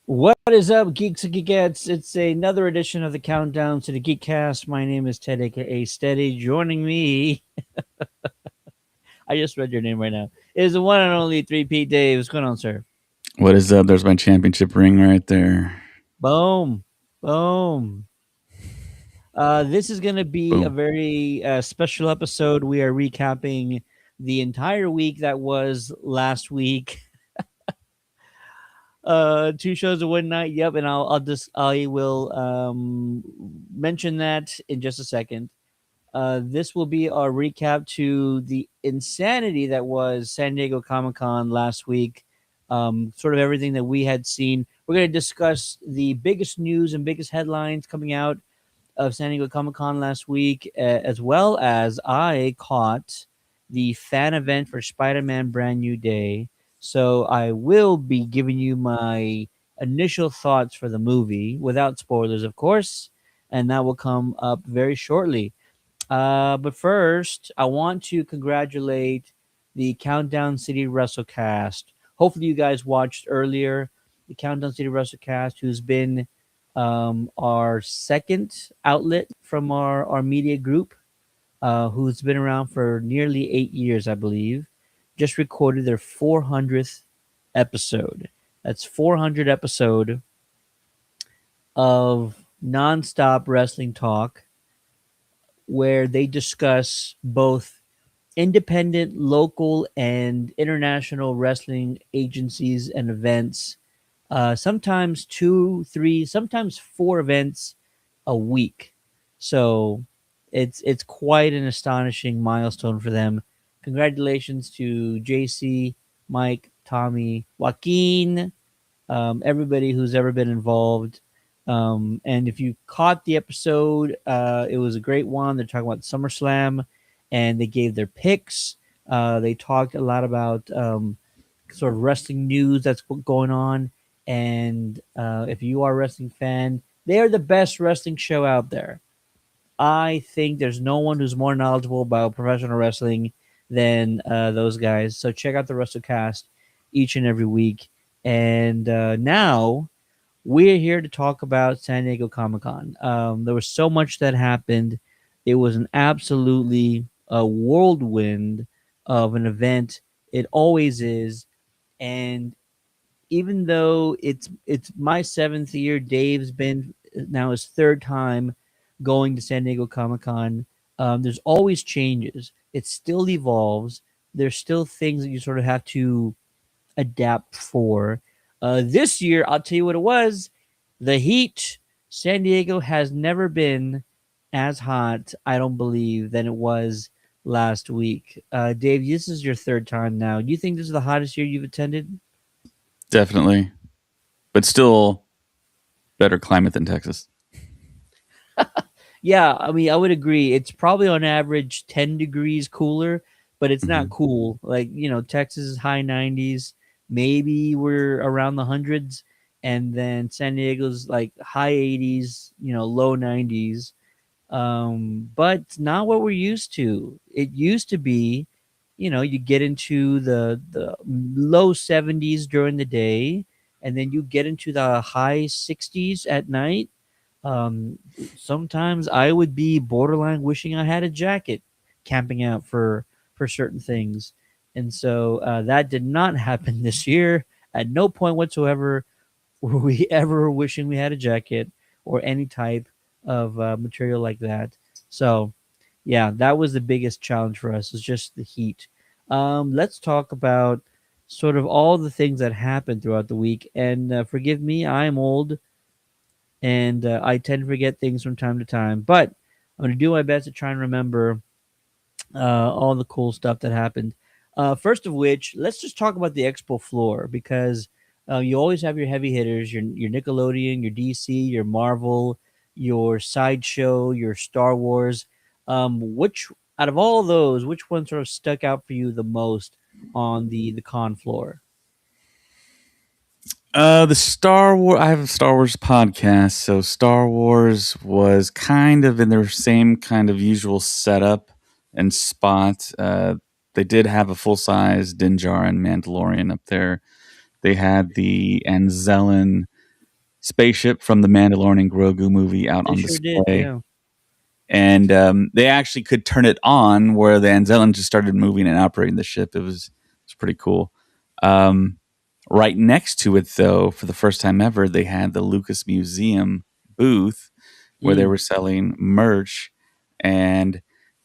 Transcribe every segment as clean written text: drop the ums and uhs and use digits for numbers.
What is up, Geeks and Geekettes? It's another edition of the Countdown City Geekcast. My name is Ted, aka Steady. Joining me, I just read your name right now, is the one and only 3P Dave. What's going on, sir? What is up? There's my championship ring right there. Boom. Boom. This is going to be a Boom. very special episode. We are recapping the entire week that was last week. Two shows in one night. Yep, and I will mention that in just a second. This will be our recap to the insanity that was San Diego Comic Con last week. Sort of everything that we had seen. We're going to discuss the biggest news and biggest headlines coming out of San Diego Comic Con last week, as well as I caught the fan event for Spider Man Brand New Day. So I will be giving you my initial thoughts for the movie without spoilers, of course, and that will come up very shortly. But first, I want to congratulate the Countdown City WrestleCast. Hopefully, you guys watched earlier the Countdown City WrestleCast, who's been our second outlet from our media group, who's been around for nearly 8 years, I believe. Just recorded their 400th episode. That's 400 episode of nonstop wrestling talk where they discuss both independent, local, and international wrestling agencies and events. Sometimes two, three, sometimes four events a week. So it's quite an astonishing milestone for them. Congratulations to JC, Mike, Tommy, Joaquin, everybody who's ever been involved. And if you caught the episode, it was a great one. They're talking about SummerSlam, and they gave their picks. They talked a lot about sort of wrestling news that's going on. And if you are a wrestling fan, they are the best wrestling show out there. I think there's no one who's more knowledgeable about professional wrestling than those guys. So check out the WrestleCast each and every week. And now we're here to talk about San Diego Comic Con. There was so much that happened. It was an absolutely a whirlwind of an event. It always is. And even though it's my seventh year, Dave's been now his third time going to San Diego Comic Con. There's always changes. It still evolves. There's still things that you sort of have to adapt for. This year, I'll tell you what it was. The heat. San Diego has never been as hot, I don't believe, than it was last week. Dave, this is your third time now. Do you think this is the hottest year you've attended? Definitely. But still better climate than Texas. Yeah, I mean, I would agree. It's probably on average 10 degrees cooler, but it's not Hmm. cool. Like, Texas is high 90s. Maybe we're around the hundreds. And then San Diego's like high 80s, low 90s. But it's not what we're used to. It used to be, you get into the low 70s during the day, and then you get into the high 60s at night. um, Sometimes I would be borderline wishing I had a jacket camping out for certain things. And so that did not happen this year. At no point whatsoever were we ever wishing we had a jacket or any type of material like that. So yeah, that was the biggest challenge for us, is just the heat. Let's talk about sort of all the things that happened throughout the week. And forgive me, I'm old, and I tend to forget things from time to time. But I'm going to do my best to try and remember all the cool stuff that happened. First of which, let's just talk about the expo floor, because you always have your heavy hitters, your Nickelodeon, your DC, your Marvel, your Sideshow, your Star Wars. Which out of all those, which one sort of stuck out for you the most on the con floor? The Star Wars. I have a Star Wars podcast, so Star Wars was kind of in their same kind of usual setup and spot. They did have a full size Din Djarin Mandalorian up there. They had the Anzellan spaceship from the Mandalorian Grogu movie out They on sure did. display. Yeah. And they actually could turn it on where the Anzellan just started moving and operating the ship. It's pretty cool. Um, right next to it, though, for the first time ever, they had the Lucas Museum booth where they Mm. were selling merch, and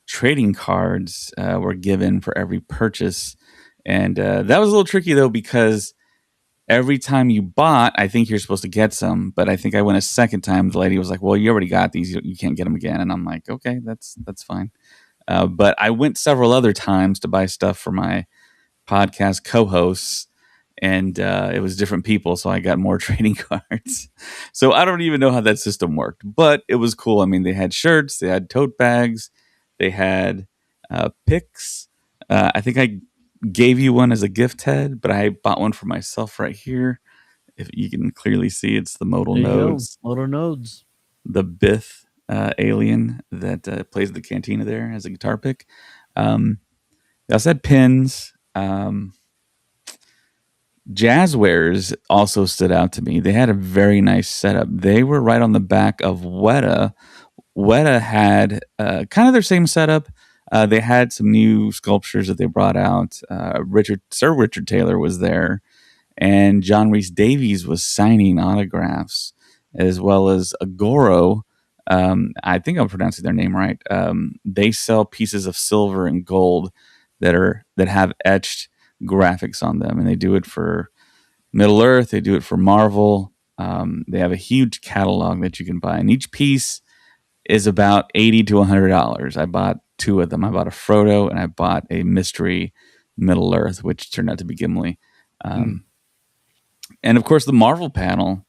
trading cards were given for every purchase. And that was a little tricky, though, because every time you bought, I think you're supposed to get some, but I think I went a second time. The lady was like, "Well, you already got these. You can't get them again." And I'm like, "Okay, that's fine." But I went several other times to buy stuff for my podcast co-hosts, and it was different people, so I got more trading cards. So I don't even know how that system worked, but it was cool. I mean, they had shirts, they had tote bags, they had picks. I think I gave you one as a gift, Ted, but I bought one for myself right here. If you can clearly see, it's the modal There you go. nodes, Motor nodes. the Bith alien that plays the cantina there as a guitar pick. They also had pins. Jazzwares also stood out to me. They had a very nice setup. They were right on the back of Weta. Weta had kind of their same setup. They had some new sculptures that they brought out. Sir Richard Taylor was there, and John Rhys Davies was signing autographs, as well as Agoro. I think I'm pronouncing their name right. They sell pieces of silver and gold that have etched graphics on them, and they do it for Middle Earth. They do it for Marvel. They have a huge catalog that you can buy, and each piece is about $80 to $100. I bought two of them. I bought a Frodo and I bought a Mystery Middle Earth, which turned out to be Gimli. Mm. Um, and of course, the Marvel panel,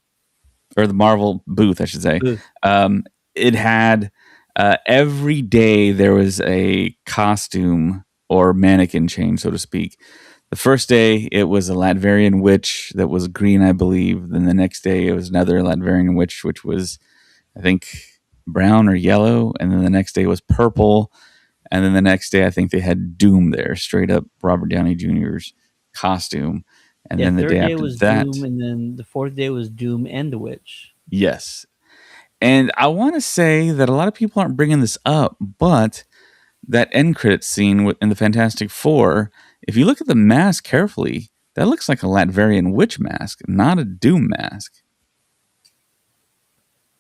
or the Marvel booth, I should say, Ugh. it had every day there was a costume or mannequin change, so to speak. The first day it was a Latverian witch that was green, I believe. Then the next day it was another Latverian witch, which was, I think, brown or yellow. And then the next day was purple. And then the next day I think they had Doom there, straight up Robert Downey Jr.'s costume. And Yeah. then the day Third day after was that, Doom, and then the fourth day was Doom and the Witch. yes. And I want to say that a lot of people aren't bringing this up, but that end credit scene in the Fantastic Four, if you look at the mask carefully, that looks like a Latverian witch mask, not a Doom mask.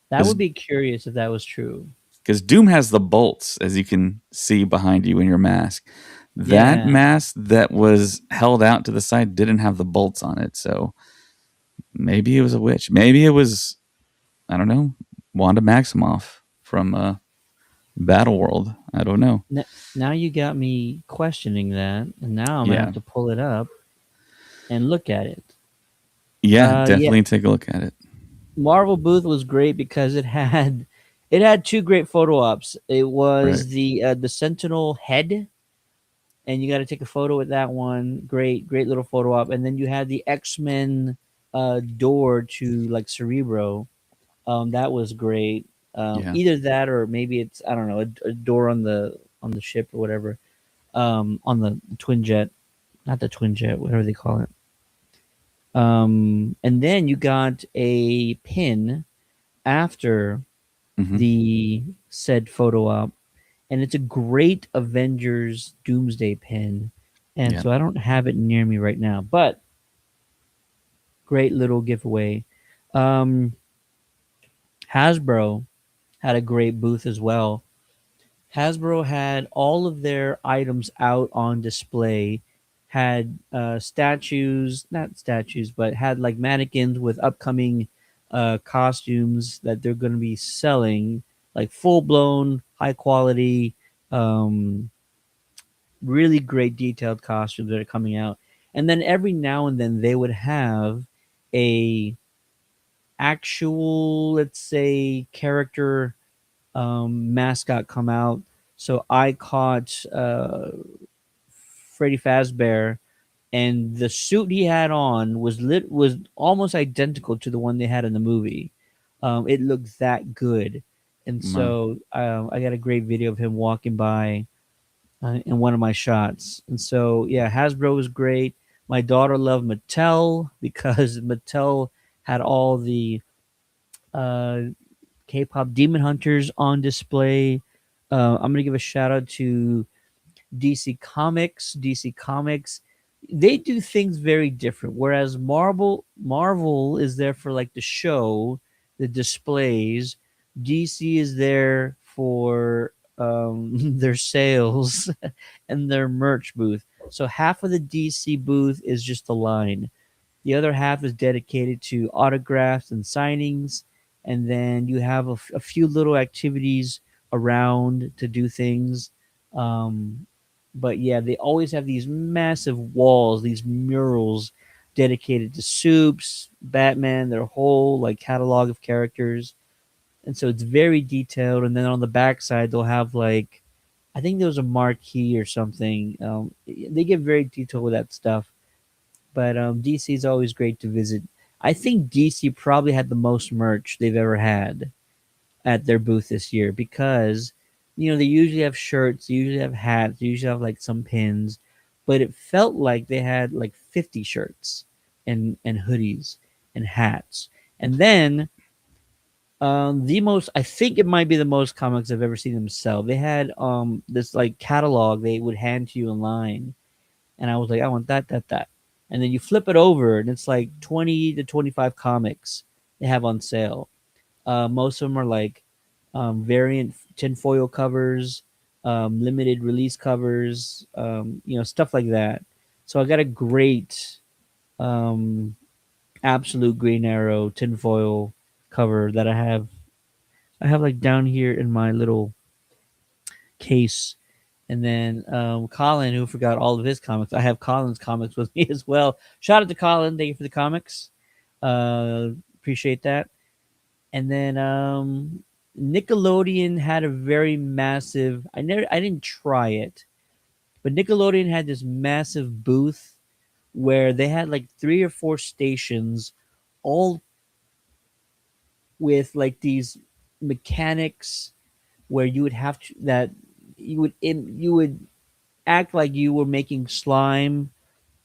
That Because would be curious if that was true. Doom has the bolts, as you can see behind you in your mask. That Yeah. mask that was held out to the side didn't have the bolts on it, so maybe it was a witch. Maybe it was, I don't know, Wanda Maximoff from Battle World. I don't know. Now you got me questioning that, and now I'm gonna Yeah. have to pull it up and look at it. Yeah, Yeah, definitely take a look at it. Marvel booth was great because it had two great photo ops. It Right. was the Sentinel head, and you got to take a photo with that one. Great little photo op. And then you had the X-Men door to like Cerebro. That was great. Yeah. Either that or maybe it's, I don't know, a door on the ship or whatever. On the twin jet, not the twin jet, whatever they call it. And then you got a pin after Hmm. the said photo op, and it's a great Avengers Doomsday pin. And Yeah. so I don't have it near me right now, but great little giveaway. Um, Hasbro had a great booth as well. Hasbro had all of their items out on display, had statues, not statues, but had like mannequins with upcoming costumes that they're going to be selling, like full blown, high quality, um, really great detailed costumes that are coming out. And then every now and then they would have a actual, let's say, character mascot come out. So I caught Freddy Fazbear, and the suit he had on was almost identical to the one they had in the movie. It looked that good, and Wow. so I got a great video of him walking by in one of my shots. And so yeah, Hasbro was great. My daughter loved Mattel because Mattel had all the uh, K-pop Demon Hunters on display. I'm gonna give a shout out to DC Comics. DC Comics, they do things very different. Whereas Marvel is there for like the show, the displays. DC is there for their sales and their merch booth. So half of the DC booth is just a line. The other half is dedicated to autographs and signings. And then you have a few little activities around to do things. Um, but yeah, they always have these massive walls, these murals dedicated to Soups, Batman, their whole like catalog of characters. And so it's very detailed. And then on the backside, they'll have like, I think there was a marquee or something. They get very detailed with that stuff. But DC is always great to visit. I think DC probably had the most merch they've ever had at their booth this year because, they usually have shirts, they usually have hats, they usually have like some pins, but it felt like they had like 50 shirts and hoodies and hats. And then the most, I think it might be the most comics I've ever seen them sell. They had this like catalog they would hand to you in line, and I was like, I want that, that, that. And then you flip it over, and it's like 20 to 25 comics they have on sale. Most of them are like variant tinfoil covers, limited release covers, stuff like that. So I got a great um, absolute Green Arrow tinfoil cover that I have. I have like down here in my little case. And then Colin, who forgot all of his comics. I have Colin's comics with me as well. Shout out to Colin. Thank you for the comics. Appreciate that. And then Nickelodeon had a very massive. I didn't try it, but Nickelodeon had this massive booth where they had like 3 or 4 stations, all with like these mechanics where you would have to that you would act like you were making slime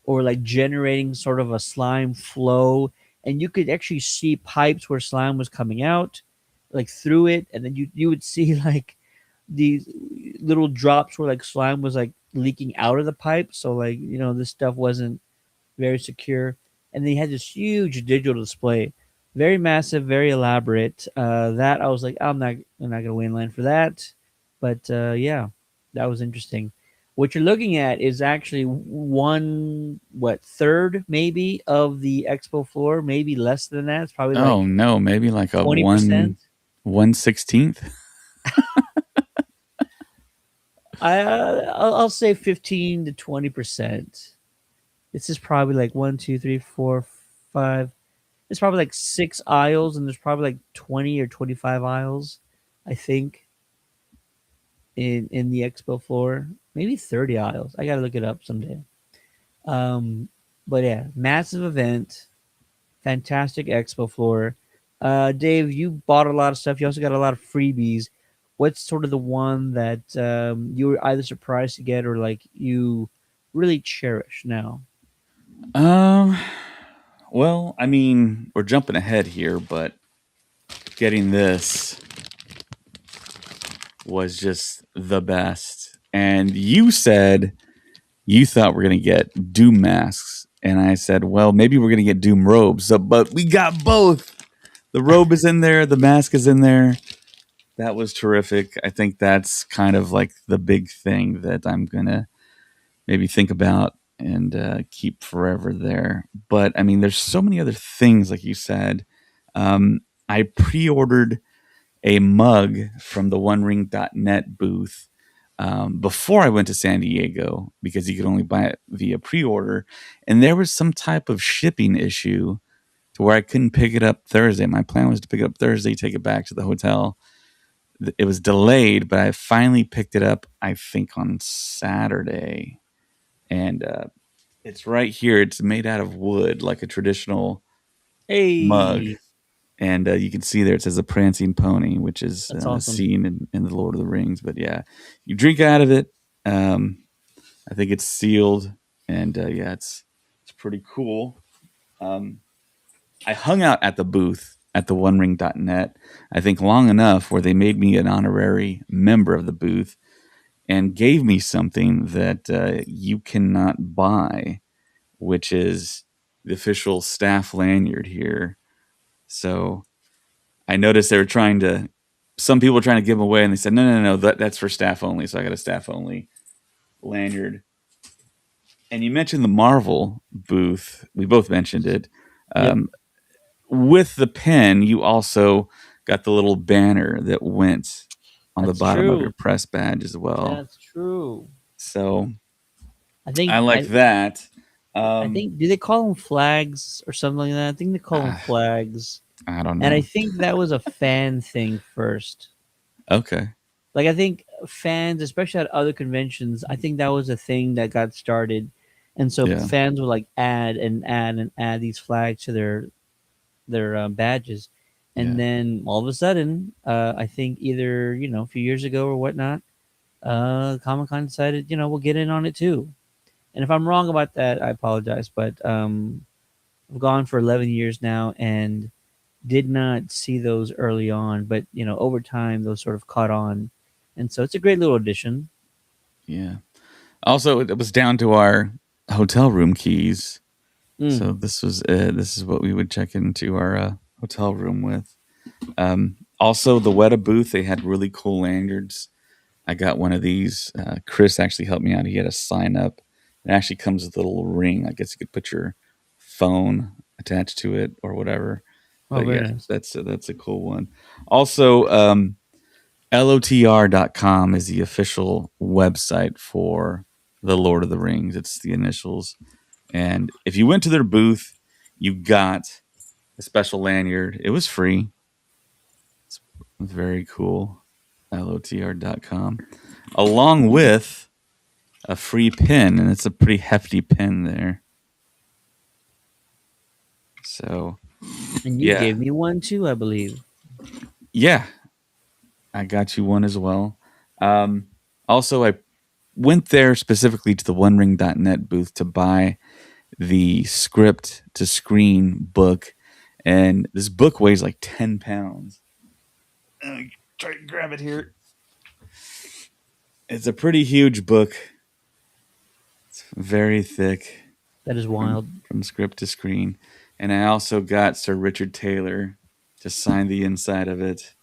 or like generating sort of a slime flow, and you could actually see pipes where slime was coming out like through it, and then you would see like these little drops where like slime was like leaking out of the pipe, so like this stuff wasn't very secure. And they had this huge digital display, very massive, very elaborate. That I was like, I'm not gonna wait in line for that. But yeah, that was interesting. What you're looking at is actually one what third maybe of the expo floor, maybe less than that. It's probably Oh like no, maybe like a 20%. 1/16. I'll say 15 to 20%. This is probably like one, two, three, four, five. It's probably like 6 aisles, and there's probably like 20 or 25 aisles, I think, in the expo floor. Maybe 30 aisles. I gotta look it up someday. Um, but yeah, massive event, fantastic expo floor. Dave, you bought a lot of stuff. You also got a lot of freebies. What's sort of the one that you were either surprised to get or like you really cherish now? Um, well, I mean, we're jumping ahead here, but getting this was just the best. And you said you thought we're going to get Doom masks. And I said, well, maybe we're going to get Doom robes. So, but we got both. The robe is in there, the mask is in there. That was terrific. I think that's kind of like the big thing that I'm going to maybe think about and keep forever there. But I mean, there's so many other things, like you said. I pre ordered a mug from the OneRing.net booth before I went to San Diego because you could only buy it via pre order. And there was some type of shipping issue to where I couldn't pick it up Thursday. My plan was to pick it up Thursday, take it back to the hotel. It was delayed, but I finally picked it up, I think, on Saturday. And it's right here. It's made out of wood, like a traditional mug. Hey, And you can see there it says a prancing pony, which is that's awesome. seen in the Lord of the Rings. But yeah, you drink out of it. I think it's sealed, and yeah, it's pretty cool. I hung out at the booth at the OneRing.net, I think long enough where they made me an honorary member of the booth and gave me something that you cannot buy, which is the official staff lanyard here. So I noticed they were some people were trying to give them away, and they said, no, that's for staff only. So I got a staff only lanyard. And you mentioned the Marvel booth. We both mentioned it. Yep, Um, with the pen, you also got the little banner that went on the that's bottom of your true. press badge as well. That's true. So I I think like I that. I Um, think do they call them flags or something like that? I think they call them I, flags. I don't And I know. think that was a fan thing first. Okay. Like I think fans, especially at other conventions, I think that was a thing that got started, and so Yeah. fans would like add and add and add these flags to their badges, and Yeah. then all of a sudden, I think either a few years ago or whatnot, Comic Con decided we'll get in on it too. And if I'm wrong about that, I apologize, but I've gone for 11 years now and did not see those early on, but over time those sort of caught on, and so it's a great little addition. Yeah. Also, it was down to our hotel room keys. So Mm. this is what we would check into our hotel room with. Also, the Weta booth, they had really cool lanyards. I got one of these. Chris actually helped me out. He had a sign up. It actually comes with a little ring. I guess you could put your phone attached to it or whatever. Oh, But very yeah, nice. that's a cool one. Also, LOTR.com is the official website for the Lord of the Rings. It's the initials. And if you went to their booth, you got a special lanyard. It was free. It's very cool. LOTR.com. Along with a free pin, and it's a pretty hefty pin there. So, And you yeah. gave me one too, I believe. Yeah, I got you one as well. Um, Also, I went there specifically to the OneRing.net booth to buy the script to screen book, and this book weighs like 10 pounds. Let me try to grab it here. It's a pretty huge book. It's very thick That is wild. from script to screen. And I also got Sir Richard Taylor to sign the inside of it,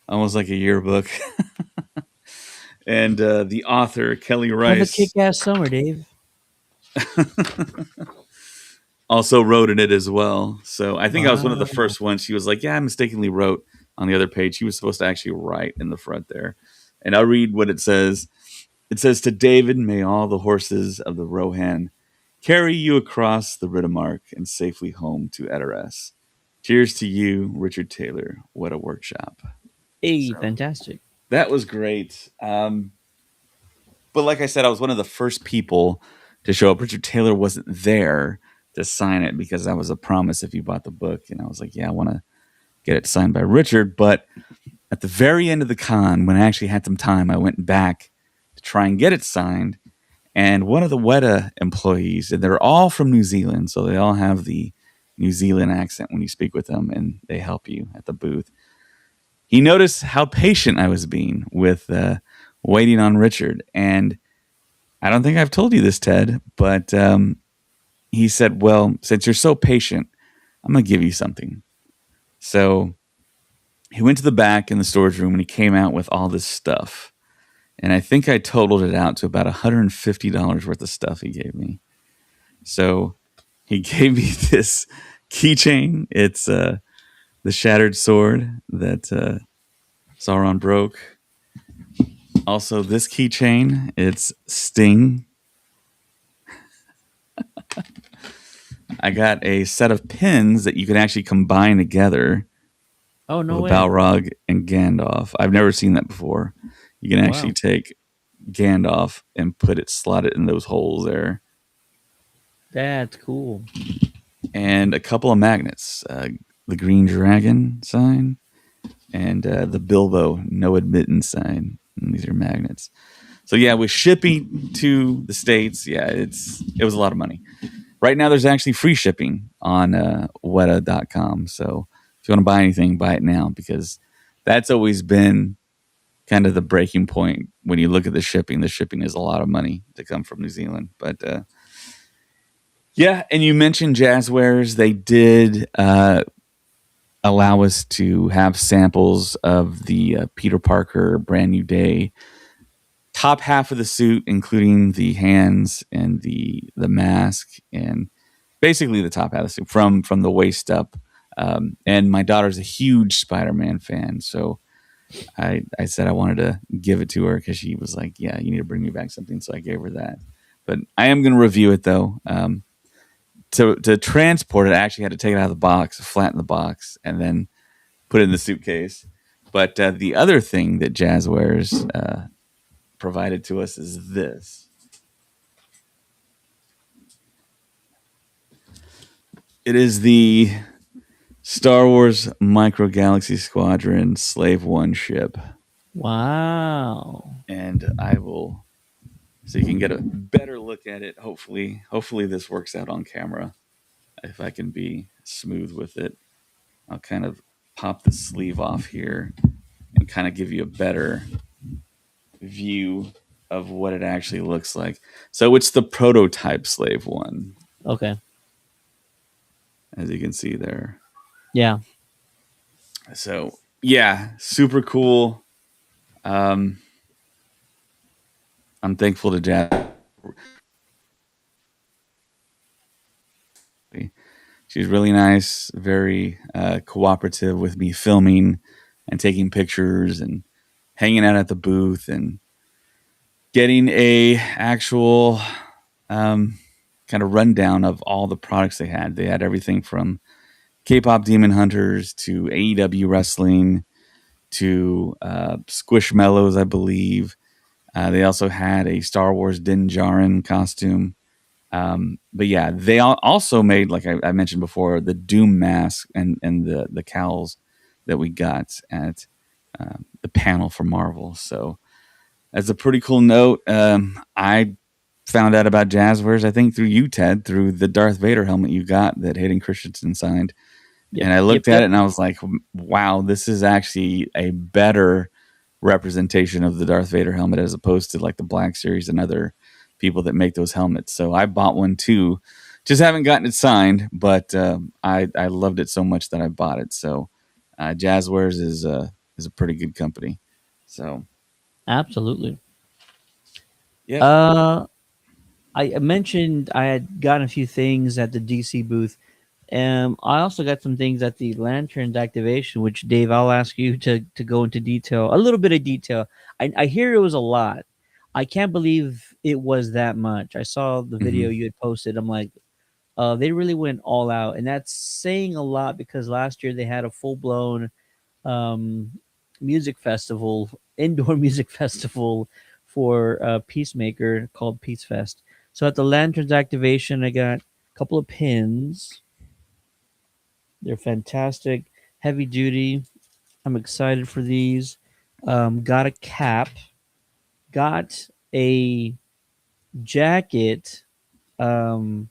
almost like a yearbook. And the author, Kelly Have a Rice, kick-ass summer, Dave. also wrote in it as well. So I think I was one of the Wow. first ones. She was like, "Yeah, I mistakenly wrote on the other page." She was supposed to actually write in the front there. And I'll read what it says. It says, "To David, may all the horses of the Rohan carry you across the Riddermark and safely home to Edoras. Cheers to you, Richard Taylor. What a workshop." Hey, So fantastic. that was great. But like I said, I was one of the first people to show up. Richard Taylor wasn't there to sign it because that was a promise if you bought the book. And I was like, yeah, I want to get it signed by Richard. But at the very end of the con, when I actually had some time, I went back to try and get it signed. And one of the Weta employees, and they're all from New Zealand, so they all have the New Zealand accent when you speak with them, and they help you at the booth. He noticed how patient I was being with waiting on Richard. And I don't think I've told you this, Ted, but he said, well, since you're so patient, I'm going to give you something. So he went to the back in the storage room and he came out with all this stuff. And I think I totaled it out to about $150 worth of stuff he gave me. So he gave me this keychain. It's the shattered sword that Sauron broke. Also, this keychain, it's Sting. I got a set of pins that you can actually combine together Oh, of no a way. Balrog and Gandalf. I've never seen that before. You can actually Wow. take Gandalf and slot it in those holes there. That's cool. And a couple of magnets, the Green Dragon sign and the Bilbo no admittance sign. And these are magnets. So yeah, with shipping to the States, yeah, it was a lot of money. Right now, there's actually free shipping on Weta.com. So if you want to buy anything, buy it now, because that's always been kind of the breaking point when you look at the shipping. The shipping is a lot of money to come from New Zealand. But yeah, and you mentioned Jazzwares. They did allow us to have samples of the Peter Parker Brand New Day top half of the suit, including the hands and the mask, and basically the top half of the suit from the waist up. And my daughter's a huge Spider-Man fan, so I said I wanted to give it to her because she was like, "Yeah, you need to bring me back something." So I gave her that. But I am going to review it though. To transport it, I actually had to take it out of the box, flatten the box, and then put it in the suitcase. But the other thing that Jazzwares provided to us is this. It is the Star Wars Micro Galaxy Squadron Slave One ship. Wow. And I will, so you can get a better look at it. Hopefully this works out on camera. If I can be smooth with it, I'll kind of pop the sleeve off here and kind of give you a better view of what it actually looks like. So it's the prototype Slave One, Okay. as you can see there. Yeah. So yeah, super cool. I'm thankful to Jazz. She's really nice, very cooperative with me filming and taking pictures and hanging out at the booth and getting a actual kind of rundown of all the products they had. They had everything from K-pop Demon Hunters to AEW wrestling to Squishmallows, I believe. They also had a Star Wars Din Djarin costume. But yeah, they also made, like I mentioned before, the Doom mask and the cowls that we got at the panel for Marvel. So as a pretty cool note, I found out about Jazzwares, I think through you, Ted, through the Darth Vader helmet you got that Hayden Christensen signed. Yep. And I looked Yep. at it and I was like, wow, this is actually a better representation of the Darth Vader helmet as opposed to like the Black Series and other people that make those helmets. So I bought one too. Just haven't gotten it signed, but I loved it so much that I bought it. So Jazzwares is a pretty good company. So Absolutely. yeah. Uh, I mentioned I had gotten a few things at the DC booth. I also got some things at the Lanterns activation, which Dave, I'll ask you to go into detail, a little bit of detail. I hear it was a lot. I can't believe it was that much. I saw the video Mhm. you had posted. I'm like, they really went all out, and that's saying a lot because last year they had a full blown um, music festival, indoor music festival for Peacemaker called Peace Fest. So at the Lanterns activation, I got a couple of pins. They're fantastic, heavy duty. I'm excited for these. Got a cap. Got a jacket. Um,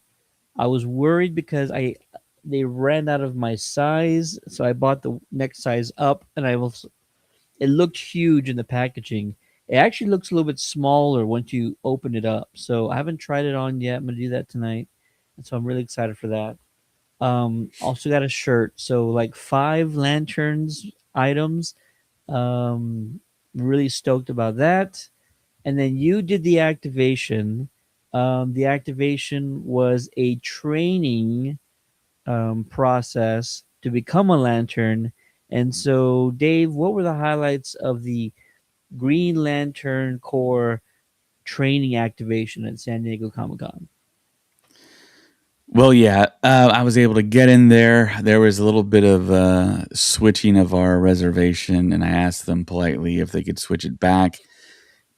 I was worried because I they ran out of my size, so I bought the next size up, and I was it looked huge in the packaging. It actually looks a little bit smaller once you open it up. So I haven't tried it on yet. I'm gonna do that tonight, and so I'm really excited for that. Also got a shirt. So like 5 lanterns items. Really stoked about that. And then you did the activation. The activation was a training process to become a lantern. And so, Dave, what were the highlights of the Green Lantern Corps training activation at San Diego Comic Con? Well, yeah, I was able to get in there. There was a little bit of switching of our reservation, and I asked them politely if they could switch it back.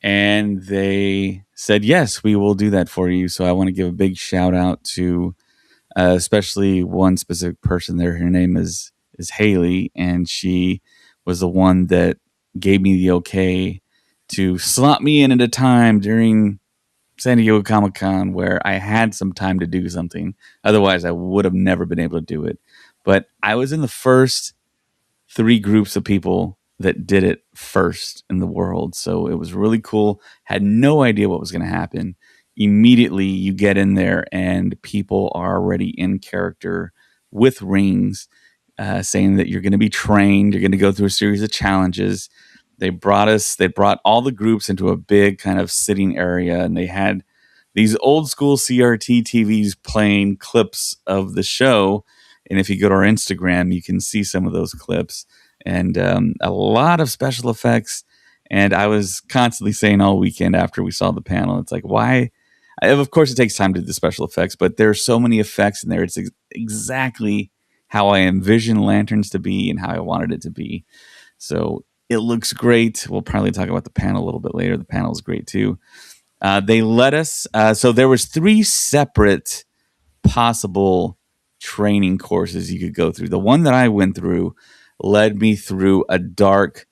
And they said, yes, we will do that for you. So I want to give a big shout out to especially one specific person there. Her name is Haley, and she was the one that gave me the okay to slot me in at a time during San Diego Comic Con where I had some time to do something. Otherwise, I would have never been able to do it. But I was in the first three groups of people that did it first in the world. So it was really cool. Had no idea what was going to happen. Immediately, you get in there, and people are already in character with rings, saying that you're going to be trained. You're going to go through a series of challenges. They brought all the groups into a big kind of sitting area, and they had these old school CRT TVs playing clips of the show. And if you go to our Instagram, you can see some of those clips, and a lot of special effects. And I was constantly saying all weekend after we saw the panel, it's like, why? Of course, it takes time to do the special effects, but there's so many effects in there. It's exactly how I envisioned lanterns to be and how I wanted it to be. So it looks great. We'll probably talk about the panel a little bit later. The panel is great too. They let us. So there was three separate possible training courses you could go through. The one that I went through led me through a dark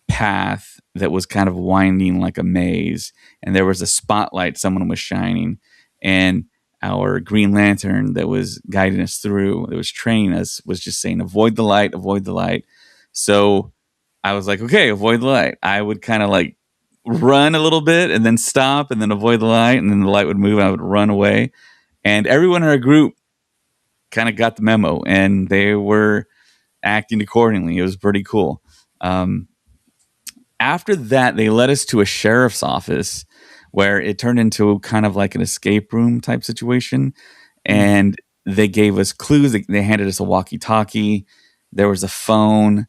path that was kind of winding like a maze, and there was a spotlight someone was shining, and our Green Lantern that was guiding us through, that was training us, was just saying, avoid the light, avoid the light. So I was like, okay, avoid the light. I would kind of like run a little bit and then stop and then avoid the light, and then the light would move and I would run away. And everyone in our group kind of got the memo, and they were acting accordingly. It was pretty cool. After that, they led us to a sheriff's office where it turned into kind of like an escape room type situation. And they gave us clues. They handed us a walkie-talkie. There was a phone,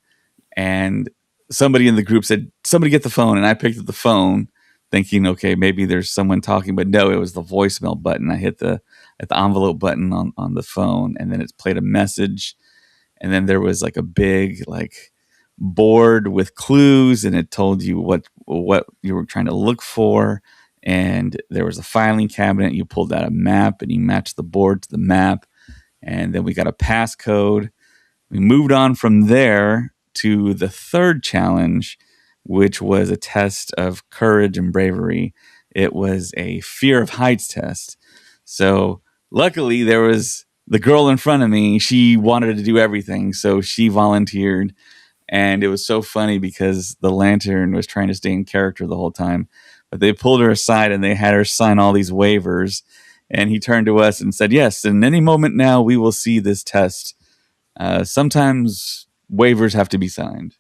and somebody in the group said, somebody get the phone. And I picked up the phone thinking, okay, maybe there's someone talking, but no, it was the voicemail button. I hit the envelope button on the phone, and then it played a message. And then there was like a big like board with clues, and it told you what you were trying to look for. And there was a filing cabinet. You pulled out a map and you matched the board to the map. And then we got a passcode. We moved on from there to the third challenge, which was a test of courage and bravery. It was a fear of heights test. So luckily there was the girl in front of me. She wanted to do everything, so she volunteered. And it was so funny because the lantern was trying to stay in character the whole time, but they pulled her aside and they had her sign all these waivers. And he turned to us and said, yes, in any moment now we will see this test. Sometimes waivers have to be signed.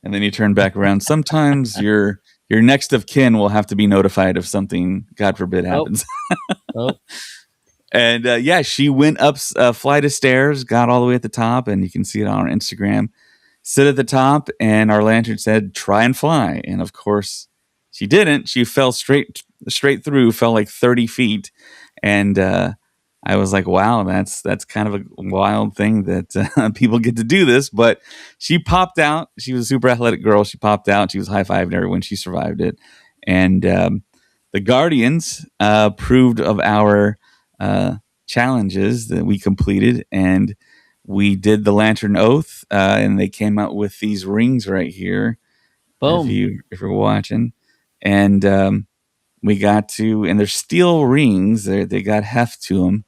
And then he turned back around. Sometimes your next of kin will have to be notified if something, God forbid, happens. Oh. And yeah, she went up a flight of stairs, got all the way at the top, and you can see it on our Instagram. Sit at the top, and our lantern said, try and fly. And of course, she didn't. She fell straight through, fell like 30 feet. And I was like, wow, that's kind of a wild thing that people get to do this. But she popped out. She was a super athletic girl. She popped out. She was high-fiving everyone. She survived it. And the Guardians approved of our challenges that we completed, and we did the Lantern Oath, and they came out with these rings right here. Boom. If you're watching, and we got to, and they're steel rings. They got heft to them,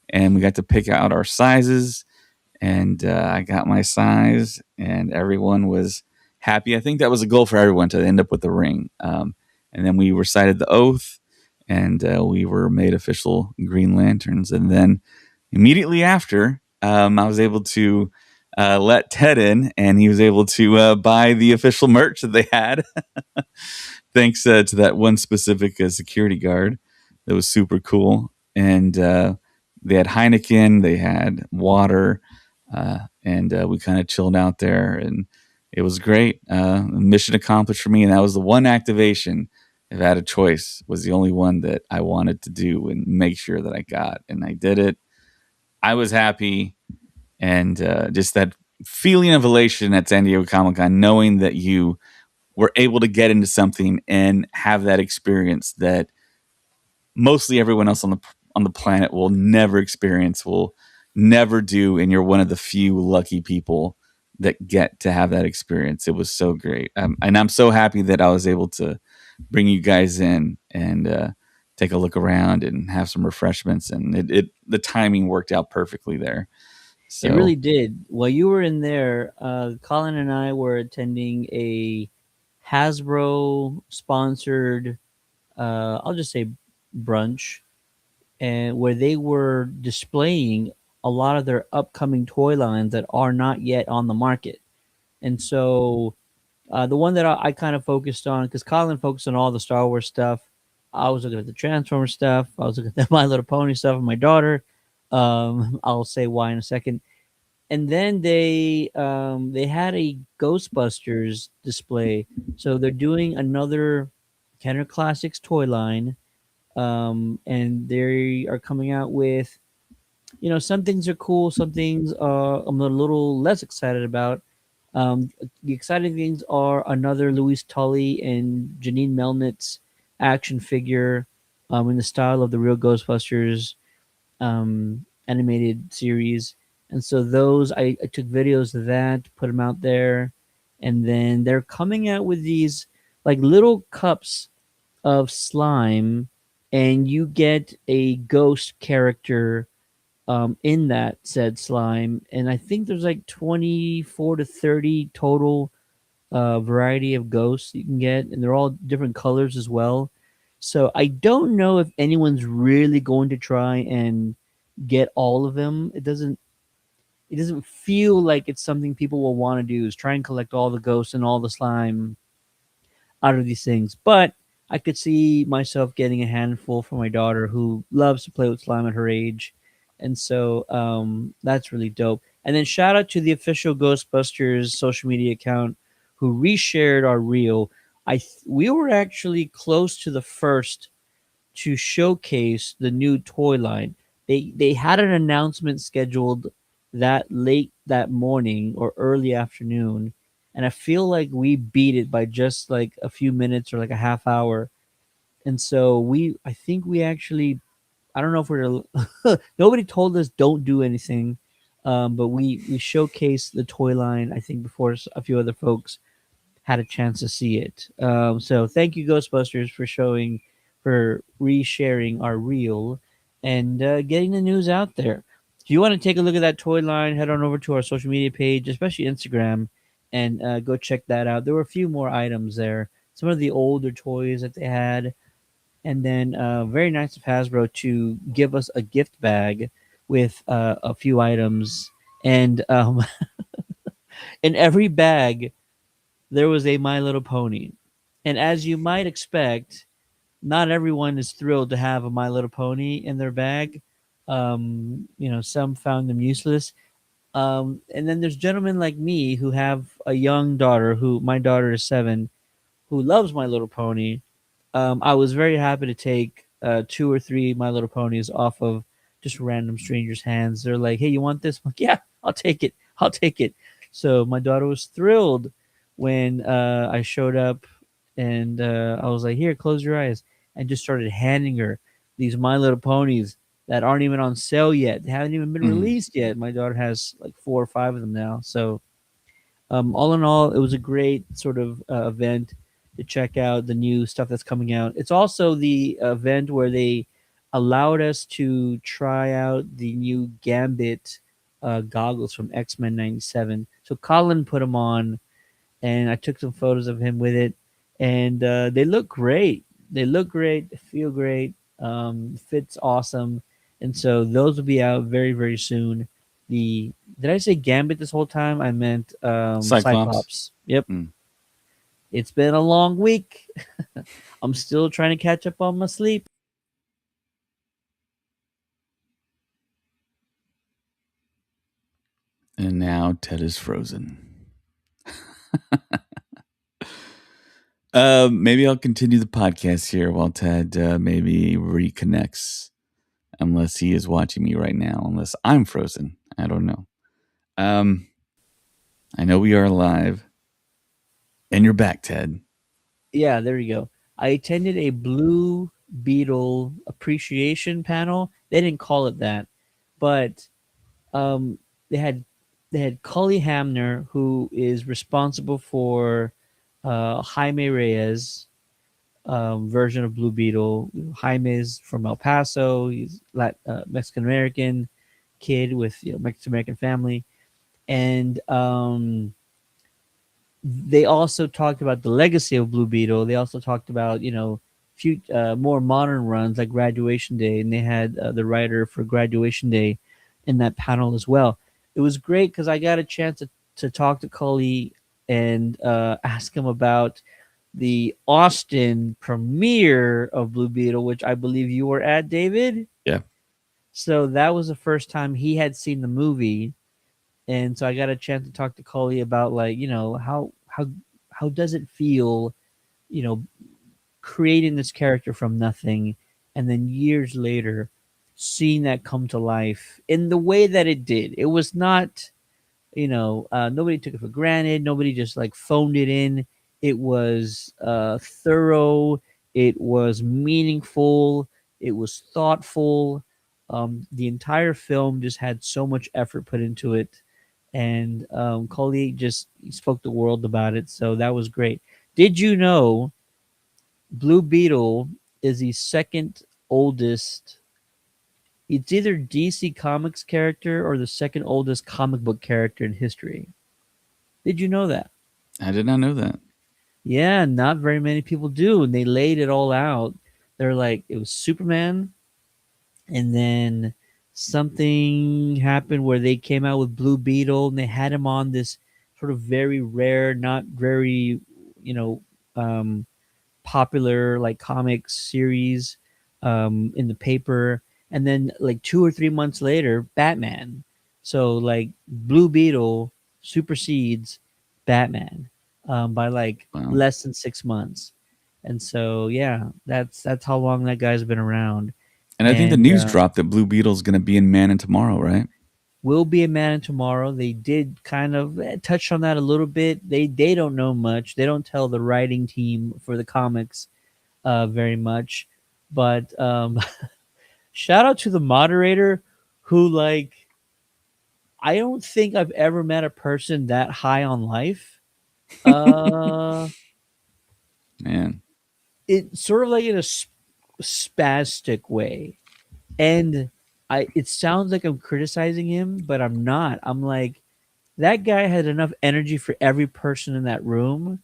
and we got to pick out our sizes. And I got my size, and everyone was happy. I think that was a goal for everyone to end up with the ring. And then we recited the oath, and we were made official Green Lanterns. And then immediately after, I was able to let Ted in, and he was able to buy the official merch that they had. Thanks to that one specific security guard. That was super cool. And they had Heineken, they had water, and we kind of chilled out there, and it was great. Mission accomplished for me, and that was the one activation. If I had a choice, was the only one that I wanted to do and make sure that I got, and I did it. I was happy, and just that feeling of elation at San Diego Comic-Con, knowing that you were able to get into something and have that experience that mostly everyone else on the planet will never experience, will never do, and you're one of the few lucky people that get to have that experience. It was so great, and I'm so happy that I was able to bring you guys in and take a look around and have some refreshments, and the timing worked out perfectly there. It really So did. While you were in there, Colin and I were attending a Hasbro sponsored, I'll just say brunch, and where they were displaying a lot of their upcoming toy lines that are not yet on the market. And so the one that I kind of focused on, because Colin focused on all the Star Wars stuff. I was looking at the Transformers stuff. I was looking at the My Little Pony stuff with my daughter. I'll say why in a second. And then they had a Ghostbusters display. So they're doing another Kenner Classics toy line, and they are coming out with, some things are cool, some things I'm a little less excited about. The exciting things are another Louise Tully and Janine Melnitz's action figure, in the style of the real Ghostbusters animated series. And so those, I took videos of that, put them out there, and then they're coming out with these like little cups of slime, and you get a ghost character in that said slime. And I think there's like 24 to 30 total variety of ghosts you can get, and they're all different colors as well. So I don't know if anyone's really going to try and get all of them. It doesn't feel like it's something people will want to do, is try and collect all the ghosts and all the slime out of these things. But I could see myself getting a handful for my daughter who loves to play with slime at her age. And so that's really dope. And then shout out to the official Ghostbusters social media account who reshared our reel. We were actually close to the first to showcase the new toy line. They had an announcement scheduled that late that morning or early afternoon, and I feel like we beat it by just like a few minutes or like a half hour. And so I think we actually, I don't know if we're nobody told us don't do anything, but we showcased the toy line I think before a few other folks had a chance to see it. So thank you, Ghostbusters, for resharing our reel and getting the news out there. If you want to take a look at that toy line, head on over to our social media page, especially Instagram, and go check that out. There were a few more items there, some of the older toys that they had, and then very nice of Hasbro to give us a gift bag with a few items, and in every bag there was a My Little Pony. And as you might expect, not everyone is thrilled to have a My Little Pony in their bag. Some found them useless. And then there's gentlemen like me who have a young daughter, who my daughter is 7, who loves My Little Pony. I was very happy to take 2 or 3 My Little Ponies off of just random strangers' hands. They're like, "Hey, you want this?" I'm like, "Yeah, I'll take it. I'll take it." So my daughter was thrilled when I showed up, and I was like, "Here, close your eyes," and just started handing her these My Little Ponies that aren't even on sale yet. They haven't even been mm, released yet. My daughter has like 4 or 5 of them now. So all in all, it was a great sort of event to check out the new stuff that's coming out. It's also the event where they allowed us to try out the new Gambit goggles from X-Men '97. So Colin put them on, and I took some photos of him with it, and they look great. They look great. They feel great. Fits awesome, and so those will be out very very soon. The Did I say Gambit this whole time? I meant Cyclops. Cyclops. Yep. Mm. It's been a long week. I'm still trying to catch up on my sleep. And now Ted is frozen. Maybe I'll continue the podcast here while Ted maybe reconnects, unless he is watching me right now, unless I'm frozen. I don't know. Um, I know we are live, and you're back, Ted. Yeah, there you go. I attended a Blue Beetle appreciation panel. They didn't call it that, but um, they had Cully Hamner, who is responsible for Jaime Reyes version of Blue Beetle. Jaime's from El Paso. He's Mexican American. kid with Mexican American family, and they also talked about the legacy of Blue Beetle. They also talked about few more modern runs like Graduation Day, and they had the writer for Graduation Day in that panel as well. It was great because I got a chance to talk to Cully and ask him about the Austin premiere of Blue Beetle, which I believe you were at, David. Yeah. So that was the first time he had seen the movie, and so I got a chance to talk to Cully about like how does it feel, you know, creating this character from nothing, and then years later seeing that come to life in the way that it did. It was not, nobody took it for granted. Nobody just like phoned it in. It was thorough. It was meaningful. It was thoughtful. The entire film just had so much effort put into it, and Coley just spoke the world about it. So that was great. Did you know Blue Beetle is the second oldest? It's either DC Comics character or the second oldest comic book character in history. Did you know that? I did not know that. Yeah, not very many people do. And they laid it all out. They're like, it was Superman, and then something happened where they came out with Blue Beetle, and they had him on this sort of very rare, not very, you know, um, popular like comics series in the paper, and then like 2 or 3 months later, Batman. So like Blue Beetle supersedes Batman by like Wow. less than 6 months, and so yeah, that's how long that guy's been around, And I think the and news dropped that Blue Beetle's going to be in Man in Tomorrow, right? will be a man in tomorrow. They did kind of touch on that a little bit. They don't know much. They don't tell the writing team for the comics very much. But shout out to the moderator who, like, I don't think I've ever met a person that high on life. Uh, Man. it sort of like in a spastic way. And it sounds like I'm criticizing him, but I'm not. I'm like, that guy had enough energy for every person in that room.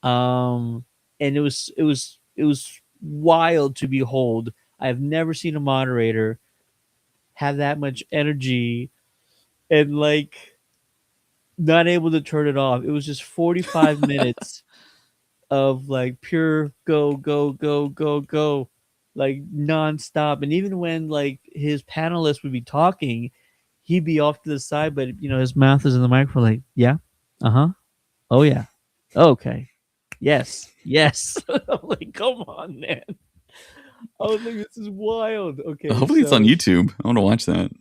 And it was wild to behold. I've never seen a moderator have that much energy and like not able to turn it off. It was just 45 minutes of like pure go go go go go, like nonstop. And even when like his panelists would be talking, he'd be off to the side, but his mouth is in the microphone. Like, yeah, uh huh, oh yeah, okay, yes, yes. I'm like, come on, man. I was like, this is wild. Okay, Hopefully it's on so YouTube. I want to watch that.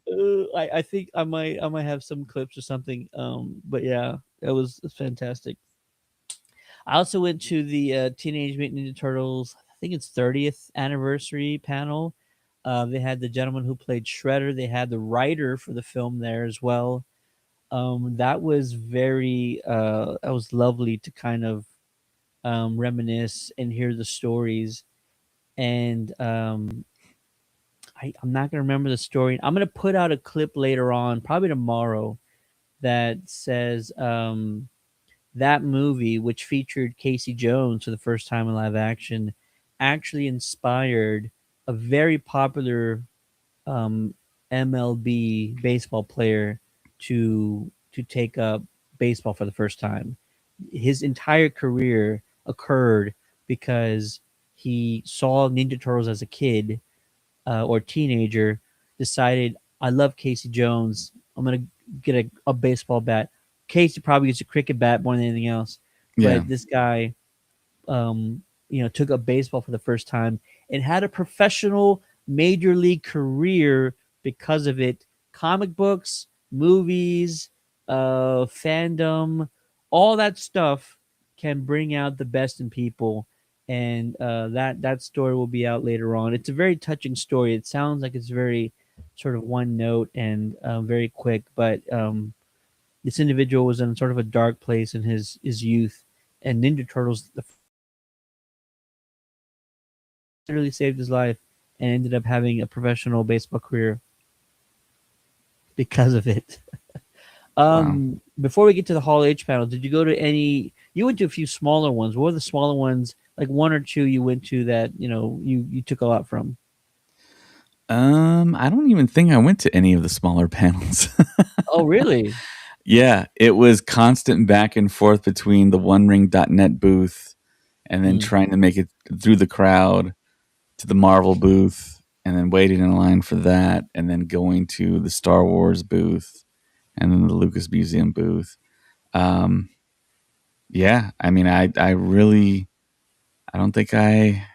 I think I might have some clips or something. But yeah, that was fantastic. I also went to the Teenage Mutant Ninja Turtles. I think it's 30th anniversary panel. They had the gentleman who played Shredder. They had the writer for the film there as well. That was very that was lovely to kind of reminisce and hear the stories. And I'm not gonna remember the story. I'm gonna put out a clip later on, probably tomorrow, that says that movie, which featured Casey Jones for the first time in live action, actually inspired a very popular um, MLB baseball player to take up baseball for the first time. His entire career occurred because he saw Ninja Turtles as a kid or teenager, decided, I love Casey Jones. I'm gonna get a baseball bat. Casey probably gets a cricket bat more than anything else, Yeah. but this guy, took up baseball for the first time and had a professional major league career because of it. Comic books, movies, fandom, all that stuff can bring out the best in people. And that story will be out later on. It's a very touching story. It sounds like it's very sort of one note and very quick, but this individual was in sort of a dark place in his youth, and Ninja Turtles the literally saved his life and ended up having a professional baseball career. because of it. Wow. Before we get to the Hall H panel, did you go to any? You went to a few smaller ones. What were the smaller ones? Like one or two you went to that you took a lot from. I don't even think I went to any of the smaller panels. Oh, really? Yeah, it was constant back and forth between the OneRing.net booth and then Hmm. trying to make it through the crowd to the Marvel booth and then waiting in line for that and then going to the Star Wars booth and then the Lucas Museum booth. Um, yeah, I mean, I really, I don't think I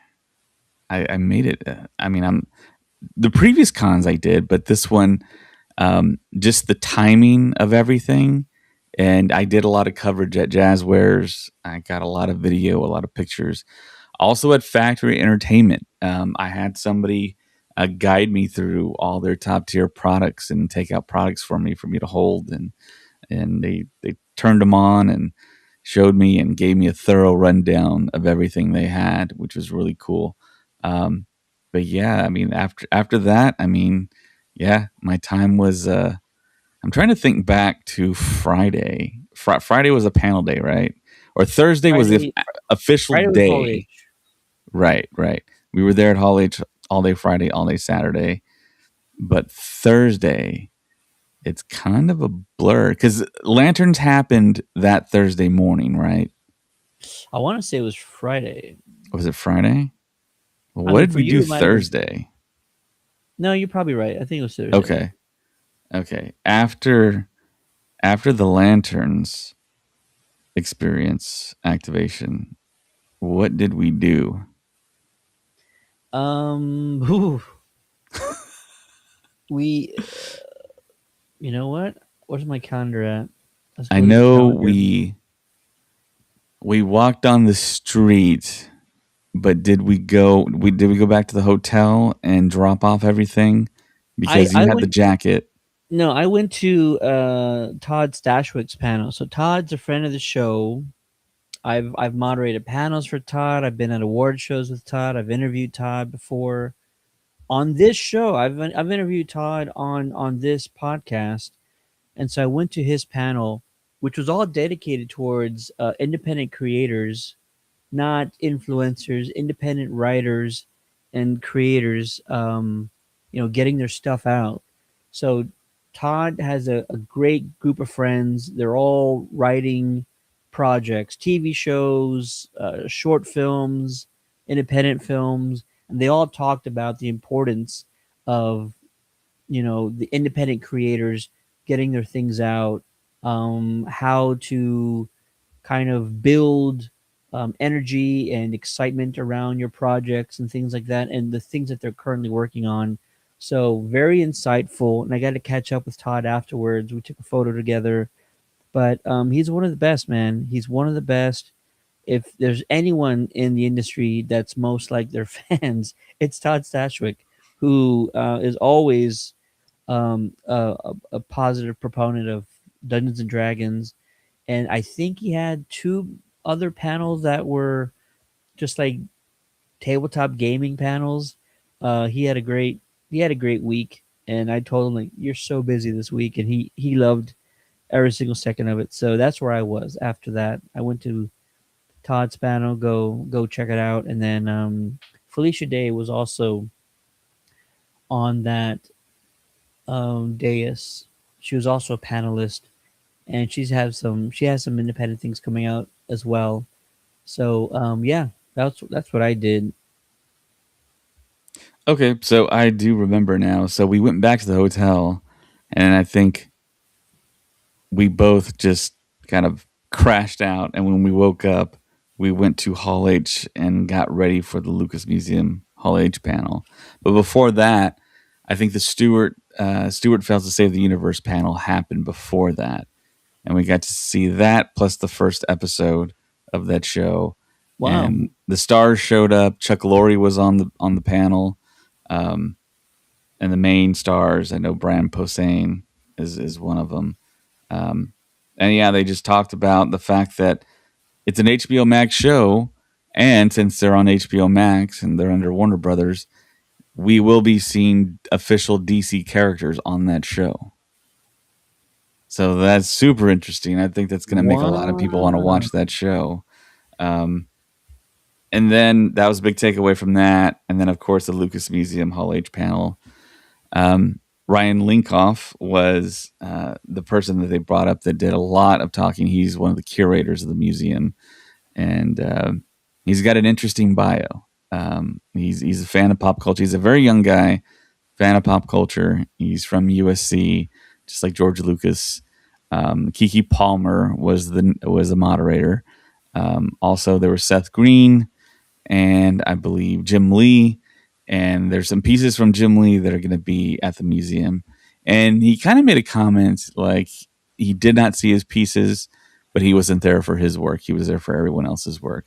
made it. I mean, the previous cons I did, but this one, just the timing of everything. And I did a lot of coverage at Jazzwares. I got a lot of video, a lot of pictures. Also at Factory Entertainment, I had somebody guide me through all their top tier products and take out products for me to hold, and they turned them on and showed me and gave me a thorough rundown of everything they had, which was really cool. Um, but yeah, I mean, after that, I mean, yeah, my time was. I'm trying to think back to Friday. Friday was a panel day, right? Or Thursday was the Friday. official Friday was Hall H. day. Right, right. We were there at Hall H all day Friday, all day Saturday. But Thursday, it's kind of a blur because lanterns happened that Thursday morning, right? I want to say it was Friday. Was it Friday? I What mean, did for we you, do it might have been. Thursday? No, you're probably right. I think it was Thursday. Okay, okay. After the lanterns experience activation, what did we do? Whew, we. You know what? Where's my calendar at? Let's I go to the know calendar. we walked on the street, but did we go back to the hotel and drop off everything I because you I had the went. jacket? No, I went to Todd Stashwick's panel. So Todd's a friend of the show. I've moderated panels for Todd. I've been at award shows with Todd. I've interviewed Todd before. On this show, I've interviewed Todd on this podcast, and so I went to his panel, which was all dedicated towards independent creators, not influencers, independent writers and creators, getting their stuff out. So Todd has a great group of friends. They're all writing projects, TV shows, short films, independent films, and they all talked about the importance of the independent creators getting their things out, how to kind of build energy and excitement around your projects and things like that, and the things that they're currently working on. So very insightful, and I got to catch up with Todd afterwards. We took a photo together, but he's one of the best, man. He's one of the best. If there's anyone in the industry that's most like their fans, it's Todd Stashwick, who is always a positive proponent of Dungeons and Dragons, and I think he had two other panels that were just like tabletop gaming panels. He had a great week, and I told him like you're so busy this week, and he loved every single second of it. So that's where I was after that. I went to Todd's panel, go check it out, and then Felicia Day was also on that dais. She was also a panelist, and she has some independent things coming out as well. So yeah, that's what I did. Okay, so I do remember now. So we went back to the hotel, and I think we both just kind of crashed out. And when we woke up, we went to Hall H and got ready for the Lucas Museum Hall H panel. But before that, I think the Stewart Fails to Save the Universe panel happened before that, and we got to see that plus the first episode of that show. Wow. And the stars showed up. Chuck Lorre was on the panel, um, and the main stars. I know Brian Posehn is one of them. Um, and yeah, they just talked about the fact that it's an HBO Max show, and since they're on HBO Max and they're under Warner Brothers, we will be seeing official DC characters on that show. So that's super interesting. I think that's going to make a lot of people want to Wow. watch that show. Um, and then that was a big takeaway from that. And then, of course, the Lucas Museum Hall H panel. Um, Ryan Linkoff was the person that they brought up that did a lot of talking. He's one of the curators of the museum, and he's got an interesting bio. He's a fan of pop culture. He's a very young guy, fan of pop culture. He's from USC, just like George Lucas. Kiki Palmer was the moderator. Also, there was Seth Green and I believe Jim Lee. And there's some pieces from Jim Lee that are going to be at the museum. And he kind of made a comment like he did not see his pieces, but he wasn't there for his work. He was there for everyone else's work.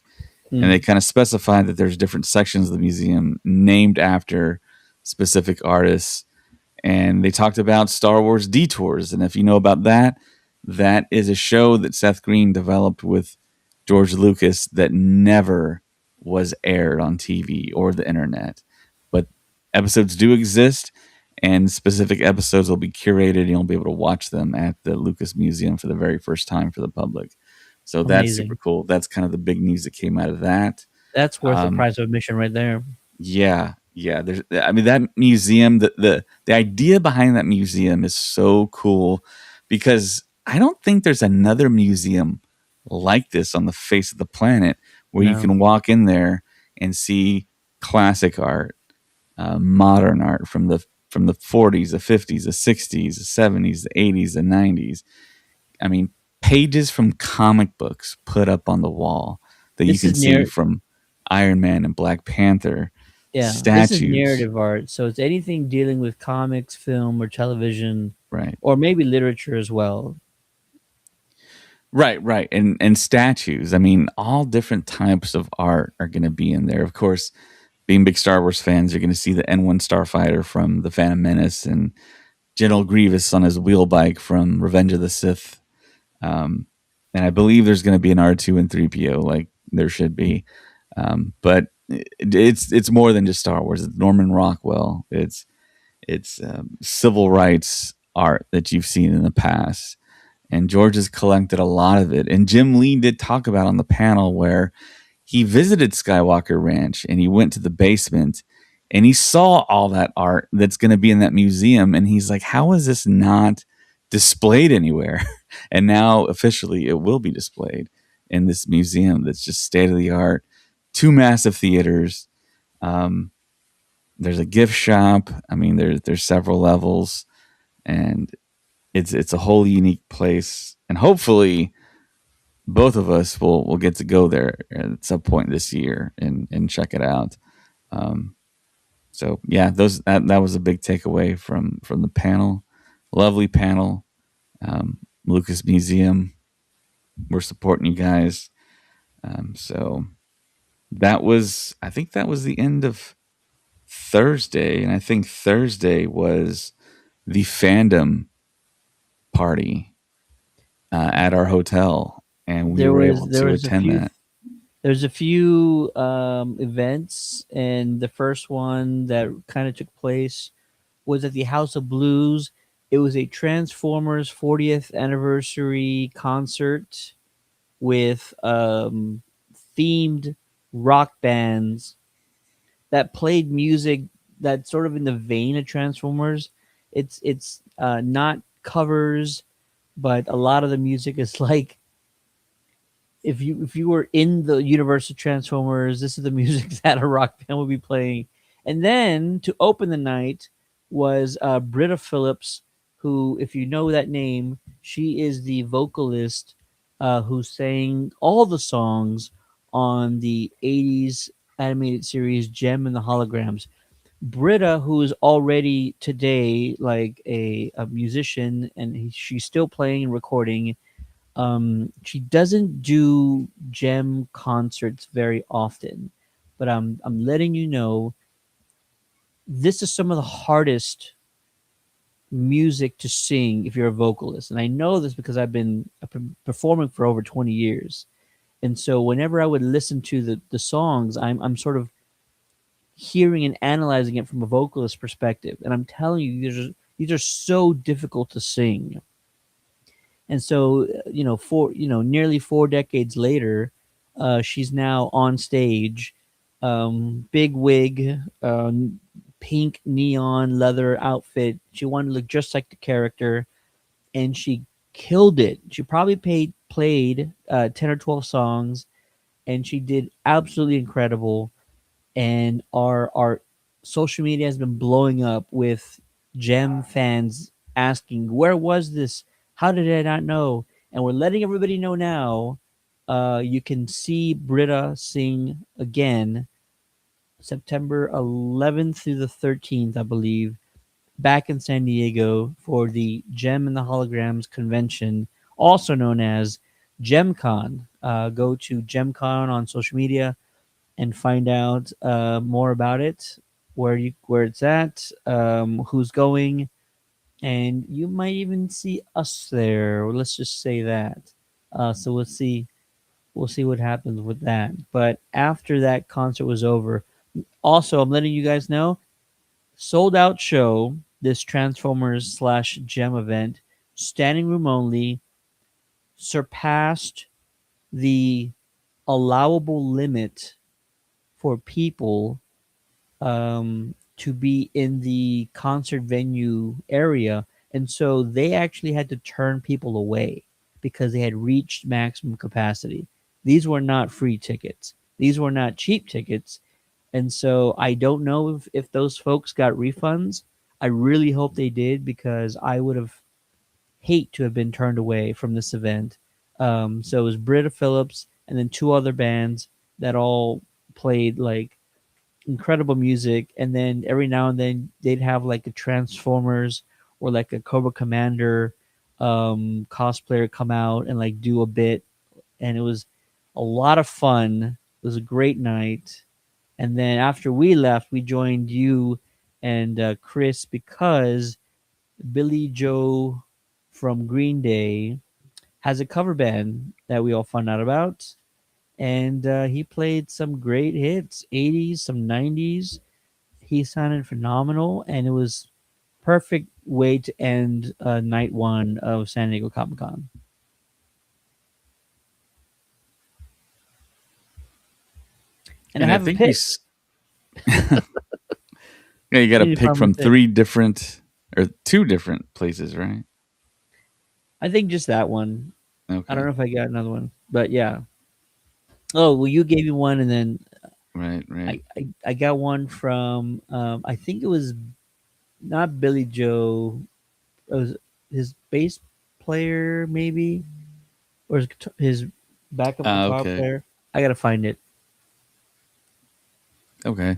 And they Hmm. kind of specified that there's different sections of the museum named after specific artists. And they talked about Star Wars Detours. And if you know about that, that is a show that Seth Green developed with George Lucas that never was aired on TV or the internet. But episodes do exist, and specific episodes will be curated, and you'll be able to watch them at the Lucas Museum for the very first time for the public. So that's super Amazing. cool. That's kind of the big news that came out of that. That's worth the Um, price of admission right there. yeah, yeah. There's, I mean, that museum, the idea behind that museum is so cool because I don't think there's another museum like this on the face of the planet where you No. can walk in there and see classic art, modern art from the 40s, the 50s, the 60s, the 70s, the 80s, the 90s. I mean, pages from comic books put up on the wall that you This can is see near from Iron Man and Black Panther, Yeah, this is statues, narrative art, so it's anything dealing with comics, film, or television, right? or maybe literature as well. Right, right. And statues. I mean, all different types of art are going to be in there. Of course, being big Star Wars fans, you're going to see the N1 Starfighter from The Phantom Menace and General Grievous on his wheel bike from Revenge of the Sith. Um, and I believe there's going to be an R2 and 3PO, like there should be. But it's more than just Star Wars. It's Norman Rockwell. It's civil rights art that you've seen in the past, and George has collected a lot of it. And Jim Lee did talk about on the panel where he visited Skywalker Ranch and he went to the basement and he saw all that art that's going to be in that museum. And he's like, how is this not displayed anywhere? And now officially it will be displayed in this museum that's just state of the art. Two massive theaters. Um, there's a gift shop. I mean, there's several levels, and it's a whole unique place. And hopefully, both of us will get to go there at some point this year and check it out. Um, so yeah, that was a big takeaway from the panel. Lovely panel. Lucas Museum. We're supporting you guys. So that was, I think that was the end of Thursday, and I think Thursday was the fandom party at our hotel, and we There were was able there to was a attend few that. there's a few events, and the first one that kind of took place was at the House of Blues. It was a Transformers 40th anniversary concert with themed rock bands that played music that's sort of in the vein of Transformers. It's not covers, but a lot of the music is like if you were in the universe of Transformers, this is the music that a rock band would be playing. And then to open the night was Britta Phillips, who, if you know that name, she is the vocalist who sang all the songs on the '80s animated series Gem and the Holograms. Britta, who is already today like a musician, and she's still playing and recording. She doesn't do gem concerts very often, but I'm letting you know this is some of the hardest music to sing if you're a vocalist, and I know this because I've been performing for over 20 years, and so whenever I would listen to the songs, I'm sort of hearing and analyzing it from a vocalist perspective, and I'm telling you these are so difficult to sing. And so, nearly 4 decades later, she's now on stage, big wig, pink neon leather outfit. She wanted to look just like the character, and she killed it. She probably played 10 or 12 songs, and she did absolutely incredible. And our social media has been blowing up with Gem fans asking, "Where was this? How did I not know?" And we're letting everybody know now. You can see Britta sing again September 11th through the 13th, I believe, back in San Diego for the Gem and the Holograms convention, also known as GemCon. Go to GemCon on social media and find out more about it, where it's at, who's going, and you might even see us there. Let's just say that. So we'll see what happens with that. But after that concert was over, also I'm letting you guys know, sold out show. This Transformers slash Gem event, standing room only, surpassed the allowable limit for people to be in the concert venue area. And so they actually had to turn people away because they had reached maximum capacity. These were not free tickets, these were not cheap tickets. And so I don't know if those folks got refunds. I really hope they did, because I would have hate to have been turned away from this event. So it was Britta Phillips and then two other bands that all played like incredible music, and then every now and then they'd have like a Transformers or like a Cobra Commander cosplayer come out and like do a bit, and it was a lot of fun. It was a great night. And then after we left, we joined you and Chris, because Billy Joe from Green Day has a cover band that we all found out about, and he played some great hits, 80s, some 90s. He sounded phenomenal, and it was perfect way to end night one of San Diego Comic Con. And I And I have a think we, pick. yeah, you got I to need to pick find my from pick. three different or two different places, right? I think just that one. I don't Okay, know if I got another one, but yeah. Oh well, you gave me one, and then right, right. I got one from I think it was not Billy Joe. It was his bass player, maybe, or his backup guitar Okay, player. I gotta find it. okay.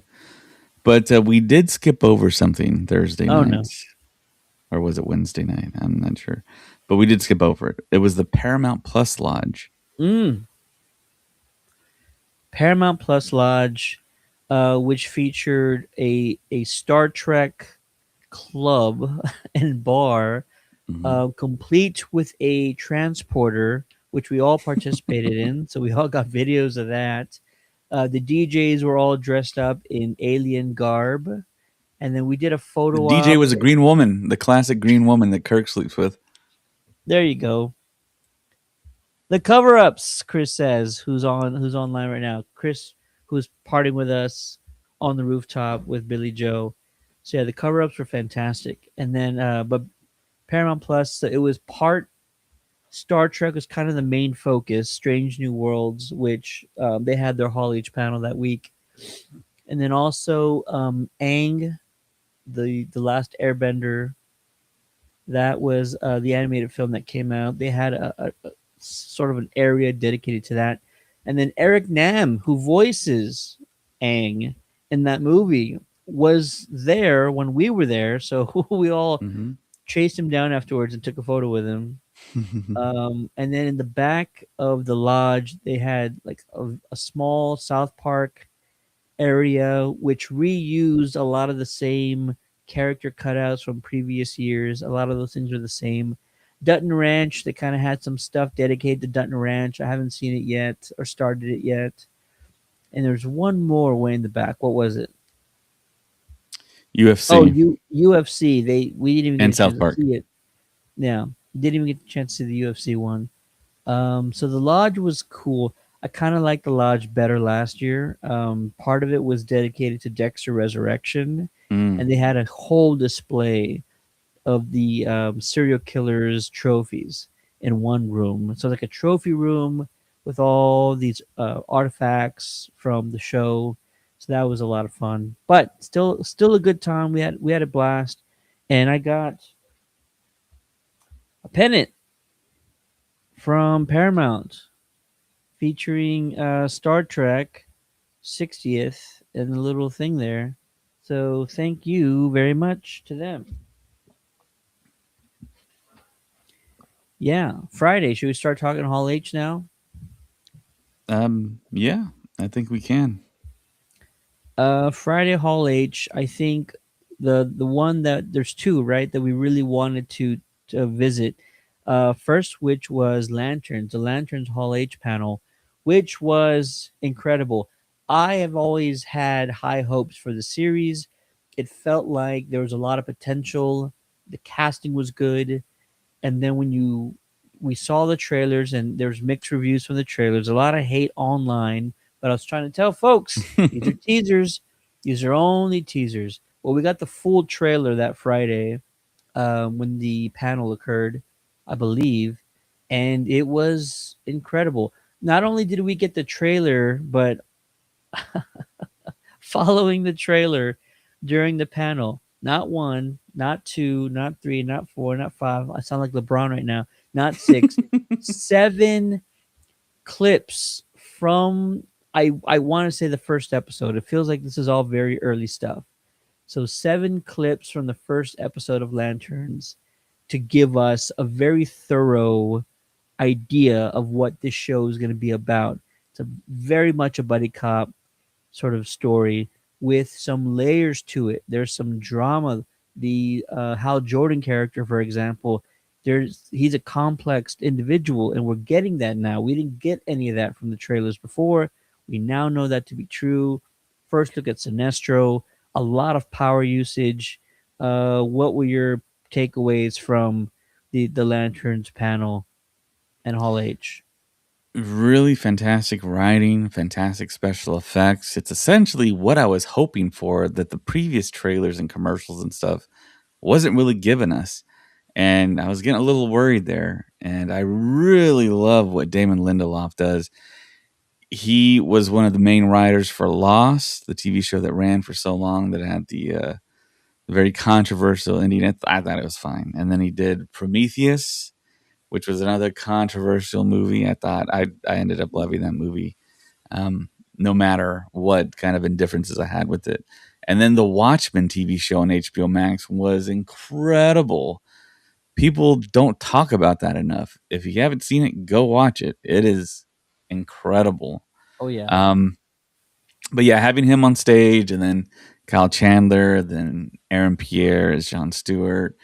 But we did skip over something Thursday Oh no. night, or was it Wednesday night? I'm not sure, but we did skip over it. It was the Paramount Plus Lodge. Mm. Paramount Plus Lodge, which featured a Star Trek club and bar, Hmm. complete with a transporter, which we all participated in. So we all got videos of that. The DJs were all dressed up in alien garb, and then we did a The photo DJ op. was a green woman, the classic green woman that Kirk sleeps with. There you go. The cover ups, Chris says, who's online right now. Chris, who's partying with us on the rooftop with Billy Joe. So yeah, the cover ups were fantastic. And then but Paramount Plus, so it was part Star Trek was kind of the main focus, Strange New Worlds, which they had their Hall H panel that week. And then also Aang, the last Airbender, that was the animated film that came out. They had a sort of an area dedicated to that. And then Eric Nam, who voices Aang in that movie, was there when we were there. So we all Hmm. chased him down afterwards and took a photo with him. And then in the back of the lodge, they had like a small South Park area, which reused a lot of the same character cutouts from previous years. A lot of those things are the same. Dutton Ranch, they kind of had some stuff dedicated to Dutton Ranch. I haven't seen it yet or started it yet. And there's one more way in the back. What was it? Oh, UFC UFC. We didn't even get and a chance South to Park. see it. Yeah. Didn't even get the chance to see the UFC one. So the lodge was cool. I kind of liked the lodge better last year. Part of it was dedicated to Dexter Resurrection, Mm. and they had a whole display of the serial killers' trophies in one room. So like a trophy room with all these artifacts from the show. So that was a lot of fun, but still a good time. We had a blast, and I got a pennant from Paramount featuring Star Trek 60th and the little thing there. So thank you very much to them. Yeah, Friday. Should we start talking Hall H now? Yeah, I think we can. Friday Hall H. I think the one that there's two right that we really wanted to visit. First, which was Lanterns, the Lanterns Hall H panel, which was incredible. I have always had high hopes for the series. It felt like there was a lot of potential. The casting was good, and then when you we saw the trailers and there's mixed reviews from the trailers, a lot of hate online, but I was trying to tell folks these are teasers, these are only teasers. Well, we got the full trailer that Friday when the panel occurred, I believe, and it was incredible. Not only did we get the trailer, but following the trailer during the panel. Not one, not two, not three, not four, not five. I sound like LeBron right now. Not six, seven clips from I want to say the first episode. It feels like this is all very early stuff. So seven clips from the first episode of Lanterns to give us a very thorough idea of what this show is going to be about. It's a very much a buddy cop sort of story with some layers to it. There's some drama. The Hal Jordan character, for example, he's a complex individual, and we're getting that now. We didn't get any of that from the trailers before. We now know that to be true. First look at Sinestro, a lot of power usage. What were your takeaways from the Lanterns panel and Hall H? Really fantastic writing, fantastic special effects. It's essentially what I was hoping for that the previous trailers and commercials and stuff wasn't really giving us. And I was getting a little worried there. And I really love what Damon Lindelof does. He was one of the main writers for Lost, the TV show that ran for so long that had the very controversial ending. I thought it was fine. And then he did Prometheus, which was another controversial movie. I ended up loving that movie, no matter what kind of indifferences I had with it. And then the Watchmen TV show on HBO Max was incredible. People don't talk about that enough. If you haven't seen it, go watch it. It is incredible. Oh yeah. Um, but yeah, having him on stage and then Kyle Chandler, then Aaron Pierre as Jon Stewart,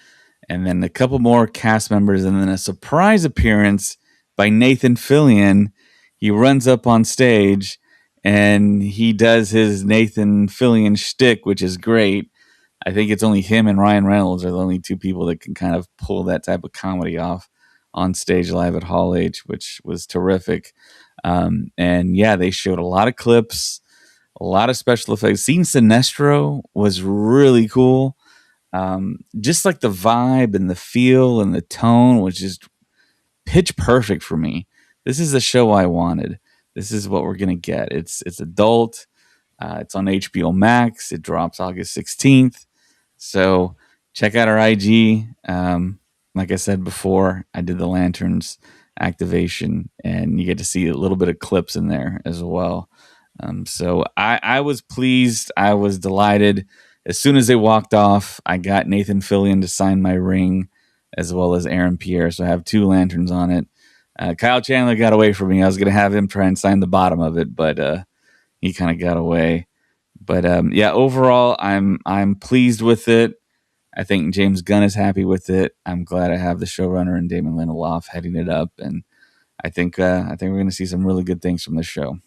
and then a couple more cast members, and then a surprise appearance by Nathan Fillion. He runs up on stage and he does his Nathan Fillion shtick, which is great. I think it's only him and Ryan Reynolds are the only two people that can kind of pull that type of comedy off on stage live at Hall H, which was terrific. And yeah, they showed a lot of clips, a lot of special effects. Seeing Sinestro was really cool. Just like the vibe and the feel and the tone was just pitch perfect for me. This is the show I wanted. This is what we're gonna get. It's adult. It's on HBO Max. It drops August 16th. So check out our IG. Like I said before, I did the Lanterns activation, and you get to see a little bit of clips in there as well. So I was pleased. I was delighted. As soon as they walked off, I got Nathan Fillion to sign my ring, as well as Aaron Pierre. So I have two lanterns on it. Kyle Chandler got away from me. I was going to have him try and sign the bottom of it, but he kind of got away. But yeah, overall, I'm pleased with it. I think James Gunn is happy with it. I'm glad I have the showrunner and Damon Lindelof heading it up, and I think we're going to see some really good things from this show.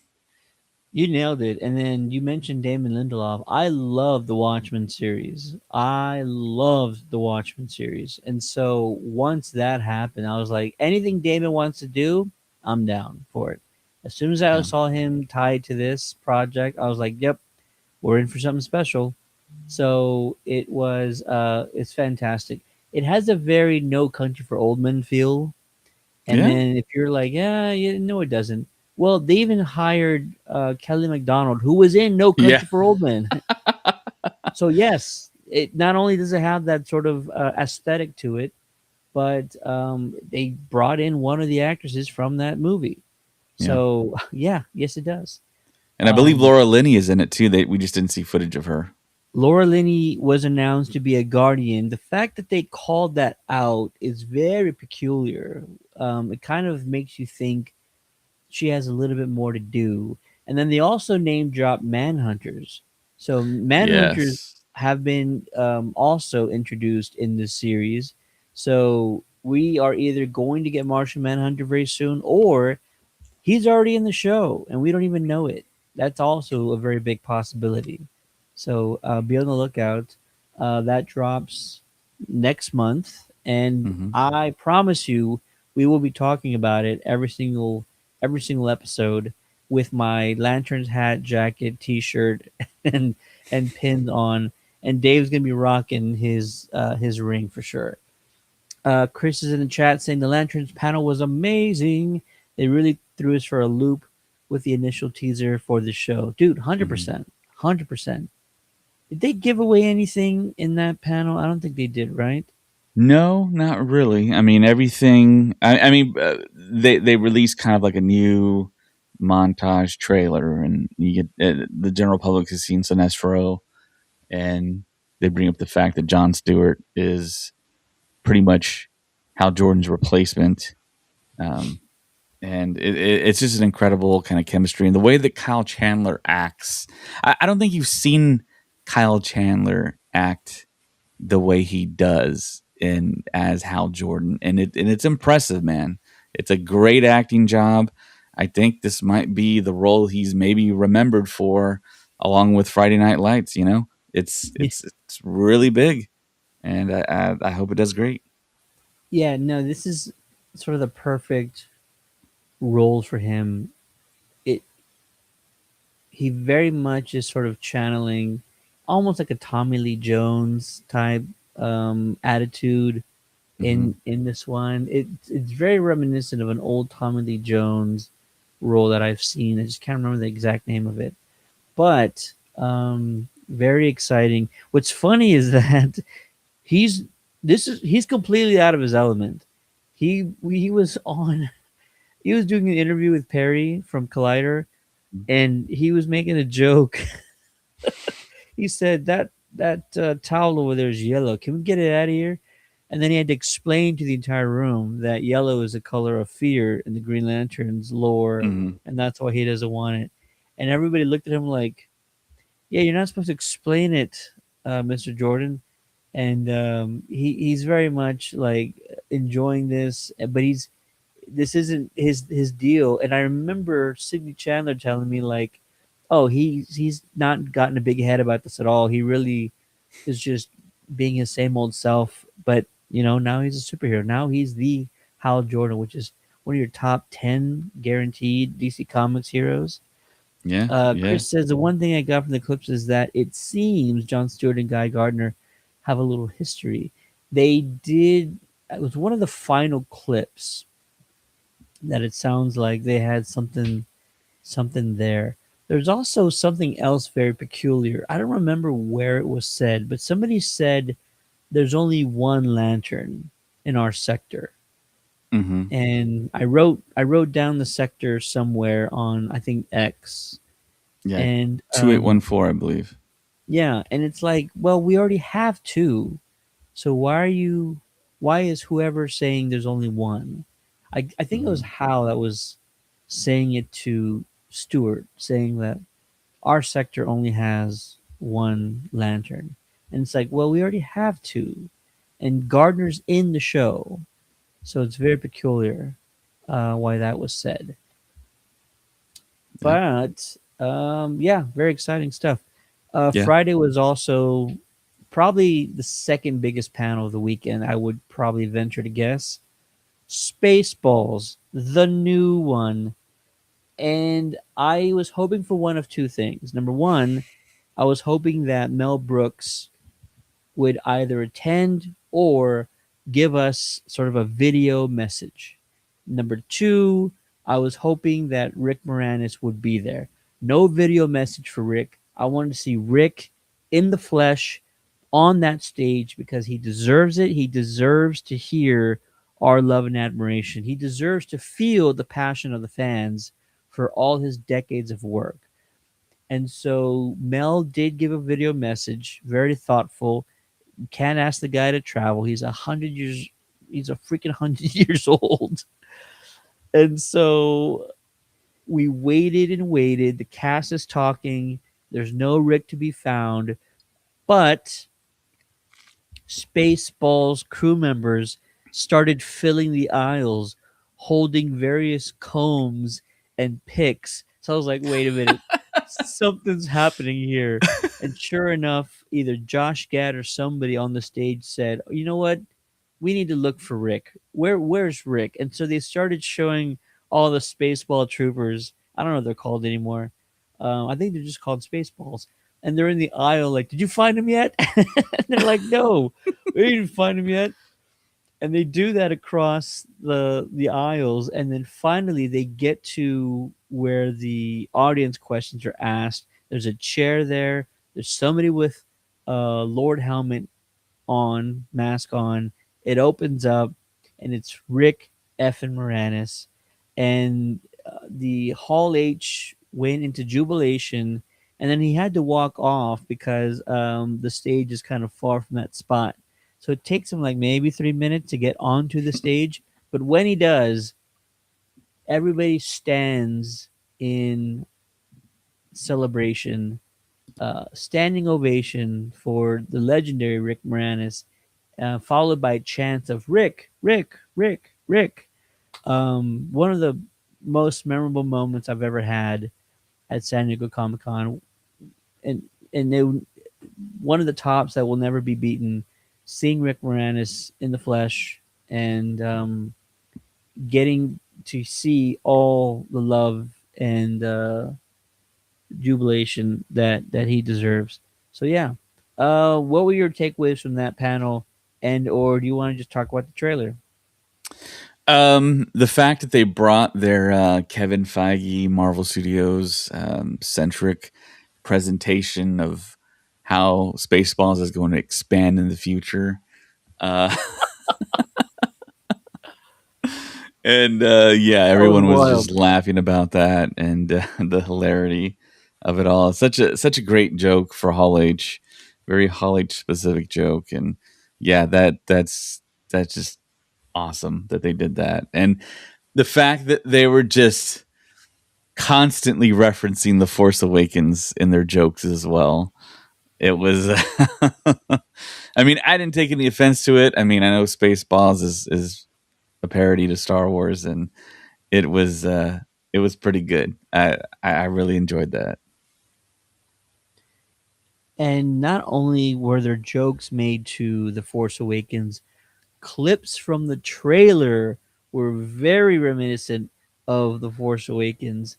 You nailed it. And then you mentioned Damon Lindelof. I love the Watchmen series. I loved the Watchmen series. And so once that happened, I was like, anything Damon wants to do, I'm down for it. As soon as I Yeah. saw him tied to this project, I was like, yep, we're in for something special. So it's fantastic. It has a very No Country for Old Men feel. And Yeah. then if you're like, yeah, no, it doesn't. Well, they even hired Kelly McDonald, who was in No Yeah. Country for Old Men. So yes, it not only does it have that sort of aesthetic to it, but they brought in one of the actresses from that movie. Yeah. So yeah, yes, it does. And I believe Um, Laura Linney is in it too. We just didn't see footage of her. Laura Linney was announced to be a guardian. The fact that they called that out is very peculiar. It kind of makes you think she has a little bit more to do. And then they also name drop Manhunters. So Manhunters Yes. have been also introduced in this series. So we are either going to get Martian Manhunter very soon, or he's already in the show and we don't even know it. That's also a very big possibility. So be on the lookout. That drops next month, and Hmm. I promise you, we will be talking about it every single episode with my lanterns hat, jacket, T-shirt, and pins on. And Dave's gonna be rocking his ring for sure. Chris is in the chat saying the Lanterns panel was amazing. They really threw us for a loop with the initial teaser for the show. Dude, Hmm. 100%. 100%. Did they give away anything in that panel? I don't think they did, right? No, not really. I mean, everything. They released kind of like a new montage trailer, and you get the general public has seen Sinestro, and they bring up the fact that Jon Stewart is pretty much Hal Jordan's replacement. Um, and it's just an incredible kind of chemistry, and the way that Kyle Chandler acts. I don't think you've seen Kyle Chandler act the way he does in as Hal Jordan, and it's impressive, man. It's a great acting job. I think this might be the role he's maybe remembered for, along with Friday Night Lights. You know, it's really big, and I hope it does great. Yeah, no, this is sort of the perfect role for him. It He very much is sort of channeling almost like a Tommy Lee Jones type attitude Hmm. in this one. It's very reminiscent of an old Tommy Lee Jones role that I've seen. I just can't remember the exact name of it, but very exciting. What's funny is that he's he's completely out of his element. He was on he was doing an interview with Perry from Collider, and he was making a joke. He said that towel over there is yellow. Can we get it out of here? And then he had to explain to the entire room that yellow is the color of fear in the Green Lantern's lore, Hmm. and that's why he doesn't want it. And everybody looked at him like, "Yeah, you're not supposed to explain it, Mr. Jordan." And he's very much like enjoying this, but this isn't his deal. And I remember Sidney Chandler telling me like, "Oh, he's not gotten a big head about this at all. He really is just being his same old self." But now he's a superhero. Now he's the Hal Jordan, which is one of your top 10 guaranteed DC Comics heroes. Yeah, yeah. Chris says the one thing I got from the clips is that it seems John Stewart and Guy Gardner have a little history. They did. It was one of the final clips that it sounds like they had something there. There's also something else very peculiar. I don't remember where it was said, but somebody said there's only one lantern in our sector. Hmm. And I wrote down the sector somewhere on I think X. Yeah, And 2814, I believe. yeah, and it's like, well, we already have two. So why is whoever saying there's only one? I think it was Hmm. Hal that was saying it to Stewart, saying that our sector only has one lantern. And it's like, well, we already have two. And Gardner's in the show. So it's very peculiar why that was said. Yeah. But Yeah, very exciting stuff. Yeah. Friday was also probably the second biggest panel of the weekend. I would probably venture to guess. Spaceballs, the new one. And I was hoping for one of two things. Number one, I was hoping that Mel Brooks would either attend or give us sort of a video message. Number two, I was hoping that Rick Moranis would be there. No video message for Rick. I wanted to see Rick in the flesh on that stage because he deserves it. He deserves to hear our love and admiration. He deserves to feel the passion of the fans for all his decades of work. And so Mel did give a video message, very thoughtful. You can't ask the guy to travel. He's 100 years. He's a freaking 100 years old. And so we waited and waited. The cast is talking. There's no Rick to be found, but Spaceballs crew members started filling the aisles, holding various combs and picks. So I was like, wait a minute, something's happening here. And sure enough, either Josh Gad or somebody on the stage said, you know what? We need to look for Rick. Where's Rick? And so they started showing all the Spaceball troopers. I don't know what they're called anymore. I think they're just called Spaceballs. And they're in the aisle, like, did you find him yet? And they're like, no, we didn't find him yet. And they do that across the aisles, and then finally they get to where the audience questions are asked. There's a chair there. There's somebody with Lord helmet on, mask on. It opens up, and it's Rick effing Moranis, and the Hall H went into jubilation, and then he had to walk off because the stage is kind of far from that spot. So it takes him like maybe 3 minutes to get onto the stage. But when he does, everybody stands in celebration, standing ovation for the legendary Rick Moranis, followed by chants of Rick, Rick, Rick, Rick. One of the most memorable moments I've ever had at San Diego Comic Con, and and it, one of the tops that will never be beaten. Seeing Rick Moranis in the flesh and getting to see all the love and jubilation that he deserves. So yeah, what were your takeaways from that panel, and or do you want to just talk about the trailer? The fact that they brought their Kevin Feige Marvel Studios centric presentation of how Spaceballs is going to expand in the future. Uh, and yeah, That was everyone was just wild. laughing about that and the hilarity of it all. It's such a great joke for Hall H, very Hall H specific joke, and yeah, that's just awesome that they did that, and the fact that they were just constantly referencing the Force Awakens in their jokes as well. It was, I mean, I didn't take any offense to it. I mean, I know Spaceballs is a parody to Star Wars, and it was uh, it was pretty good. I really enjoyed that. And not only were there jokes made to The Force Awakens, clips from the trailer were very reminiscent of The Force Awakens.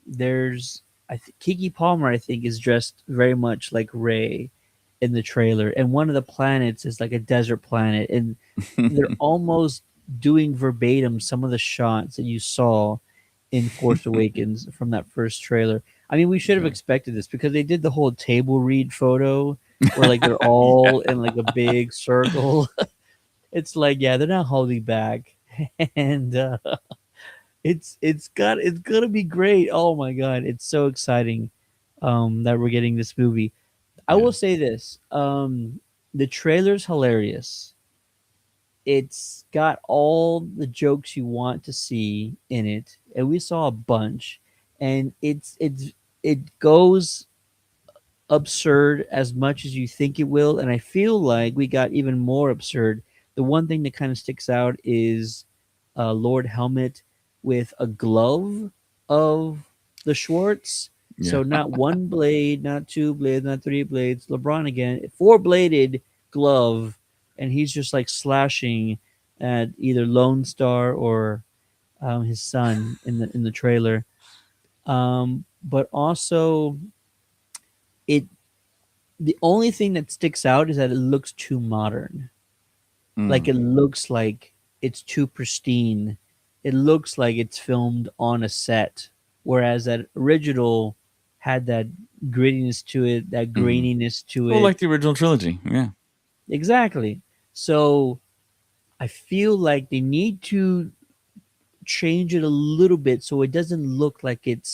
There's Kiki Palmer, I think, is dressed very much like Rey in the trailer, and one of the planets is like a desert planet, and they're almost doing verbatim some of the shots that you saw in Force Awakens from that first trailer. I mean, we should have Yeah. expected this because they did the whole table read photo where like they're all in like a big circle. It's like, yeah, they're not holding back, and it's gonna be great. Oh my god, it's so exciting that we're getting this movie. I Yeah. will say this: the trailer's hilarious. It's got all the jokes you want to see in it, and we saw a bunch. And it goes absurd as much as you think it will, and I feel like we got even more absurd. The one thing that kind of sticks out is Lord Helmet with a glove of the Schwartz. Yeah. So not one blade, not two blades, not three blades. LeBron again, four bladed glove, and he's just like slashing at either Lone Star or his son in the trailer. But also, it the only thing that sticks out is that it looks too modern. Like Mm, it looks like it's too pristine. It looks like it's filmed on a set, whereas that original had that grittiness to it, that mm. graininess to Well, it. like the original trilogy. Yeah. Exactly. So I feel like they need to change it a little bit so it doesn't look like it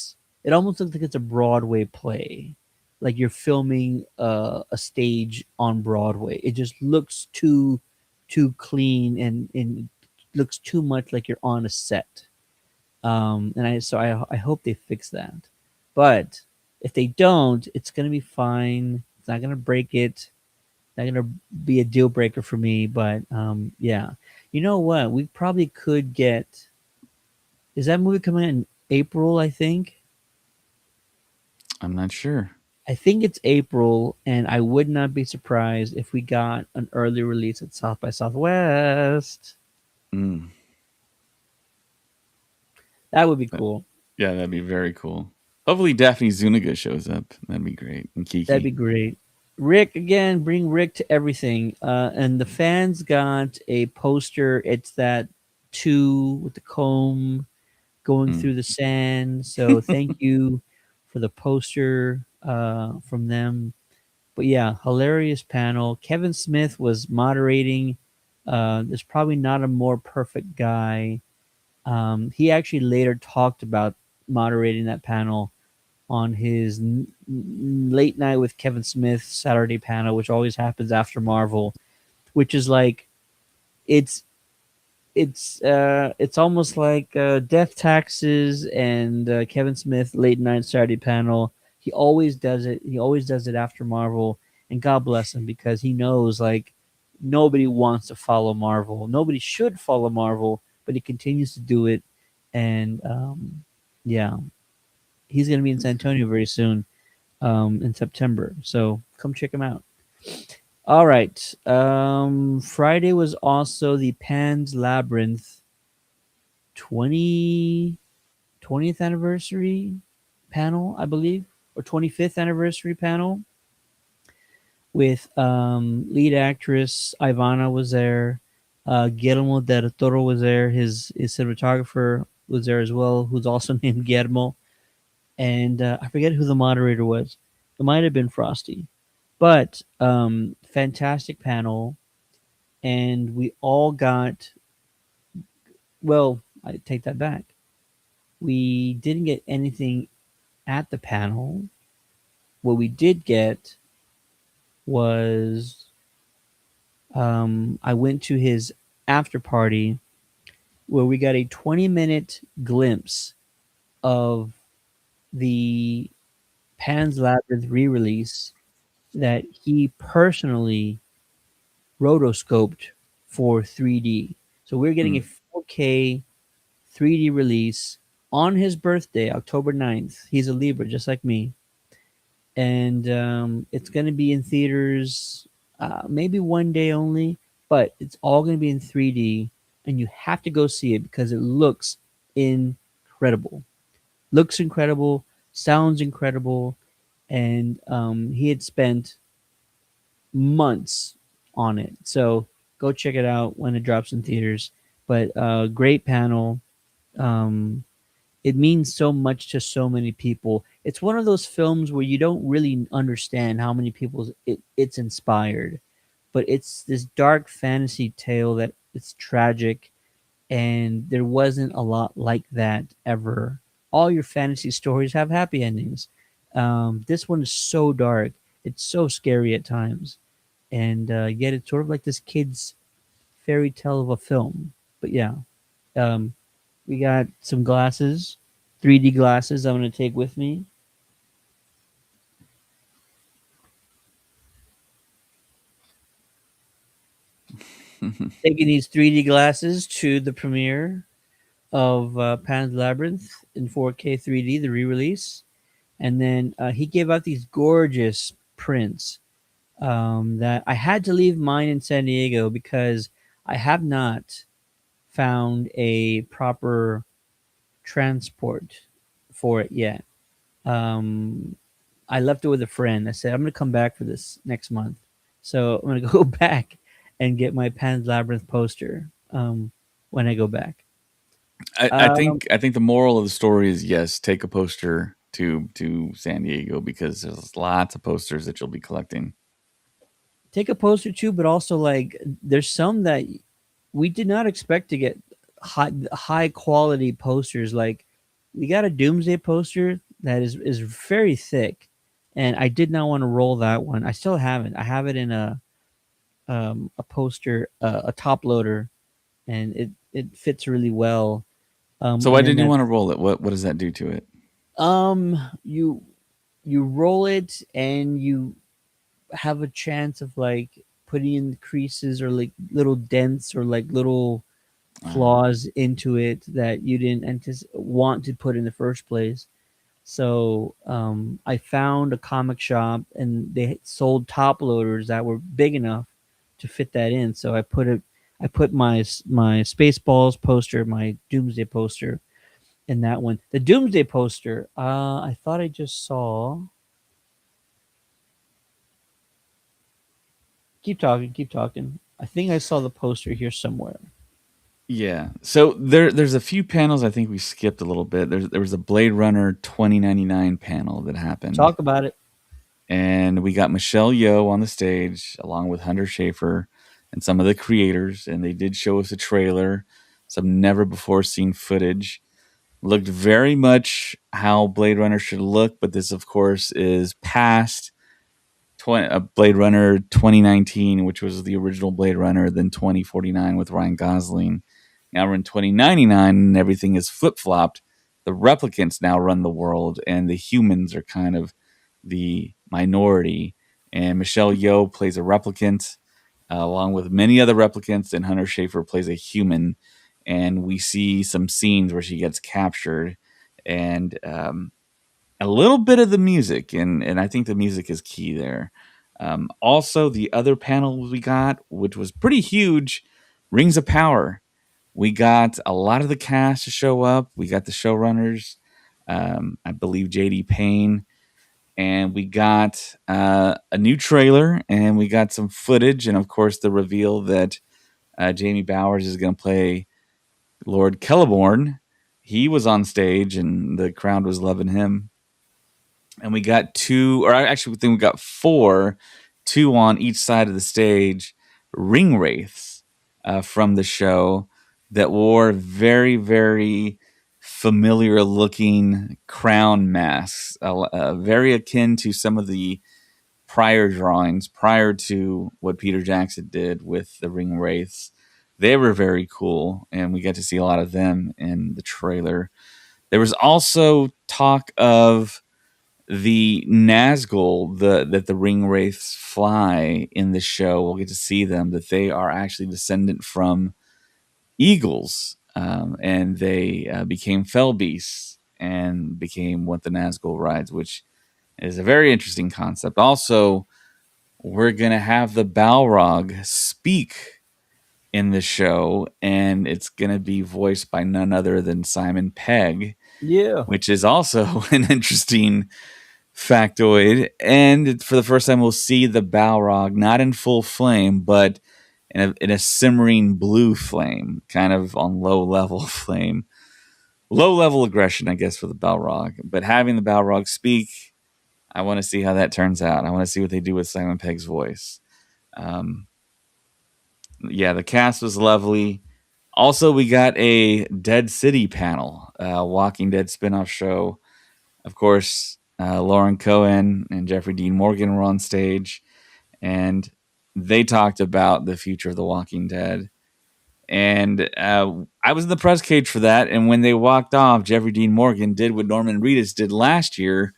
almost looks like it's a Broadway play. Like you're filming a stage on Broadway. It just looks too clean and looks too much like you're on a set. And I hope they fix that. But if they don't, it's gonna be fine. It's not gonna break it. Not gonna be a deal breaker for me. But yeah, you know what? We probably could get. Is that movie coming out in April? I'm not sure. I think it's April, and I would not be surprised if we got an early release at South by Southwest. Mm. That would be That- cool. yeah, that'd be very cool. Hopefully, Daphne Zuniga shows up. That'd be great. And That'd be Kiki. great. Rick again, bring Rick to everything. And the fans got a poster. It's that two with the comb going Mm. through the sand. So thank you for the poster from them. But yeah, hilarious panel. Kevin Smith was moderating. There's probably not a more perfect guy. He actually later talked about moderating that panel on his late night with Kevin Smith Saturday panel, which always happens after Marvel, which is like it's it's almost like Death Taxes and Kevin Smith late night Saturday panel. He always does it. He always does it after Marvel, and God bless him because he knows like nobody wants to follow Marvel. Nobody should follow Marvel, but he continues to do it. And yeah, he's gonna be in San Antonio very soon in September. So come check him out. All right. Friday was also the Pan's Labyrinth 20 20th anniversary panel, I believe, or 25th anniversary panel with lead actress Ivana was there. Guillermo del Toro was there. His cinematographer was there as well, who's also named Guillermo. And I forget who the moderator was. It might have been Frosty. But fantastic panel. And we all got, well, I take that back. We didn't get anything at the panel. What we did get was I went to his after party where we got a 20-minute glimpse of the Pan's Labyrinth re release that he personally rotoscoped for 3D. So we're getting Mm. a 4K 3D release on his birthday, October 9th. He's a Libra, just like me. And it's going to be in theaters maybe one day only, but it's all going to be in 3D, and you have to go see it because it looks incredible. Looks incredible, sounds incredible, and he had spent months on it. So go check it out when it drops in theaters. But great panel. Um, it means so much to so many people. It's one of those films where you don't really understand how many people it's inspired, but it's this dark fantasy tale that it's tragic, and there wasn't a lot like that ever. All your fantasy stories have happy endings. This one is so dark. It's so scary at times, and yet it's sort of like this kid's fairy tale of a film. But yeah, um, we got some glasses, 3D glasses I'm going to take with me. Taking these 3D glasses to the premiere of Pan's Labyrinth in 4K 3D, the re-release, and then he gave out these gorgeous prints that I had to leave mine in San Diego because I have not found a proper transport for it yet. Um, I left it with a friend. I said I'm going to come back for this next month, so I'm going to go back and get my Pan's Labyrinth poster when I go back. Um, I think the moral of the story is yes, take a poster to San Diego because there's lots of posters that you'll be collecting. take a poster too, but also like there's some that we did not expect to get high quality posters. Like we got a Doomsday poster that is very thick, and I did not want to roll that one. I still haven't. I have it in a poster, a top loader, and it fits really well. So And why then didn't you that want to roll it? What does that do to it? you roll it and you have a chance of like putting in creases or like little dents or like little Uh, flaws into it that you didn't want to put in the first place. So I found a comic shop and they sold top loaders that were big enough to fit that in. So I put my Spaceballs poster, my Doomsday poster, in that one. The Doomsday poster, I thought I just saw. Keep talking, keep talking. I think I saw the poster here somewhere. yeah. So there's a few panels I think we skipped a little bit. There was a Blade Runner 2099 panel that happened. Talk about it. And we got Michelle Yeoh on the stage along with Hunter Schafer and some of the creators, and they did show us a trailer, some never before seen footage. Looked very much how Blade Runner should look, but this, of course, is past Blade Runner 2019, which was the original Blade Runner, then 2049 with Ryan Gosling. Now we're in 2099 and everything is flip flopped. The replicants now run the world, and the humans are kind of the minority. And Michelle Yeoh plays a replicant, along with many other replicants, and Hunter Schafer plays a human. And we see some scenes where she gets captured, and a little bit of the music, and I think the music is key there. Also, the other panel we got, which was pretty huge, Rings of Power. We got a lot of the cast to show up. We got the showrunners, I believe JD Payne, and we got a new trailer, and we got some footage, and of course the reveal that Jamie Bowers is going to play Lord Celeborn. He was on stage, and the crowd was loving him. And we got two, or actually, we think we got four, two on each side of the stage, ring wraiths from the show that wore very, very familiar looking crown masks, very akin to some of the prior drawings prior to what Peter Jackson did with the ring wraiths. They were very cool, and we get to see a lot of them in the trailer. There was also talk of the Nazgul that the ring wraiths fly in the show. We'll get to see them. That they are actually descendant from eagles, and they became fell beasts and became what the Nazgul rides, which is a very interesting concept. Also, we're gonna have the Balrog speak in the show, and it's gonna be voiced by none other than Simon Pegg, Yeah. which is also an interesting factoid. And for the first time, we'll see the Balrog not in full flame, but in a simmering blue flame, kind of on low level flame. Low level aggression, I guess, for the Balrog. But having the Balrog speak, I want to see how that turns out. I want to see what they do with Simon Pegg's voice. Um, yeah, the cast was lovely. Also, we got a Dead City panel, Walking Dead spinoff show. Of course, Lauren Cohen and Jeffrey Dean Morgan were on stage, and they talked about the future of The Walking Dead. And I was in the press cage for that. And when they walked off, Jeffrey Dean Morgan did what Norman Reedus did last year,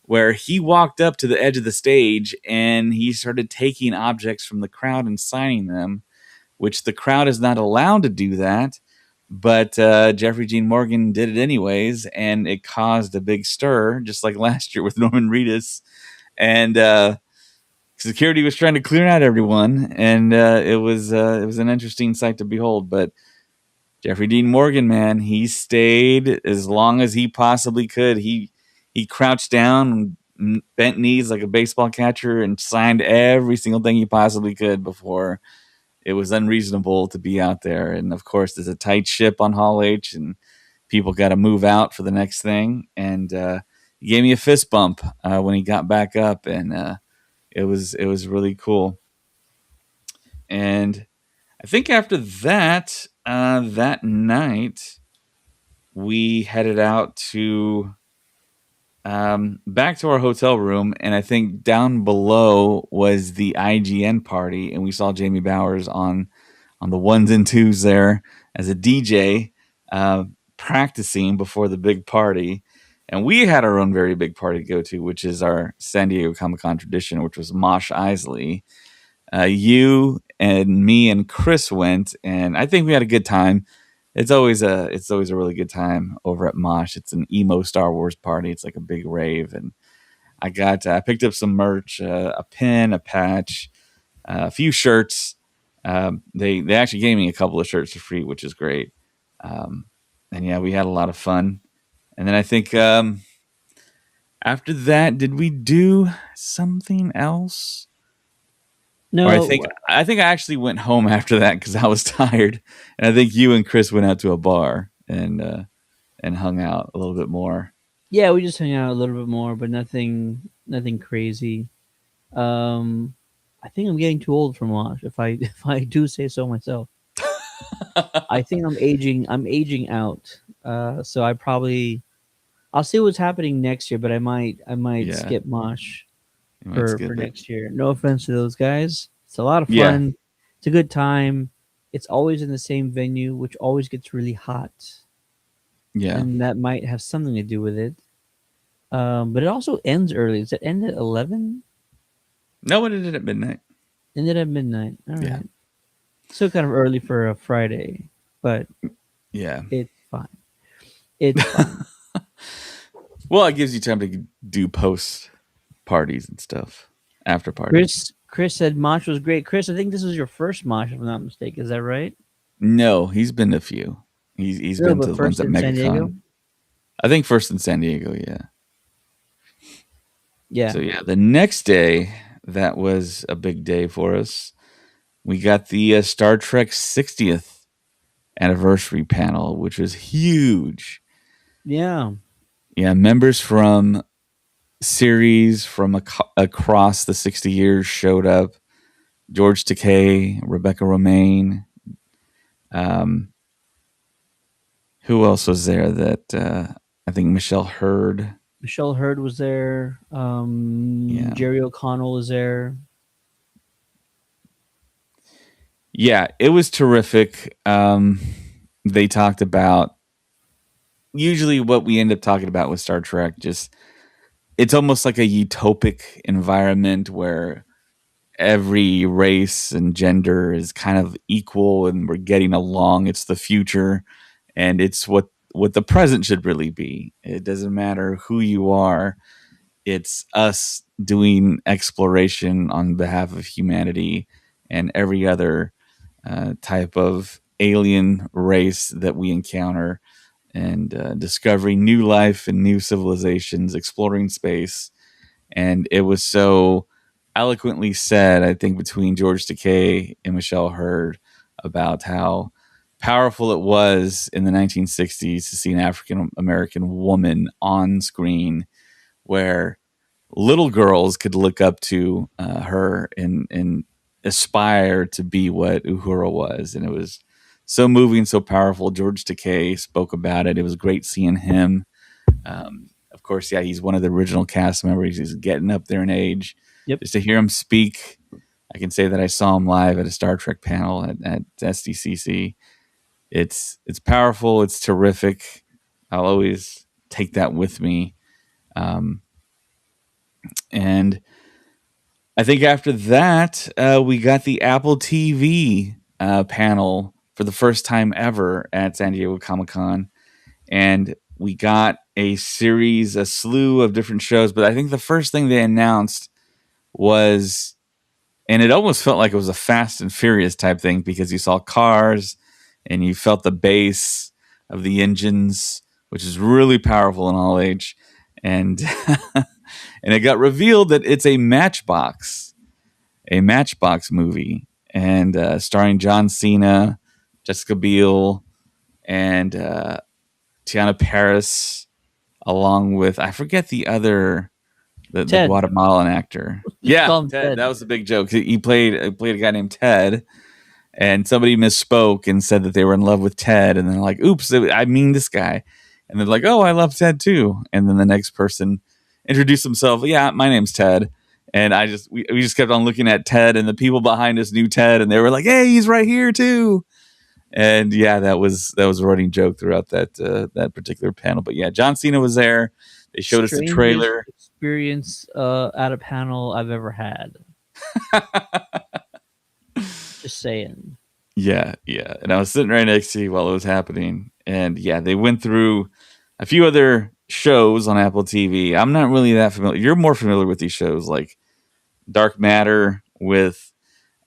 where he walked up to the edge of the stage and he started taking objects from the crowd and signing them, which the crowd is not allowed to do that. But Jeffrey Dean Morgan did it anyways, and it caused a big stir, just like last year with Norman Reedus. And security was trying to clear out everyone, and it was an interesting sight to behold. But Jeffrey Dean Morgan, man, he stayed as long as he possibly could. He crouched down, bent knees like a baseball catcher, and signed every single thing he possibly could before it was unreasonable to be out there. And of course, there's a tight ship on Hall H, and people got to move out for the next thing. And he gave me a fist bump when he got back up, and it was really cool. And I think after that, that night, we headed out to back to our hotel room, and I think down below was the IGN party, and we saw Jamie Bowers on the ones and twos there as a DJ, uh, practicing before the big party. And we had our own very big party to go to, which is our San Diego Comic Con tradition, which was Mosh Isley. You and me and Chris went, and I think we had a good time. It's always a really good time over at Mosh. It's an emo Star Wars party. It's like a big rave, and I picked up some merch, a pin, a patch, a few shirts. They actually gave me a couple of shirts for free, which is great. Um, and yeah, we had a lot of fun. And then I think after that, did we do something else? Or No, I think I actually went home after that because I was tired, and I think you and Chris went out to a bar and hung out a little bit more. yeah, we just hung out a little bit more, but nothing crazy. Um, I think I'm getting too old for Mosh. If I if I do say so myself, I think I'm aging out. So I'll see what's happening next year, but I might Yeah, skip Mosh you might for skip it. next year. No offense to those guys. It's a lot of Yeah, fun. It's a good time. It's always in the same venue, which always gets really hot, yeah. and that might have something to do with it. But it also ends early. Does it end at 11? No one did it at midnight. Ended at midnight. All Yeah, right. Still kind of early for a Friday, but yeah. it's fine. It's fine. Well, it gives you time to do post parties and stuff, after parties. Chris said Mosh was great. Chris, I think this was your first Mosh, if I'm not mistaken. Is that right? No, he's been to a few. He's No, been but to the ones first at in San Diego. MegaCon. I think first in San Diego. Yeah. Yeah. So yeah, the next day that was a big day for us. We got the Star Trek 60th anniversary panel, which was huge. Yeah. Yeah, members from series from across the 60 years showed up. George Takei, Rebecca Romaine. Um, who else was there? That I think Michelle Hurd. Michelle Hurd was there. Yeah, Jerry O'Connell was there. yeah, it was terrific. They talked about usually what we end up talking about with Star Trek. Just it's almost like a utopic environment where every race and gender is kind of equal and we're getting along. It's the future, and it's what the present should really be. It doesn't matter who you are. It's us doing exploration on behalf of humanity and every other type of alien race that we encounter, and discovering new life and new civilizations, exploring space. And it was so eloquently said, I think, between George Takei and Michelle Hurd about how powerful it was in the 1960s to see an African American woman on screen where little girls could look up to her and aspire to be what Uhura was. And it was so moving, so powerful. George Takei spoke about it. It was great seeing him. Of course, yeah, he's one of the original cast members. He's getting up there in age. Yep. Just to hear him speak, I can say that I saw him live at a Star Trek panel at SDCC. It's powerful. It's terrific. I'll always take that with me. Um, and I think after that, we got the Apple TV panel for the first time ever at San Diego Comic-Con, and we got a slew of different shows. But I think the first thing they announced was, and it almost felt like it was a Fast and Furious type thing, because you saw cars and you felt the bass of the engines, which is really powerful in all age. And and it got revealed that it's a Matchbox movie, and starring John Cena, Jessica Biel, and Tiana Paris, along with, I forget the other, the Ted. Guatemalan actor. Just Yeah, call him Ted. Ted. That was the big joke. He played a guy named Ted, and somebody misspoke and said that they were in love with Ted, and then like, oops, I mean this guy, and they're like, oh, I love Ted too, and then the next person introduced himself. Yeah, my name's Ted, and we just kept on looking at Ted, and the people behind us knew Ted, and they were like, hey, he's right here too. And yeah, that was a running joke throughout that particular panel. But yeah, John Cena was there. They showed us the Strangest trailer. experience at a panel I've ever had. Just saying. Yeah, yeah. And I was sitting right next to you while it was happening. And yeah, they went through a few other shows on Apple TV. I'm not really that familiar. You're more familiar with these shows, like Dark Matter with,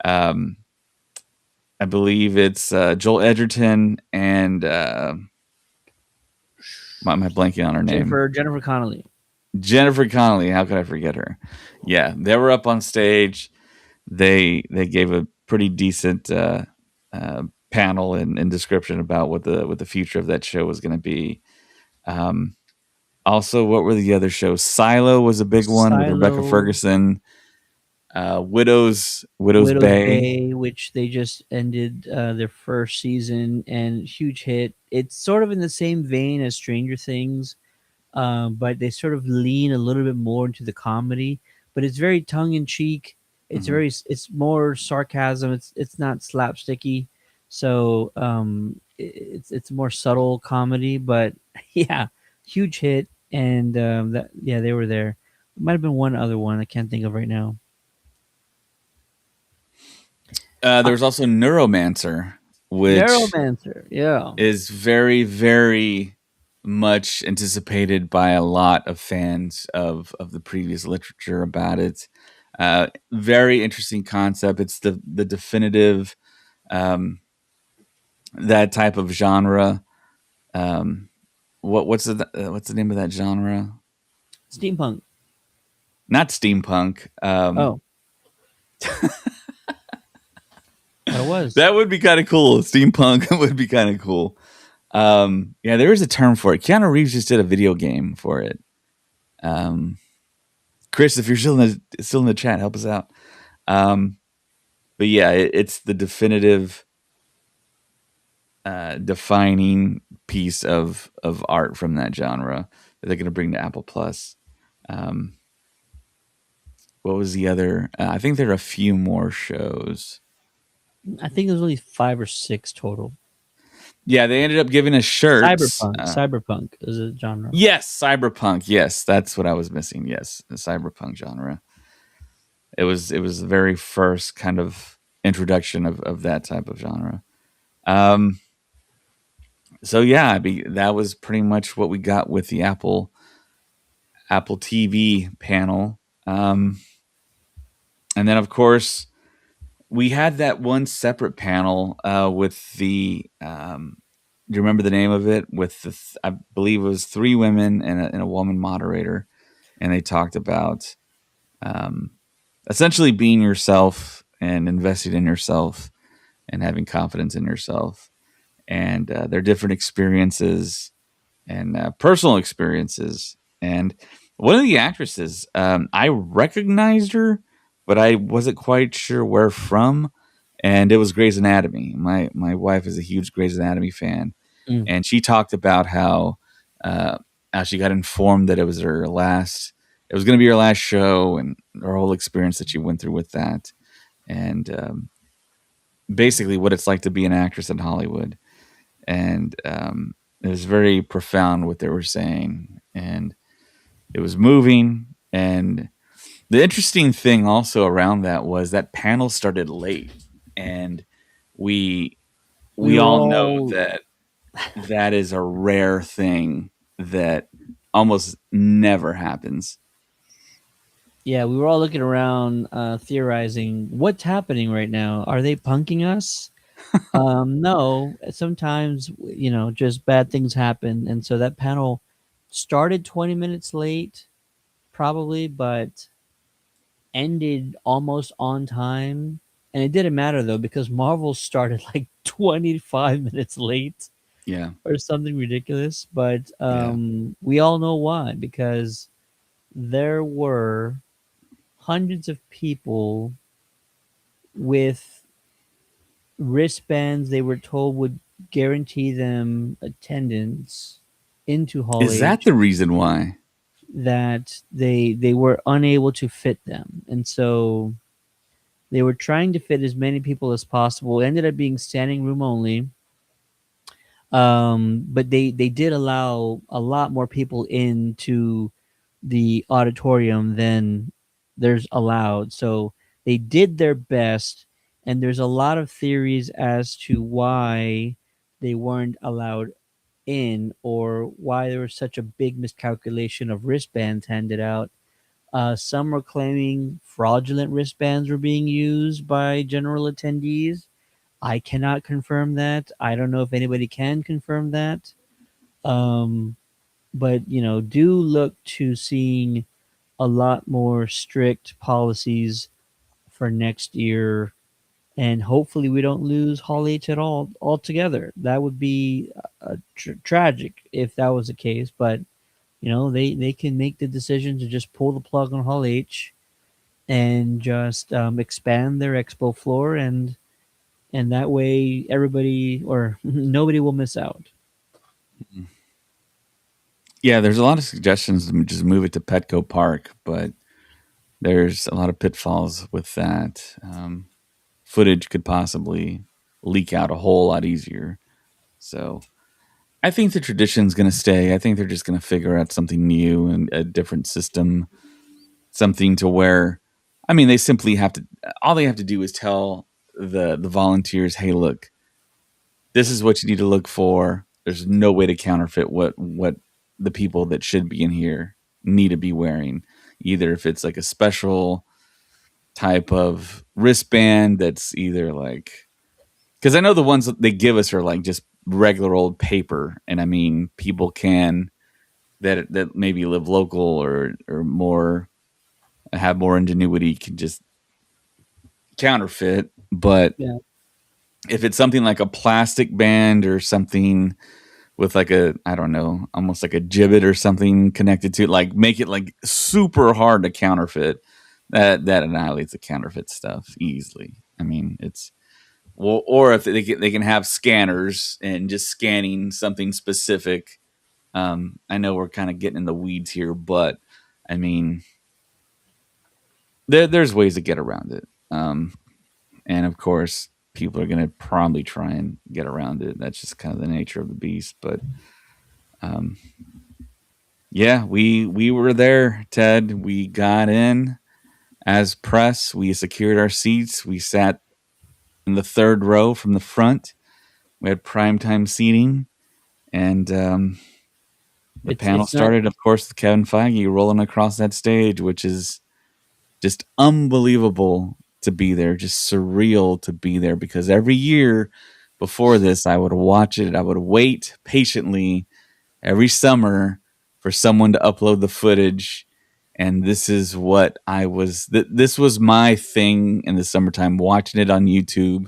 um, I believe it's Joel Edgerton and why am I blanking on her name? Jennifer Connelly. Jennifer Connelly. How could I forget her? Yeah, they were up on stage. They gave a pretty decent panel and description about what the future of that show was going to be. Um, Also, what were the other shows? Silo was a big one with Rebecca Silo, Ferguson. Widows Widow's Bay. Bay, which they just ended their first season, and huge hit. It's sort of in the same vein as Stranger Things, but they sort of lean a little bit more into the comedy. But it's very tongue in cheek. Mhm. It's more sarcasm. It's not slapsticky, so it's more subtle comedy. But yeah, huge hit, and that yeah they were there. Might have been one other one I can't think of right now. There was also Neuromancer, which Neuromancer, yeah. is very, very much anticipated by a lot of fans of the previous literature about it. Very interesting concept. It's the definitive um, that type of genre. Um, what's the name of that genre? Steampunk. Not steampunk. Oh, that was. That would be kind of cool. Steampunk would be kind of cool. Yeah, there is a term for it. Keanu Reeves just did a video game for it. Um, Chris, if you're still in the chat, help us out. Um, but yeah, it's the definitive defining piece of art from that genre that they're going to bring to Apple Plus. Um, what was the other? I think there are a few more shows. I think it was only 5 or 6 total. Yeah, they ended up giving us shirts. Cyberpunk is a genre. Yes, cyberpunk. Yes, that's what I was missing. Yes, the cyberpunk genre. It was the very first kind of introduction of that type of genre. Um, so yeah, that was pretty much what we got with the Apple TV panel. And then of course we had that one separate panel with the. Do you remember the name of it? With I believe it was 3 women and a woman moderator, and they talked about um, essentially being yourself and investing in yourself and having confidence in yourself and their different experiences and personal experiences. And one of the actresses, I recognized her, but I wasn't quite sure where from. And it was Grey's Anatomy. My wife is a huge Grey's Anatomy fan, Mm. and she talked about uh, how she got informed that it was going to be her last show, and her whole experience that she went through with that, and basically what it's like to be an actress in Hollywood. And it was very profound what they were saying, and it was moving. And the interesting thing also around that was that panel started late, and we we we were all know all that that is a rare thing that almost never happens. yeah, we were all looking around, theorizing what's happening right now. Are they punking us? No. Sometimes just bad things happen, and so that panel started 20 minutes late, probably, but ended almost on time. And it didn't matter though because Marvel started like 25 minutes late Yeah, or something ridiculous. But yeah. we all know why, because there were hundreds of people with wristbands they were told would guarantee them attendance into Hall Is that H the reason why? that they were unable to fit them. And so they were trying to fit as many people as possible. It ended up being standing room only. But they did allow a lot more people into the auditorium than there's allowed. So they did their best, and there's a lot of theories as to why they weren't allowed in, or why there was such a big miscalculation of wristbands handed out. Some were claiming fraudulent wristbands were being used by general attendees. I cannot confirm that. I don't know if anybody can confirm that. Um, but do look to seeing a lot more strict policies for next year, and hopefully we don't lose Hall H at all altogether. That would be tragic if that was the case. But they can make the decision to just pull the plug on Hall H and just expand their expo floor, and that way everybody or nobody will miss out. Yeah, there's a lot of suggestions to just move it to Petco Park, but there's a lot of pitfalls with that. Footage could possibly leak out a whole lot easier. So I think the tradition's going to stay. I think they're just going to figure out something new and a different system, something to where, I mean, they simply have to. All they have to do is tell the volunteers, "Hey, look, this is what you need to look for. There's no way to counterfeit what the people that should be in here need to be wearing. Either if it's like a special type of wristband that's either like, because I know the ones that they give us are like just regular old paper, and I mean people can that maybe live local or more have more ingenuity can just counterfeit. But Yeah, if it's something like a plastic band or something with like a, I don't know, almost like a gibbet or something connected to it, like make it like super hard to counterfeit, that annihilates the counterfeit stuff easily. I mean, it's, well, or if they can have scanners and just scanning something specific. I know we're kind of getting in the weeds here, but I mean, there's ways to get around it. And of course, people are going to probably try and get around it. That's just kind of the nature of the beast. But um, yeah, we were there, Ted. We got in as press. We secured our seats. We sat in the third row from the front. We had primetime seating, and the panel it's not. started. Of course, with Kevin Feige rolling across that stage, which is just unbelievable to be there, just surreal to be there. Because every year before this, I would watch it. I would wait patiently every summer for someone to upload the footage. And this is what I was, this was my thing in the summertime, watching it on YouTube,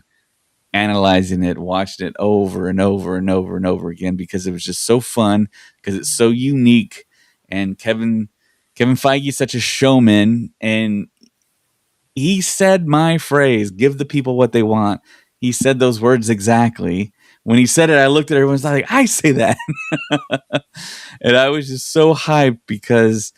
analyzing it, watching it over and over and over and over again because it was just so fun, because it's so unique. And Kevin Feige is such a showman, and he said my phrase, give the people what they want. He said those words exactly. When he said it, I looked at everyone's like, I say that. And I was just so hyped because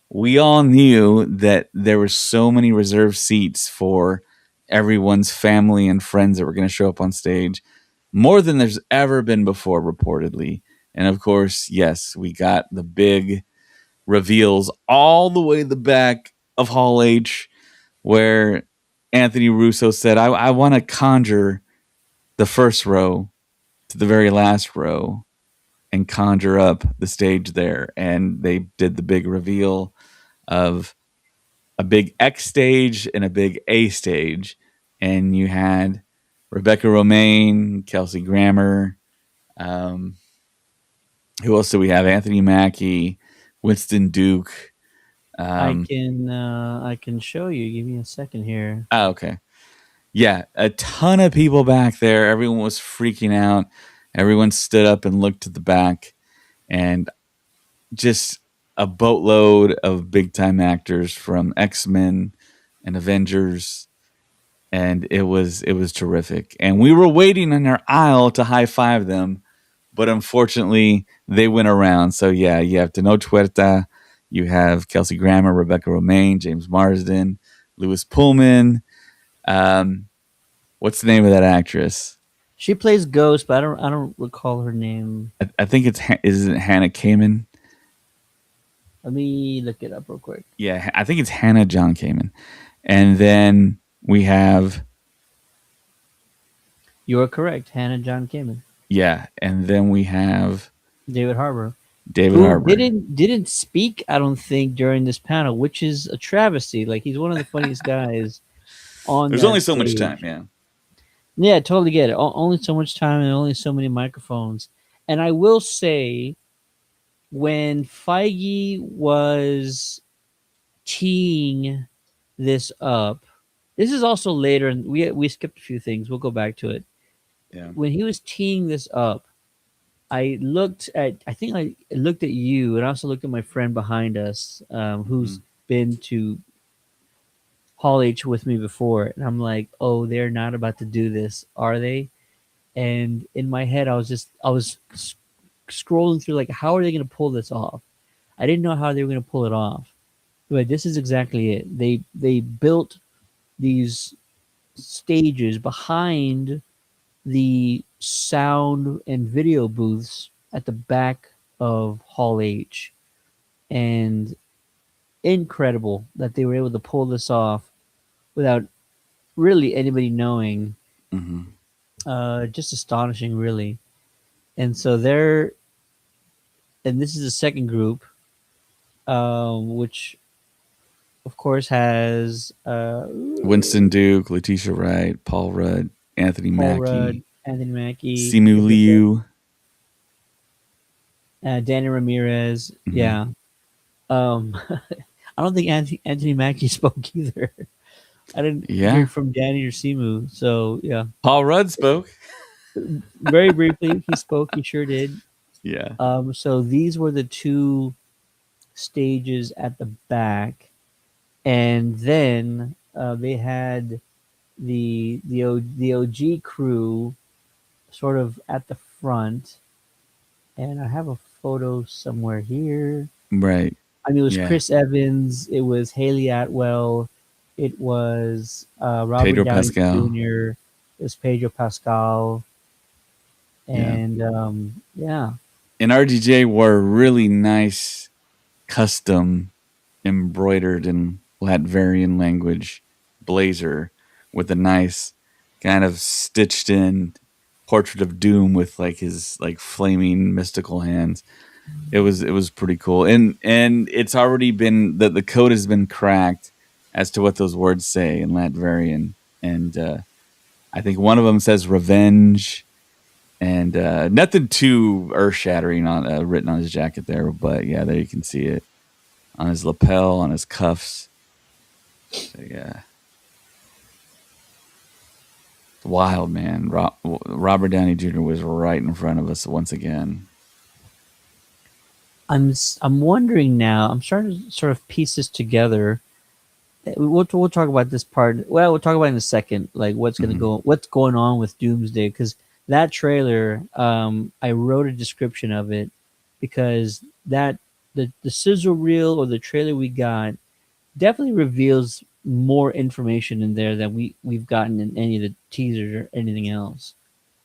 we all knew that there were so many reserved seats for everyone's family and friends that were going to show up on stage, more than there's ever been before, reportedly. And of course, yes, we got the big reveals all the way to the back of Hall H, where Anthony Russo said, I want to conjure the first row to the very last row and conjure up the stage there. And they did the big reveal of a big X stage and a big A stage. And you had Rebecca Romaine, Kelsey Grammer. Um, who else do we have? Anthony Mackie, Winston Duke. Um, I can show you. Give me a second here. okay. Yeah, a ton of people back there. Everyone was freaking out. Everyone stood up and looked to the back, and just a boatload of big time actors from X-Men and Avengers, and it was terrific. And we were waiting in our aisle to high five them, but unfortunately they went around. So yeah, you have Tenoch Huerta, you have Kelsey Grammer, Rebecca Romaine, James Marsden, Lewis Pullman. Um, what's the name of that actress? She plays Ghost, but I don't recall her name. I think is it Hannah Kamen? Let me look it up real quick. Yeah, I think it's Hannah John Kamen. And then we have You are correct, Hannah John Kamen. yeah, and then we have David Harbour, David who Harbour. didn't speak, I don't think, during this panel, which is a travesty. Like he's one of the funniest guys on There's that only so much time, stage. yeah. Yeah, totally get it. Only so much time and only so many microphones. And I will say, when Feige was teeing this up, this is also later, and we skipped a few things. We'll go back to it. Yeah. When he was teeing this up, I think I looked at you, and I also looked at my friend behind us, who's Mhm. been to Hall H with me before, and I'm like, oh, they're not about to do this, are they? And in my head, I was scrolling through like, how are they going to pull this off? I didn't know how they were going to pull it off, but this is exactly it. They built these stages behind the sound and video booths at the back of Hall H, and incredible that they were able to pull this off without really anybody knowing. Mhm. Just astonishing, really. And so they're, and this is the second group, which of course has Winston Duke, Letitia Wright, Paul Rudd, Anthony Paul Rudd, Mackie, Anthony Mackie, Simu Liu. Danny Ramirez. Mhm. Yeah. I don't think Anthony Mackie spoke either. I didn't hear Yeah. from Danny or Simu. So yeah, Paul Rudd spoke. very briefly he spoke. He sure did. Yeah. So these were the two stages at the back, and then they had the OG crew sort of at the front, and I have a photo somewhere here. Right. I mean, it was Yeah. Chris Evans, it was Haley Atwell, it was Robert Pedro Downey Pascal. Jr., it was Pedro Pascal, Yeah. and yeah, And RDJ wore a really nice custom embroidered in Latvian language blazer with a nice kind of stitched in portrait of Doom with like his like flaming mystical hands. It was pretty cool. And it's already been the code has been cracked as to what those words say in Latvian. And I think one of them says revenge and nothing too earth shattering on written on his jacket there, but yeah, there you can see it on his lapel, on his cuffs. So yeah, wild man. Robert Downey Jr. was right in front of us once again. I'm wondering now. I'm starting to sort of piece this together. We'll talk about this part. Well, we'll talk about it in a second, like Hmm. what's going on with Doomsday, because that trailer, I wrote a description of it because that the sizzle reel or the trailer we got definitely reveals more information in there than we've gotten in any of the teasers or anything else.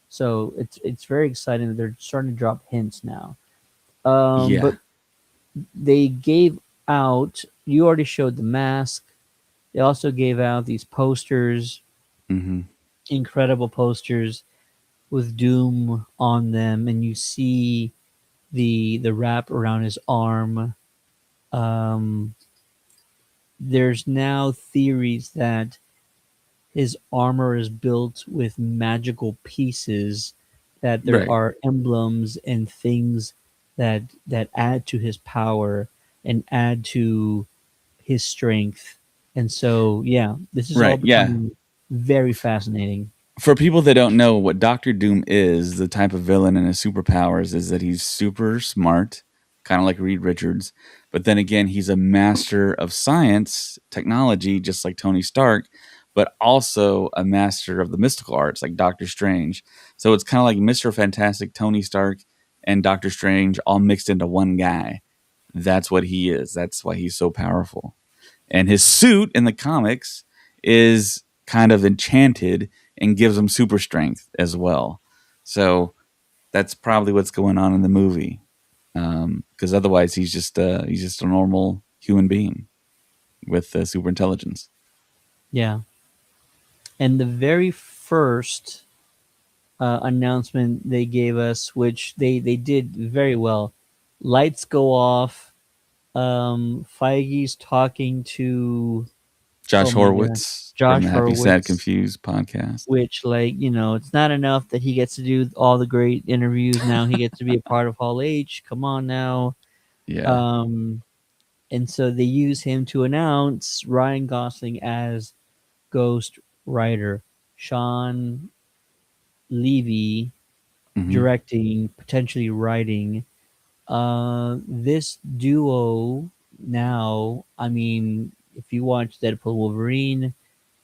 So it's very exciting that they're starting to drop hints now. Yeah. But they gave out. You already showed the mask. They also gave out these posters, Hmm. incredible posters. with Doom on them, and you see the wrap around his arm. Um, there's now theories that his armor is built with magical pieces, that there Right. are emblems and things that add to his power and add to his strength. And so, yeah, this is all Right. Yeah. becoming very fascinating. For people that don't know what Doctor Doom is, the type of villain and his superpowers is that he's super smart, kind of like Reed Richards. But then again, he's a master of science, technology, just like Tony Stark, but also a master of the mystical arts, like Doctor Strange. So it's kind of like Mr. Fantastic, Tony Stark, and Doctor Strange all mixed into one guy. That's what he is. That's why he's so powerful. And his suit in the comics is kind of enchanted and gives him super strength as well. So that's probably what's going on in the movie. Because otherwise, he's just a normal human being with super intelligence. Yeah. And the very first announcement they gave us, which they did very well, lights go off. Feige's talking to, oh Josh my god, Horowitz from Josh the Happy Sad Horowitz, Confused podcast. which, like, it's not enough that he gets to do all the great interviews. Now he gets to be a part of Hall H. Come on now. Yeah. Um, and so they use him to announce Ryan Gosling as Ghost Rider, Sean Levy Hmm. directing, potentially writing. This duo now, I mean, if you watch Deadpool Wolverine,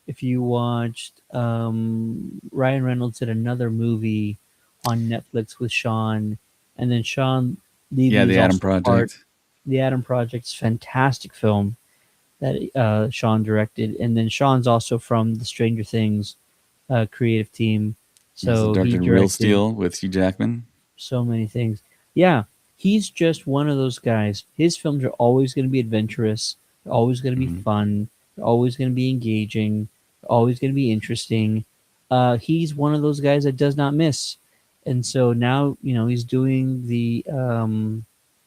if you watched Ryan Reynolds did another movie on Netflix with Sean, and then Sean Yeah, Levy is the Adam also part. Project. The Adam Project's fantastic film that Sean directed, and then Sean's also from the Stranger Things creative team, He also so he directed Real directed Steel with Hugh Jackman. so many things. Yeah, he's just one of those guys. His films are always going to be adventurous. They're always going to be Hmm. fun. They're always going to be engaging. They're always going to be interesting. He's one of those guys that does not miss. And so now, he's doing the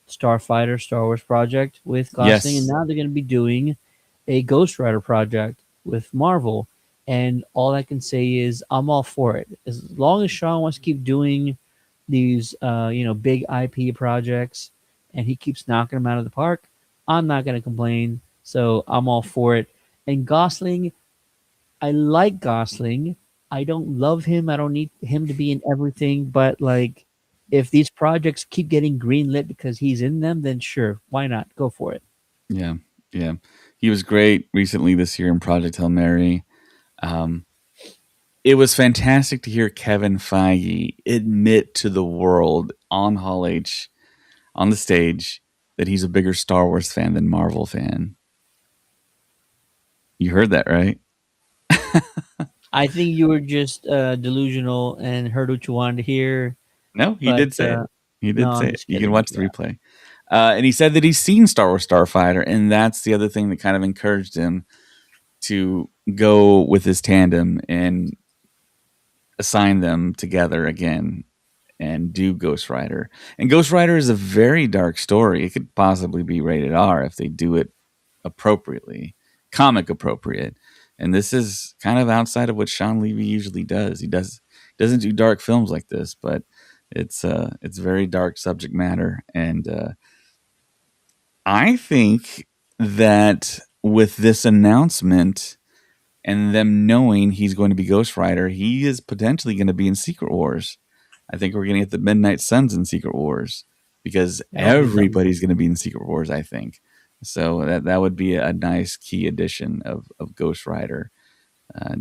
Starfighter Star Wars project with Gosling, and Yes. now they're going to be doing a Ghost Rider project with Marvel. And all I can say is I'm all for it. As long as Sean wants to keep doing these big IP projects and he keeps knocking them out of the park, I'm not going to complain. So I'm all for it. And Gosling, I like Gosling. I don't love him. I don't need him to be in everything, but like if these projects keep getting greenlit because he's in them, then sure, why not? Go for it. Yeah. Yeah. He was great recently this year in Project Hail Mary. Um, it was fantastic to hear Kevin Feige admit to the world on Hall H on the stage that he's a bigger Star Wars fan than Marvel fan. You heard that, right? I think you were just delusional and heard what you wanted to hear, No, he but did say it. He no, did say I'm it. just You can kidding. watch the Yeah. replay. And he said that he's seen Star Wars Starfighter, and that's the other thing that kind of encouraged him to go with his tandem and assign them together again and do Ghost Rider. And Ghost Rider is a very dark story. It could possibly be rated R if they do it appropriately, comic appropriate. And this is kind of outside of what Sean Levy usually does. He doesn't do dark films like this, but it's very dark subject matter. And I think that with this announcement and them knowing he's going to be Ghost Rider, he is potentially going to be in Secret Wars. I think we're going to get the Midnight Suns in Secret Wars because That would be something. everybody's going to be in Secret Wars. I think so. That would be a nice key addition of Ghost Rider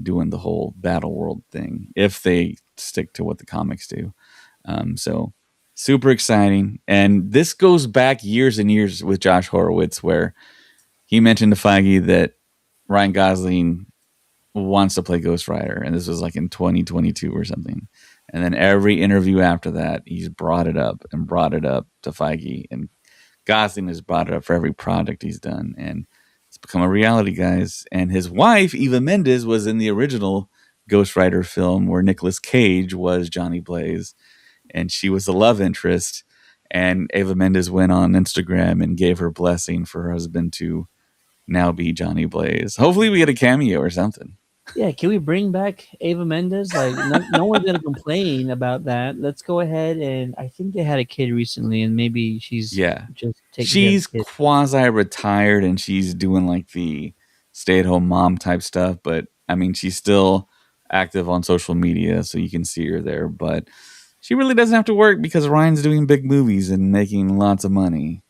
doing the whole battle world thing if they stick to what the comics do. So super exciting, and this goes back years and years with Josh Horowitz, where he mentioned to Feige that Ryan Gosling wants to play Ghost Rider, and this was like in 2022 or something. And then every interview after that, he's brought it up and brought it up to Feige, and Gosling has brought it up for every project he's done, and it's become a reality, guys. And his wife, Eva Mendes, was in the original Ghost Rider film where Nicolas Cage was Johnny Blaze, and she was the love interest. And Ava Mendes went on Instagram and gave her blessing for her husband to now be Johnny Blaze. Hopefully, we get a cameo or something. Yeah, can we bring back Ava Mendes? Like, no one's gonna complain about that. Let's go ahead, and I think they had a kid recently, and maybe she's Yeah. just taking care of the She's kid. quasi retired and she's doing like the stay at home mom type stuff. But I mean, she's still active on social media, so you can see her there. But she really doesn't have to work because Ryan's doing big movies and making lots of money.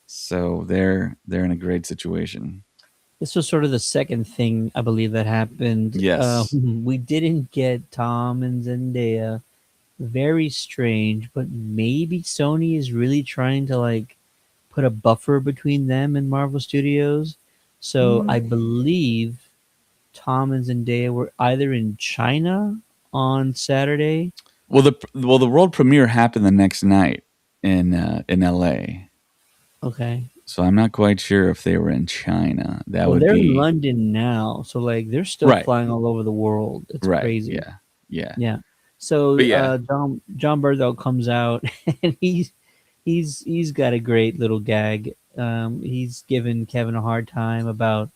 So they're in a great situation. This was sort of the second thing I believe that happened. Yes. We didn't get Tom and Zendaya. Very strange, but maybe Sony is really trying to like put a buffer between them and Marvel Studios. So I Mm. believe Tom and Zendaya were either in China on Saturday. Well, the world premiere happened the next night in LA. Okay. So I'm not quite sure if they were in China. That Well, would they're in be London now, so like they're still right. flying all over the world. It's Right. crazy. Yeah. Yeah. Yeah. But So yeah. John Berthel comes out and he's got a great little gag. He's given Kevin a hard time about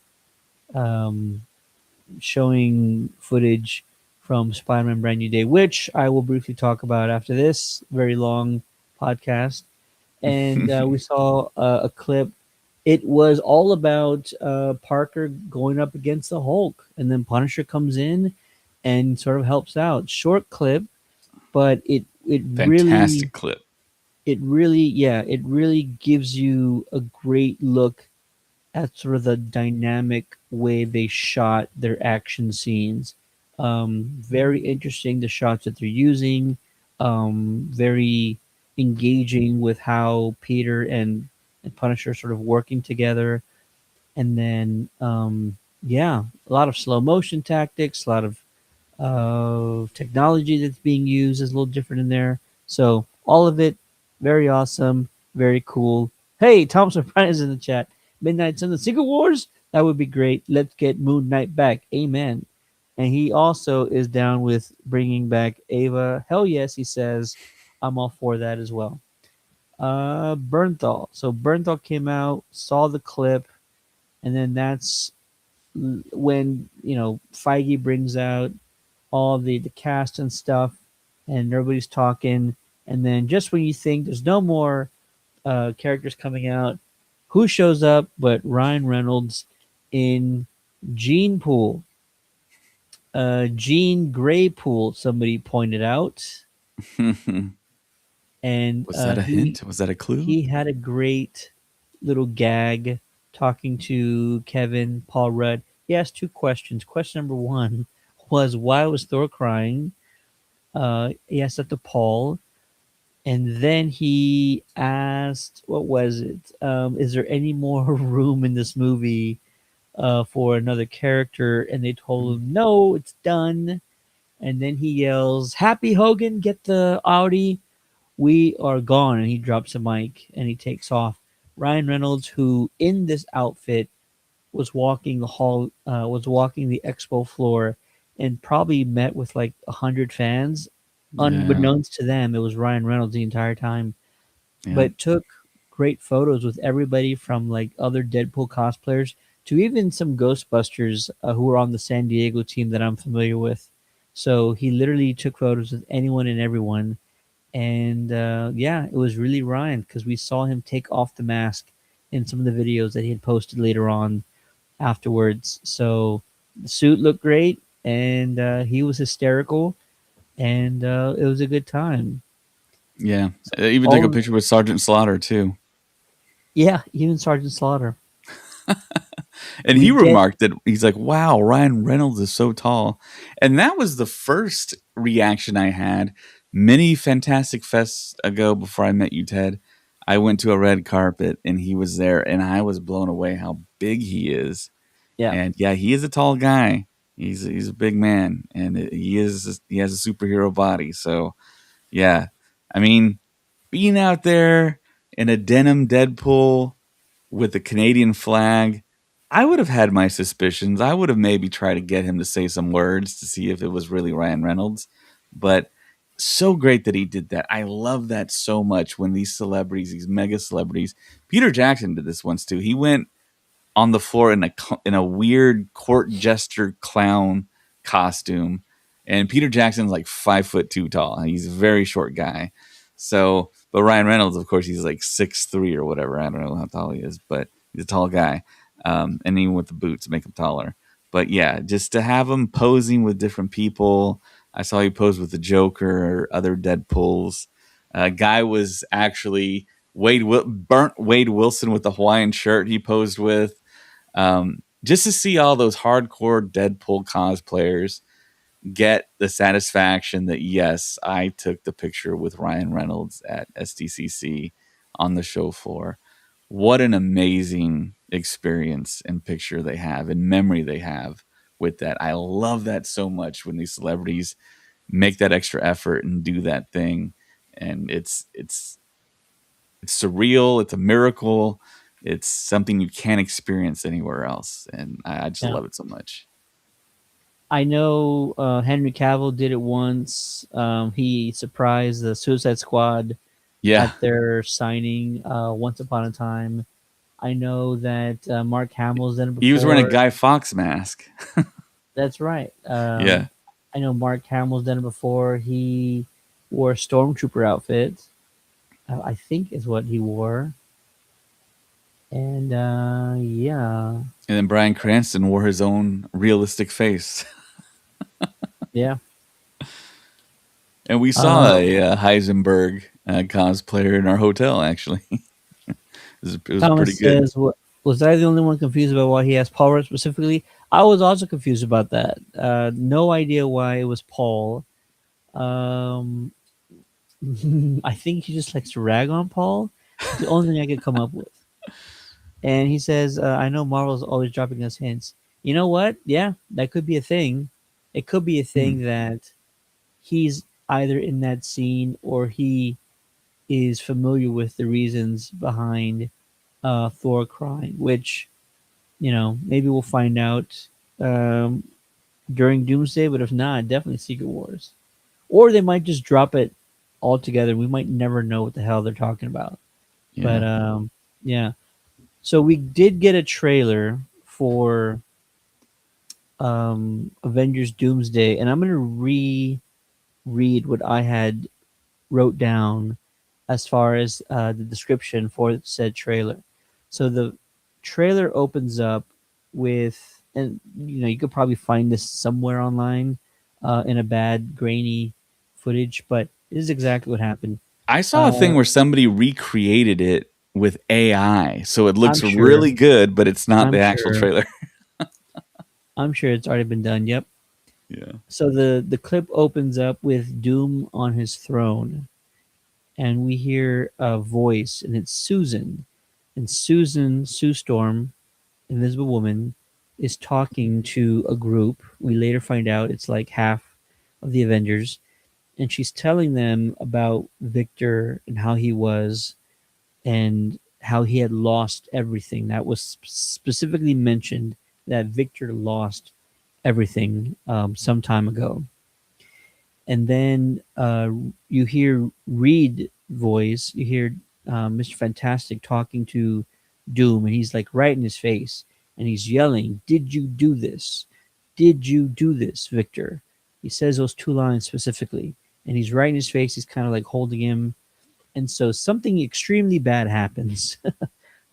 um, showing footage from Spider-Man Brand New Day, which I will briefly talk about after this very long podcast. And we saw a clip. It was all about Parker going up against the Hulk, and then Punisher comes in and sort of helps out. Short clip, but Fantastic clip. it really gives you a great look at sort of the dynamic way they shot their action scenes. Very interesting, the shots that they're using. Very engaging with how Peter and Punisher sort of working together. And then, yeah, a lot of slow motion tactics, a lot of technology that's being used is a little different in there. So all of it, very awesome, very cool. Hey, Thompson Prime is in the chat. Midnight Sun, the Secret Wars. That would be great. Let's get Moon Knight back. Amen. And he also is down with bringing back Ava. Hell yes, he says. I'm all for that as well. Bernthal. So Bernthal came out, saw the clip, and then that's when Feige brings out all the cast and stuff, and everybody's talking. And then just when you think there's no more characters coming out, who shows up but Ryan Reynolds in Gene Pool, Gene Grey Pool? Somebody pointed out, and Was that a hint? Was that a clue? he had a great little gag talking to Kevin Paul Rudd. He asked two questions. Question number one was, why was Thor crying? He asked that to Paul. And then he asked, what was it? Is there any more room in this movie for another character? And they told him, no, it's done. And then he yells, Happy Hogan, get the Audi. We are gone. And he drops the mic and he takes off. Ryan Reynolds, who in this outfit was walking the expo floor and probably met with like 100 fans. Yeah. Unbeknownst to them, it was Ryan Reynolds the entire time, Yeah. but took great photos with everybody from like other Deadpool cosplayers to even some Ghostbusters who were on the San Diego team that I'm familiar with. So he literally took photos with anyone and everyone. And yeah, it was really Ryan because we saw him take off the mask in some of the videos that he had posted later on afterwards. So the suit looked great, and he was hysterical, and it was a good time. Yeah. I even took a All picture with Sergeant Slaughter too. Yeah, even Sergeant Slaughter. And We he get remarked that he's like, wow, Ryan Reynolds is so tall. And that was the first reaction I had many Fantastic Fests ago before I met you, Ted. I went to a red carpet and he was there and I was blown away how big he is. Yeah, And yeah, he is a tall guy. He's a big man and he has a superhero body. So yeah, I mean, being out there in a denim Deadpool with the Canadian flag, I would have had my suspicions. I would have maybe tried to get him to say some words to see if it was really Ryan Reynolds. But so great that he did that. I love that so much when these celebrities, these mega celebrities, Peter Jackson did this once too. He went on the floor in a weird court jester clown costume, and Peter Jackson's like 5'2" tall. He's a very short guy. So, but Ryan Reynolds, of course, he's like 6'3" or whatever. I don't know how tall he is, but he's a tall guy. And even with the boots, make him taller. But yeah, just to have him posing with different people. I saw he posed with the Joker or other Deadpools. Guy was actually burnt Wade Wilson with the Hawaiian shirt he posed with. Just to see all those hardcore Deadpool cosplayers get the satisfaction that yes, I took the picture with Ryan Reynolds at SDCC on the show floor. What an amazing experience and picture they have and memory they have with that. I love that so much when these celebrities make that extra effort and do that thing. And it's surreal. It's a miracle. It's something you can't experience anywhere else, and I just Yeah. love it so much. I know Henry Cavill did it once. He surprised the Suicide Squad Yeah, at their signing once upon a time. I know that Mark Hamill's done it he was wearing a before. Guy Fawkes mask. That's right. Yeah, I know Mark Hamill's done it before. He wore a stormtrooper outfit. I think is what he wore. And yeah, and then Bryan Cranston wore his own realistic face, yeah. and we saw Um, a Heisenberg cosplayer in our hotel. Actually, it was pretty Thomas good. says, "What was I the only one confused about why he asked Paul Rudd specifically?" I was also confused about that. No idea why it was Paul. Um, I think he just likes to rag on Paul. It's the only thing I could come up with. And he says, "I know Marvel's always dropping us hints. You know what? Yeah, that could be a thing. It could be a Hmm. thing that he's either in that scene or he is familiar with the reasons behind Thor crying, which maybe we'll find out um, during Doomsday. But if not, definitely Secret Wars, or they might just drop it altogether. We might never know what the hell they're talking about. But Yeah, yeah, so we did get a trailer for Avengers Doomsday, and I'm gonna reread what I had wrote down as far as the description for said trailer. So the trailer opens up with, and you could probably find this somewhere online in a bad grainy footage, but this is exactly what happened. I saw a thing Uh, where somebody recreated it with AI, so it I'm looks sure, really good, but it's not I'm the actual sure, trailer. I'm sure it's already been done. Yep. Yeah. So the clip opens up with Doom on his throne, and we hear a voice, and it's Susan, and Sue Storm, Invisible Woman, is talking to a group. We later find out it's like half of the Avengers, and she's telling them about Victor and how he was, and how he had lost everything. That was specifically mentioned, that Victor lost everything some time ago. And then you hear Reed voice. You hear Mr. Fantastic talking to Doom, and he's like right in his face, and he's yelling, "Did you do this? Did you do this, Victor?" He says those two lines specifically, and he's right in his face. He's kind of like holding him, and so something extremely bad happens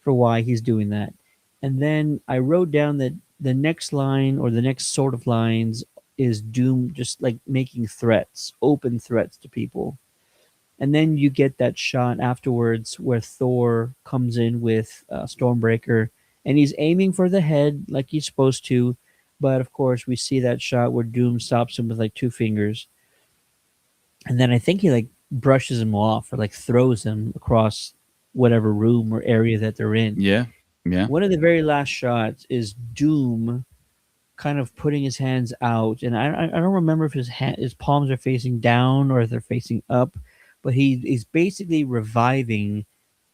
for why he's doing that. And then I wrote down that the next line, or the next sort of lines, is Doom just like making threats, open threats to people. And then you get that shot afterwards where Thor comes in with Stormbreaker, and he's aiming for the head like he's supposed to. But of course, we see that shot where Doom stops him with like two fingers. And then I think he like brushes him off or like throws him across whatever room or area that they're in. Yeah. Yeah. One of the very last shots is Doom kind of putting his hands out, and I don't remember if his palms are facing down or if they're facing up, but he is basically reviving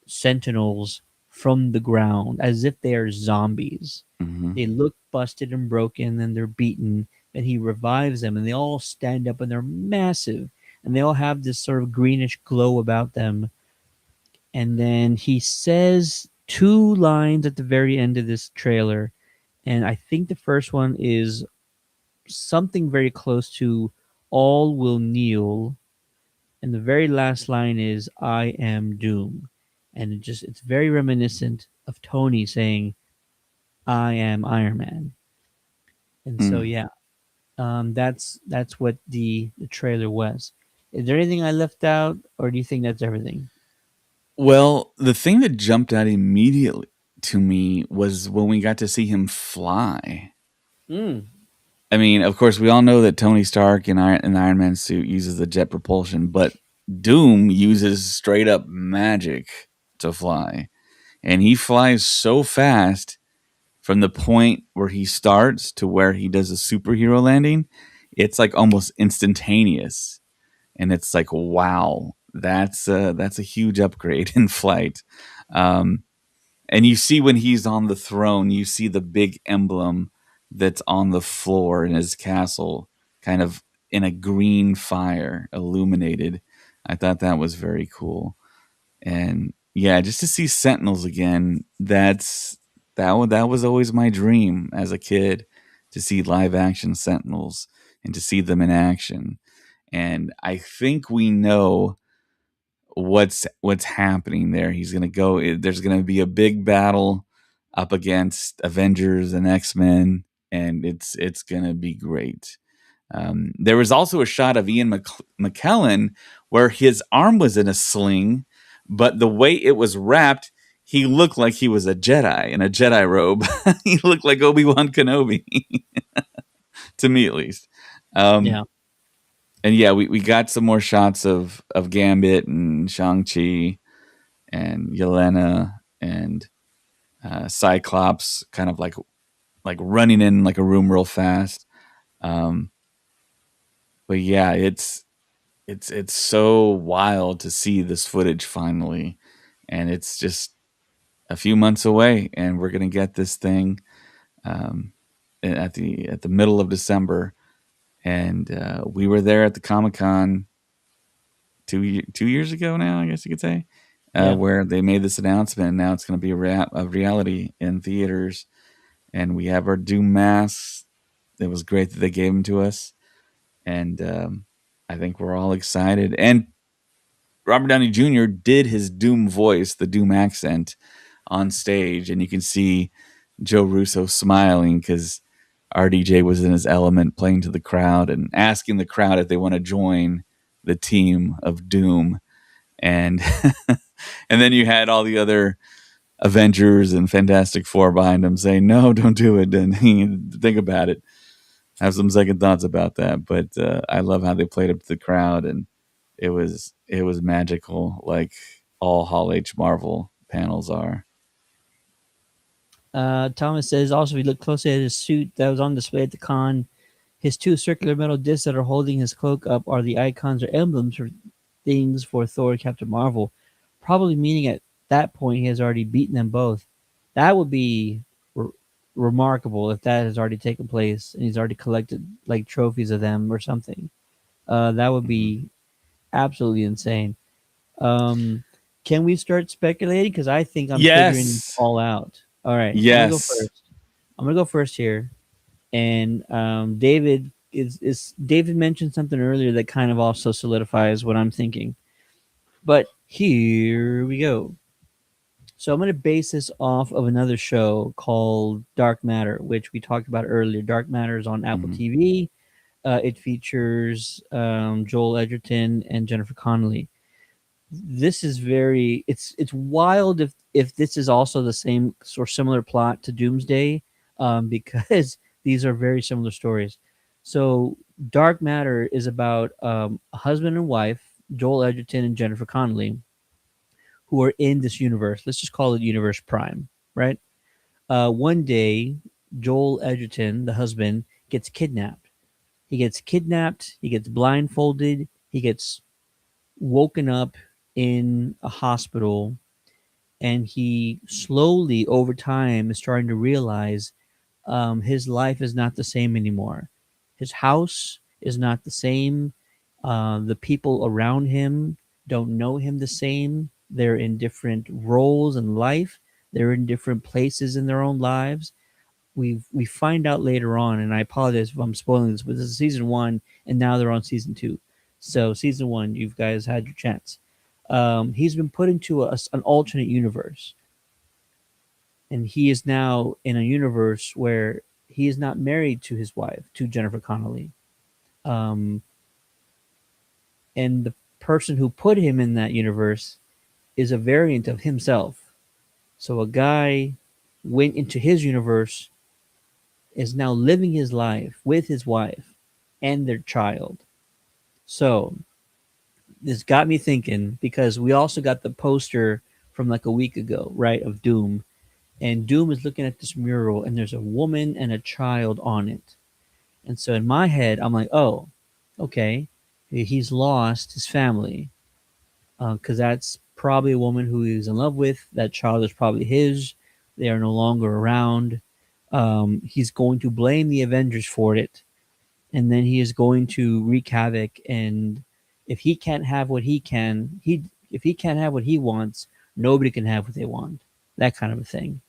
Sentinels from the ground as if they are zombies. Hmm. They look busted and broken and they're beaten, and he revives them and they all stand up and they're massive and they all have this sort of greenish glow about them. And then he says two lines at the very end of this trailer, and I think the first one is something very close to "All will kneel," and the very last line is "I am Doom," and it's very reminiscent of Tony saying "I am Iron Man." And so Mm. yeah, that's what the trailer was. Is there anything I left out, or do you think that's everything? Well, the thing that jumped out immediately to me was when we got to see him fly. Mm, I mean, of course, we all know that Tony Stark in the Iron Man suit uses the jet propulsion, but Doom uses straight up magic to fly. And he flies so fast from the point where he starts to where he does a superhero landing. It's like almost instantaneous. And it's like, wow, that's a huge upgrade in flight. Um, and you see when he's on the throne, you see the big emblem that's on the floor in his castle, kind of in a green fire, illuminated. I thought that was very cool. And yeah, just to see Sentinels again, that was always my dream as a kid, to see live action Sentinels and to see them in action. And I think we know what's happening there. He's going to go. There's going to be a big battle up against Avengers and X-Men, and it's going to be great. There was also a shot of Ian McKellen where his arm was in a sling, but the way it was wrapped, he looked like he was a Jedi in a Jedi robe. He looked like Obi-Wan Kenobi, to me at least. Um, yeah. and yeah, we got some more shots of Gambit and Shang-Chi and Yelena and Cyclops, kind of like running in like a room real fast. Um, but yeah, it's so wild to see this footage finally, and it's just a few months away, and we're gonna get this thing um, at the middle of December. And we were there at the Comic Con 2 years ago now, I guess you could say, Yeah. where they made this announcement. And now it's going to be a reality in theaters, and we have our Doom masks. It was great that they gave them to us, and I think we're all excited. And Robert Downey Jr. did his Doom voice, the Doom accent, on stage, and you can see Joe Russo smiling because RDJ was in his element, playing to the crowd and asking the crowd if they want to join the team of Doom. And and then you had all the other Avengers and Fantastic Four behind him saying, "No, don't do it," and think about it. Have some second thoughts about that. But I love how they played up to the crowd, and it was magical, like all Hall H Marvel panels are. Thomas says also, if you look closely at his suit that was on display at the con, his two circular metal discs that are holding his cloak up are the icons or emblems for things for Thor and Captain Marvel, probably meaning at that point he has already beaten them both. That would be remarkable if that has already taken place and he's already collected like trophies of them or something. That would Mhm. be absolutely insane. Um, can we start speculating? Because I think I'm figuring it Yes, all out. All right, I'm gonna go yes. first. I'm gonna go first here, and David is David mentioned something earlier that kind of also solidifies what I'm thinking. But here we go. So I'm gonna base this off of another show called Dark Matter, which we talked about earlier. Dark Matter is on Apple Mhm. TV. It features Joel Edgerton and Jennifer Connelly. This is very it's wild if this is also the same or similar plot to Doomsday, because these are very similar stories. So Dark Matter is about a husband and wife, Joel Edgerton and Jennifer Connelly, who are in this universe. Let's just call it Universe Prime, right? One day, Joel Edgerton, the husband, gets kidnapped. He gets kidnapped. He gets blindfolded. He gets woken up in a hospital, and he slowly over time is starting to realize his life is not the same anymore. His house is not the same. The people around him don't know him the same. They're in different roles in life. They're in different places in their own lives. We find out later on, and I apologize if I'm spoiling this, but this is season one, and now they're on season two. So season one, you guys had your chance. He's been put into an alternate universe, and he is now in a universe where he is not married to his wife, to Jennifer Connelly. Um, and the person who put him in that universe is a variant of himself. So a guy went into his universe, is now living his life with his wife and their child. So this got me thinking because we also got the poster from like a week ago, right, of Doom. And Doom is looking at this mural and there's a woman and a child on it. And so in my head, I'm like, oh, okay, he's lost his family because that's probably a woman who he's in love with. That child is probably his. They are no longer around. He's going to blame the Avengers for it, and then he is going to wreak havoc. And if he can't have what he if he can't have what he wants, nobody can have what they want. That kind of a thing.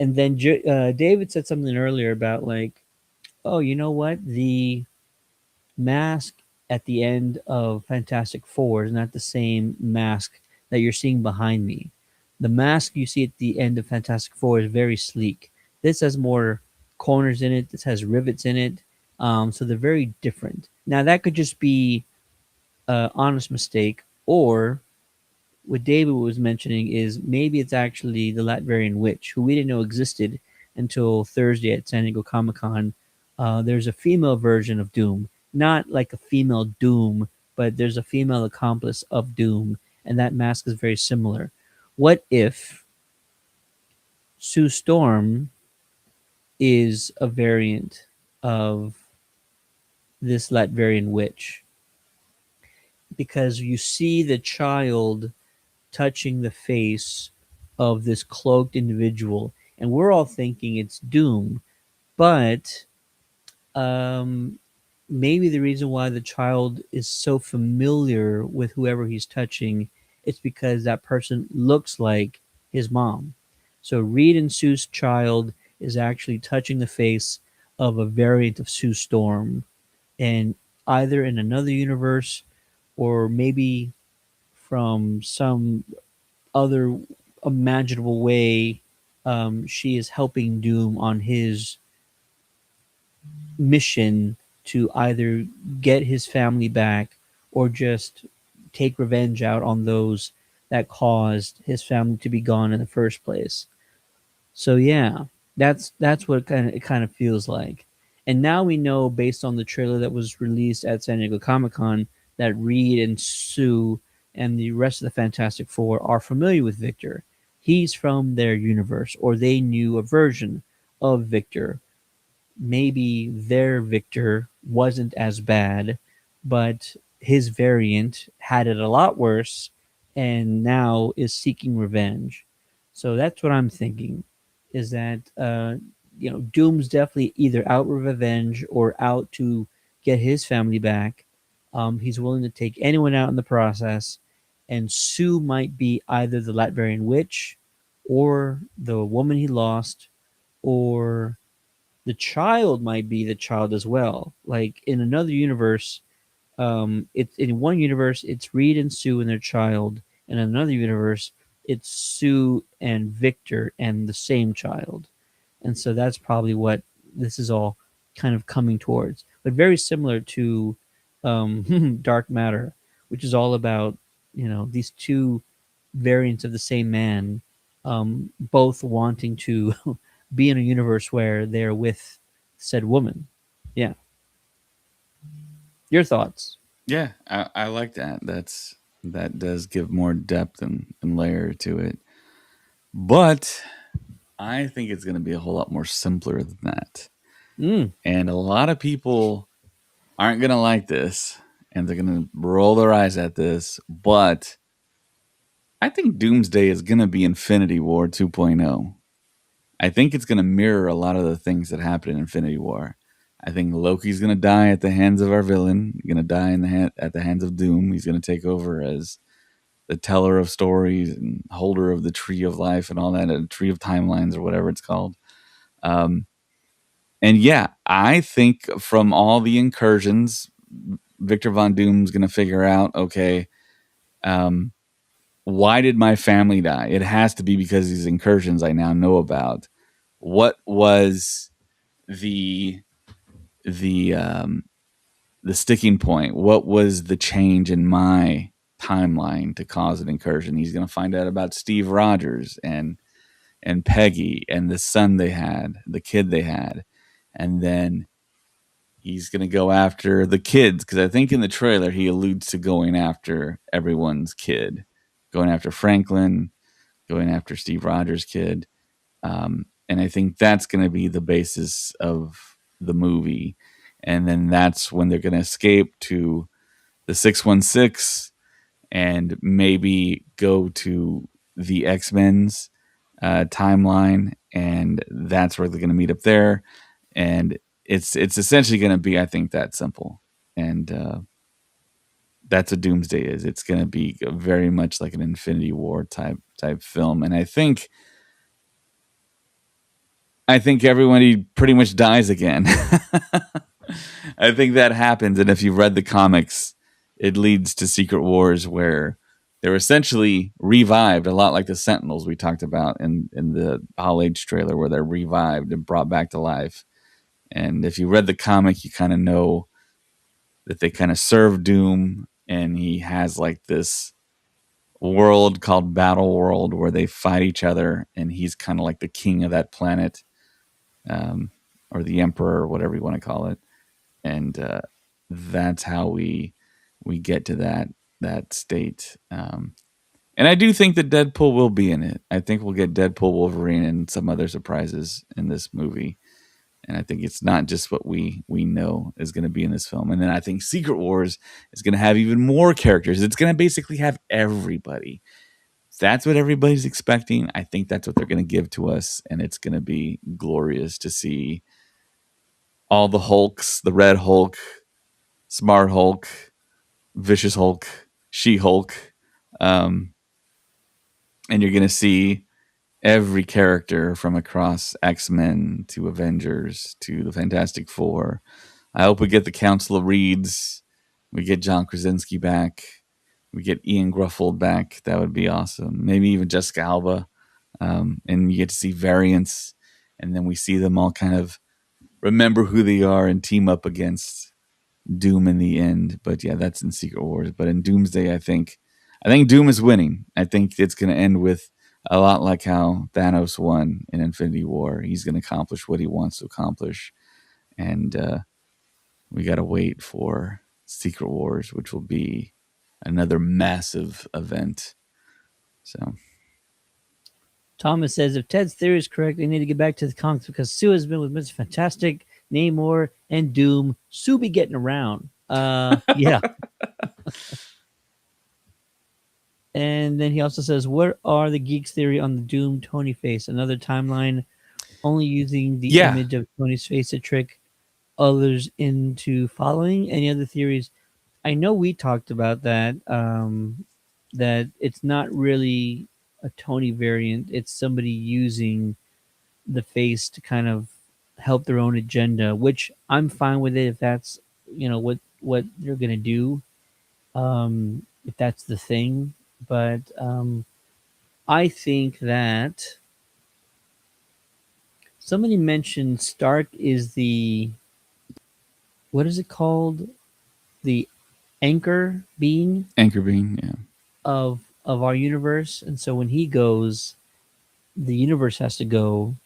And then David said something earlier about like, oh, you know what? The mask at the end of Fantastic Four is not the same mask that you're seeing behind me. The mask you see at the end of Fantastic Four is very sleek. This has more corners in it. This has rivets in it. So they're very different. Now that could just be an honest mistake, or what David was mentioning is maybe it's actually the Latvian witch, who we didn't know existed until Thursday at San Diego Comic Con. There's a female version of Doom, not like a female Doom, but there's a female accomplice of Doom, and that mask is very similar. What if Sue Storm is a variant of this Latvian witch? Because you see the child touching the face of this cloaked individual, and we're all thinking it's Doom, but um, maybe the reason why the child is so familiar with whoever he's touching, it's because that person looks like his mom. So Reed and Sue's child is actually touching the face of a variant of Sue Storm, and either in another universe or maybe from some other imaginable way, she is helping Doom on his mission to either get his family back or just take revenge out on those that caused his family to be gone in the first place. So yeah, that's what it kind of feels like. And now we know based on the trailer that was released at San Diego Comic Con that Reed and Sue and the rest of the Fantastic Four are familiar with Victor. He's from their universe, or they knew a version of Victor. Maybe their Victor wasn't as bad, but his variant had it a lot worse and now is seeking revenge. So that's what I'm thinking is that Doom's definitely either out with revenge or out to get his family back. He's willing to take anyone out in the process, and Sue might be either the Latvian witch or the woman he lost, or the child might be the child as well. Like in another universe, it's in one universe it's Reed and Sue and their child. In another universe, it's Sue and Victor and the same child. And so that's probably what this is all kind of coming towards. But very similar to Dark Matter, which is all about these two variants of the same man, both wanting to be in a universe where they're with said woman. Yeah, your thoughts? Yeah, I like that. That does give more depth and layer to it. But I think it's going to be a whole lot more simpler than that. Mm. And a lot of people aren't going to like this and they're going to roll their eyes at this. But I think Doomsday is going to be Infinity War 2.0. I think it's going to mirror a lot of the things that happened in Infinity War. I think Loki's going to die at the hands of our villain. He's going to die at the hands of Doom. He's going to take over as the teller of stories and holder of the tree of life and all that, a tree of timelines or whatever it's called. Um, and yeah, I think from all the incursions, Victor Von Doom's going to figure out, okay, um, why did my family die? It has to be because of these incursions I now know about. What was the the um, the sticking point? What was the change in my timeline to cause an incursion? He's going to find out about Steve Rogers and Peggy and the son they had, the kid they had, and then he's going to go after the kids because I think in the trailer he alludes to going after everyone's kid, going after Franklin, going after Steve Rogers' kid. And I think that's going to be the basis of the movie. And then that's when they're going to escape to the 616 and maybe go to the X-Men's timeline. And that's where they're going to meet up there. And it's essentially going to be, I think, that simple. And that's what Doomsday is. It's going to be very much like an Infinity War type film. And I think everybody pretty much dies again. I think that happens, and if you've read the comics, it leads to Secret Wars where they're essentially revived, a lot like the Sentinels we talked about in the Hall H trailer, where they're revived and brought back to life. And if you read the comic, you kind of know that they kind of serve Doom, and he has like this world called Battle World where they fight each other, and he's kind of like the king of that planet, um, or the emperor, or whatever you want to call it. And that's how we get to that state. And I do think that Deadpool will be in it. I think we'll get Deadpool, Wolverine, and some other surprises in this movie. And I think it's not just what we know is going to be in this film. And then I think Secret Wars is going to have even more characters. It's going to basically have everybody. That's what everybody's expecting. I think that's what they're going to give to us, and it's going to be glorious to see all the Hulks, the Red Hulk, Smart Hulk, Vicious Hulk, She Hulk, um, and you're going to see every character from across X-Men to Avengers to the Fantastic Four. I hope we get the Council of Reeds. We get John Krasinski back. We get Ian Gruffudd back. That would be awesome. Maybe even Jessica Alba. And you get to see variants. And then we see them all kind of remember who they are and team up against Doom in the end. But yeah, that's in Secret Wars. But in Doomsday, I think Doom is winning. I think it's going to end with a lot like how Thanos won in Infinity War. He's going to accomplish what he wants to accomplish, and we got to wait for Secret Wars, which will be another massive event. So Thomas says if Ted's theory is correct, they need to get back to the comics because Sue has been with Mr. Fantastic, Namor, and Doom. Sue be getting around. Yeah. And then he also says, what are the geeks' theory on the Doom Tony face? Another timeline only using the yeah, image of Tony's face to trick others into following. Any other theories? I know we talked about that, that it's not really a Tony variant. It's somebody using the face to kind of help their own agenda, which I'm fine with it if that's, what they're going to do, if that's the thing. But I think that somebody mentioned Stark is the, what is it called? The anchor being Anchor Beam. Yeah, of our universe, and so when he goes, the universe has to go.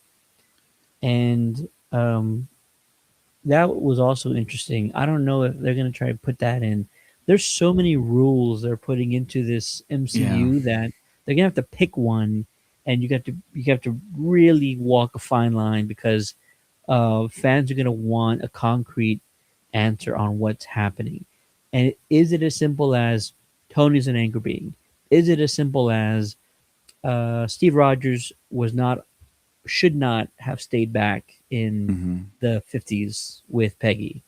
And that was also interesting. I don't know if they're going to try to put that in. There's so many rules they're putting into this yeah, MCU that they're going to have to pick one, and you have to really walk a fine line because fans are going to want a concrete answer on what's happening. And is it as simple as Tony's an anchor being? Is it as simple as Steve Rogers should not have stayed back in Mm-hmm. the 50s with Peggy?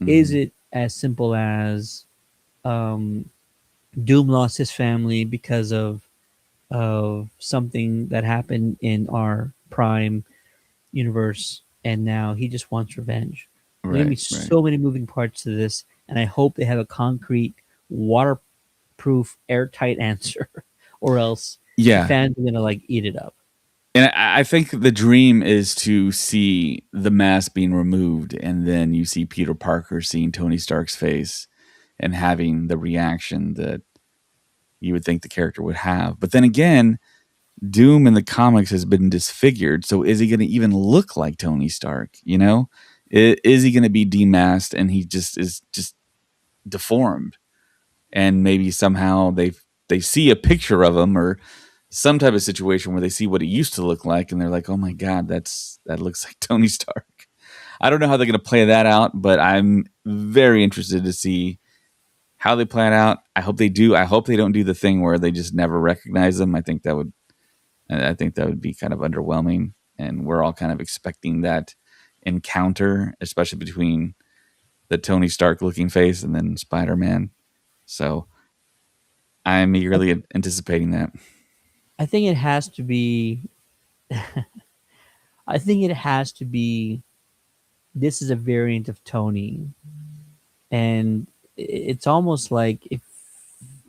Is Mm-hmm. it as simple as um, Doom lost his family because of something that happened in our prime universe, and now he just wants revenge? There's gonna be Right. Right. so many moving parts to this, and I hope they have a concrete, waterproof, airtight answer, or else the Yeah. fans are gonna like eat it up. And I think the dream is to see the mask being removed, and then you see Peter Parker seeing Tony Stark's face and having the reaction that you would think the character would have. But then again, Doom in the comics has been disfigured, so is he going to even look like Tony Stark? You know, is he going to be demasked and he just is just deformed? And maybe somehow they see a picture of him or some type of situation where they see what it used to look like and they're like, "Oh my god, that looks like Tony Stark." I don't know how they're going to play that out, but I'm very interested to see how they play it out. I hope they do. I hope they don't do the thing where they just never recognize them. I think that would be kind of underwhelming, and we're all kind of expecting that encounter, especially between the Tony Stark looking face and then Spider Man. So I'm I, eagerly anticipating that. I think it has to be. I think it has to be. This is a variant of Tony, and it's almost like if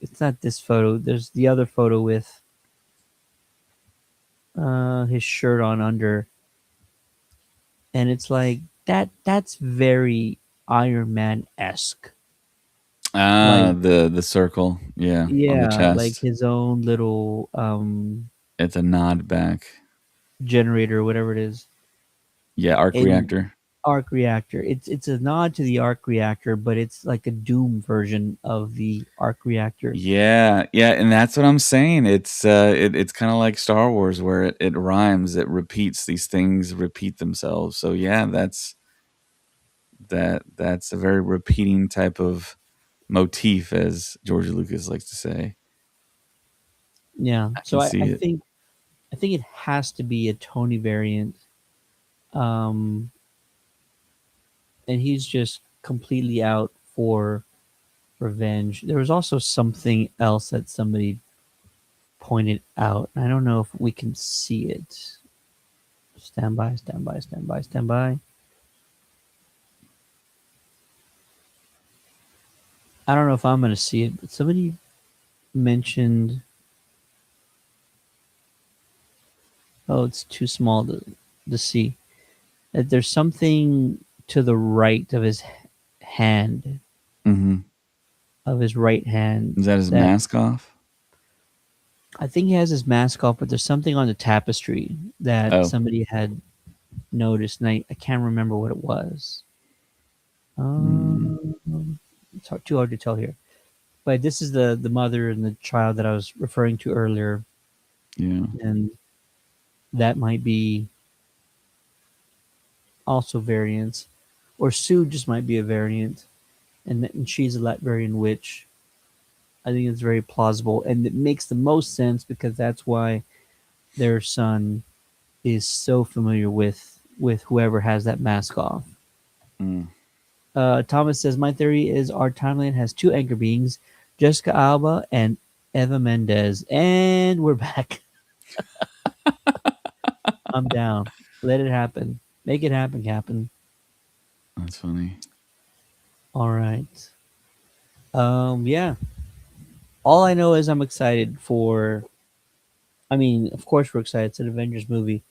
it's not this photo, there's the other photo with his shirt on under, and it's like that's very Iron Man esque. Ah, Like, the circle, yeah, on the yeah, like chest. his own little It's a nod back. generator, whatever it is, Yeah, arc in reactor. arc reactor. It's a nod to the arc reactor, but it's like a Doom version of the arc reactor. Yeah, yeah, and that's what I'm saying. It's kind of like Star Wars where it rhymes, it repeats, these things repeat themselves. So yeah, that's a very repeating type of motif, as George Lucas likes to say. Yeah. I So can I, see I it. think I think it has to be a Tony variant. Um and he's just completely out for revenge. There was also something else that somebody pointed out. I don't know if we can see it. Stand by, stand by, stand by, stand by. I don't know if I'm going to see it, but somebody mentioned, oh, it's too small to see, that there's something to the right of his hand, Hmm. of his right hand, Is that his that mask off? I think he has his mask off, but there's something on the tapestry that Oh. somebody had noticed, and I can't remember what it was. Mm, It's too hard to tell here. But this is the mother and the child that I was referring to earlier, yeah. and that might be also variants, or Sue just might be a variant, and she's a Latverian witch. I think it's very plausible, and it makes the most sense because that's why their son is so familiar with whoever has that mask off. Mm. Thomas says my theory is our timeline has two anchor beings, Jessica Alba and Eva Mendes, and we're back. I'm down. Let it happen. Make it happen, Captain. That's funny. All right. Yeah. All I know is I'm excited for. I mean, of course we're excited. It's an Avengers movie,